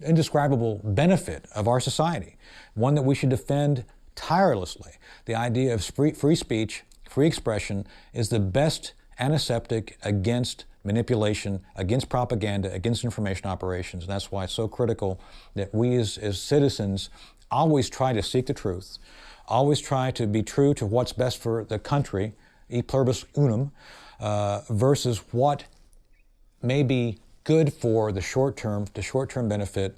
Speaker 15: indescribable benefit of our society, one that we should defend tirelessly. The idea of free speech, free expression is the best antiseptic against manipulation, against propaganda, against information operations. And that's why it's so critical that we as citizens always try to seek the truth, always try to be true to what's best for the country, e pluribus unum, versus what may be good for the short-term benefit,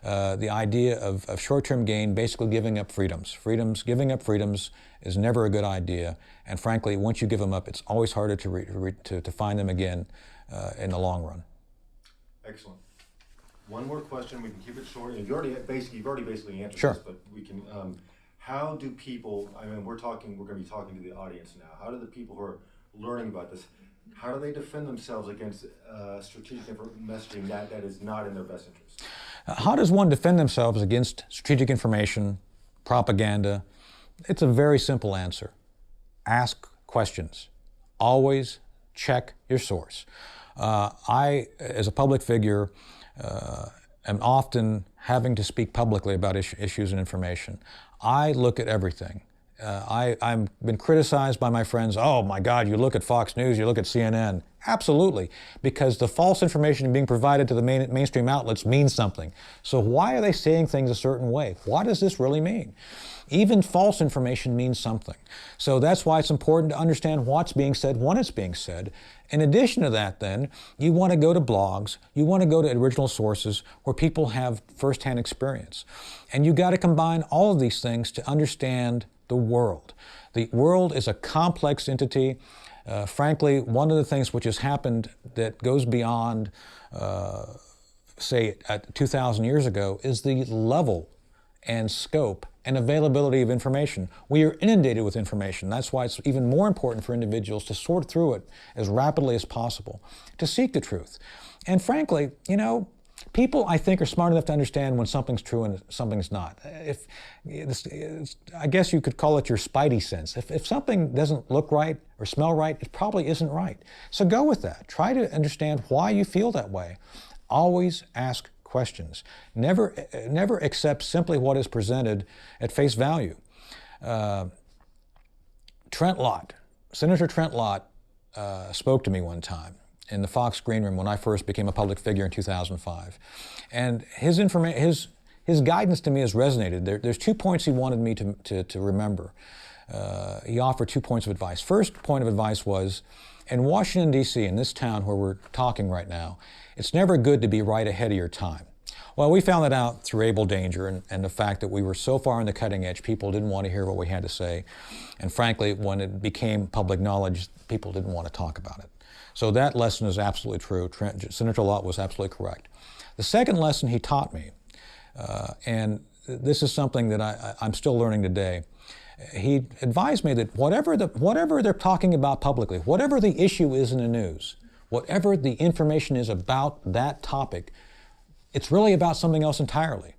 Speaker 15: the idea of short-term gain, basically giving up freedoms. Giving up freedoms is never a good idea, and frankly, once you give them up, it's always harder to find them again in the long run.
Speaker 11: Excellent. One more question. We can keep it short. And you've already basically answered
Speaker 15: Sure.
Speaker 11: this, but we can. how do people, I mean, we're going to be talking to the audience now, how do the people who are learning about this, how do they defend themselves against strategic messaging that is not in their best interest?
Speaker 15: How does one defend themselves against strategic information, propaganda? It's a very simple answer. Ask questions. Always check your source. I, as a public figure, am often having to speak publicly about issues and information. I look at everything. I've been criticized by my friends, oh my God, you look at Fox News, you look at CNN. Absolutely, because the false information being provided to the mainstream outlets means something. So why are they saying things a certain way? What does this really mean? Even false information means something. So that's why it's important to understand what's being said when it's being said. In addition to that, then, you want to go to blogs, you want to go to original sources where people have firsthand experience. And you got to combine all of these things to understand the world. The world is a complex entity. Frankly, one of the things which has happened that goes beyond, say, 2,000 years ago is the level and scope and availability of information. We are inundated with information. That's why it's even more important for individuals to sort through it as rapidly as possible, to seek the truth. And frankly, you know, people, I think, are smart enough to understand when something's true and something's not. I guess you could call it your spidey sense. If something doesn't look right or smell right, it probably isn't right. So go with that. Try to understand why you feel that way. Always ask questions. Never accept simply what is presented at face value. Trent Lott, Senator Trent Lott spoke to me one time in the Fox Green Room when I first became a public figure in 2005. And his guidance to me has resonated. There's 2 points he wanted me to remember. He offered 2 points of advice. First point of advice was, in Washington, D.C., in this town where we're talking right now, it's never good to be right ahead of your time. Well, we found that out through Able Danger and the fact that we were so far on the cutting edge, people didn't want to hear what we had to say. And frankly, when it became public knowledge, people didn't want to talk about it. So that lesson is absolutely true. Senator Lott was absolutely correct. The second lesson he taught me, and this is something that I'm still learning today, he advised me that whatever they're talking about publicly, whatever the issue is in the news, whatever the information is about that topic, it's really about something else entirely.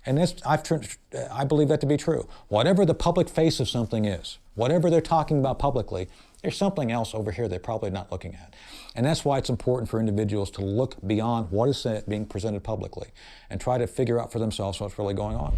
Speaker 15: And I believe that to be true. Whatever the public face of something is, whatever they're talking about publicly, there's something else over here they're probably not looking at. And that's why it's important for individuals to look beyond what is being presented publicly and try to figure out for themselves what's really going on.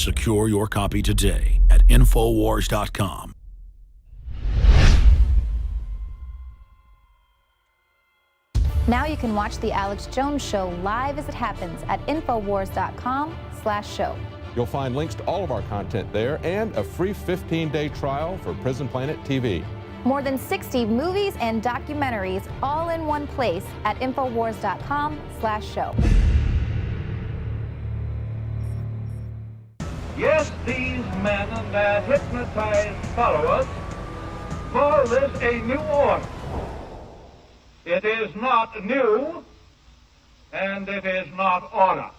Speaker 3: Secure your copy today at Infowars.com.
Speaker 2: Now you can watch The Alex Jones Show live as it happens at Infowars.com/show.
Speaker 13: You'll find links to all of our content there and a free 15-day trial for Prison Planet TV.
Speaker 2: More than 60 movies and documentaries all in one place at Infowars.com/show.
Speaker 20: Yes, these men and their hypnotized followers call this a new order. It is not new, and it is not order.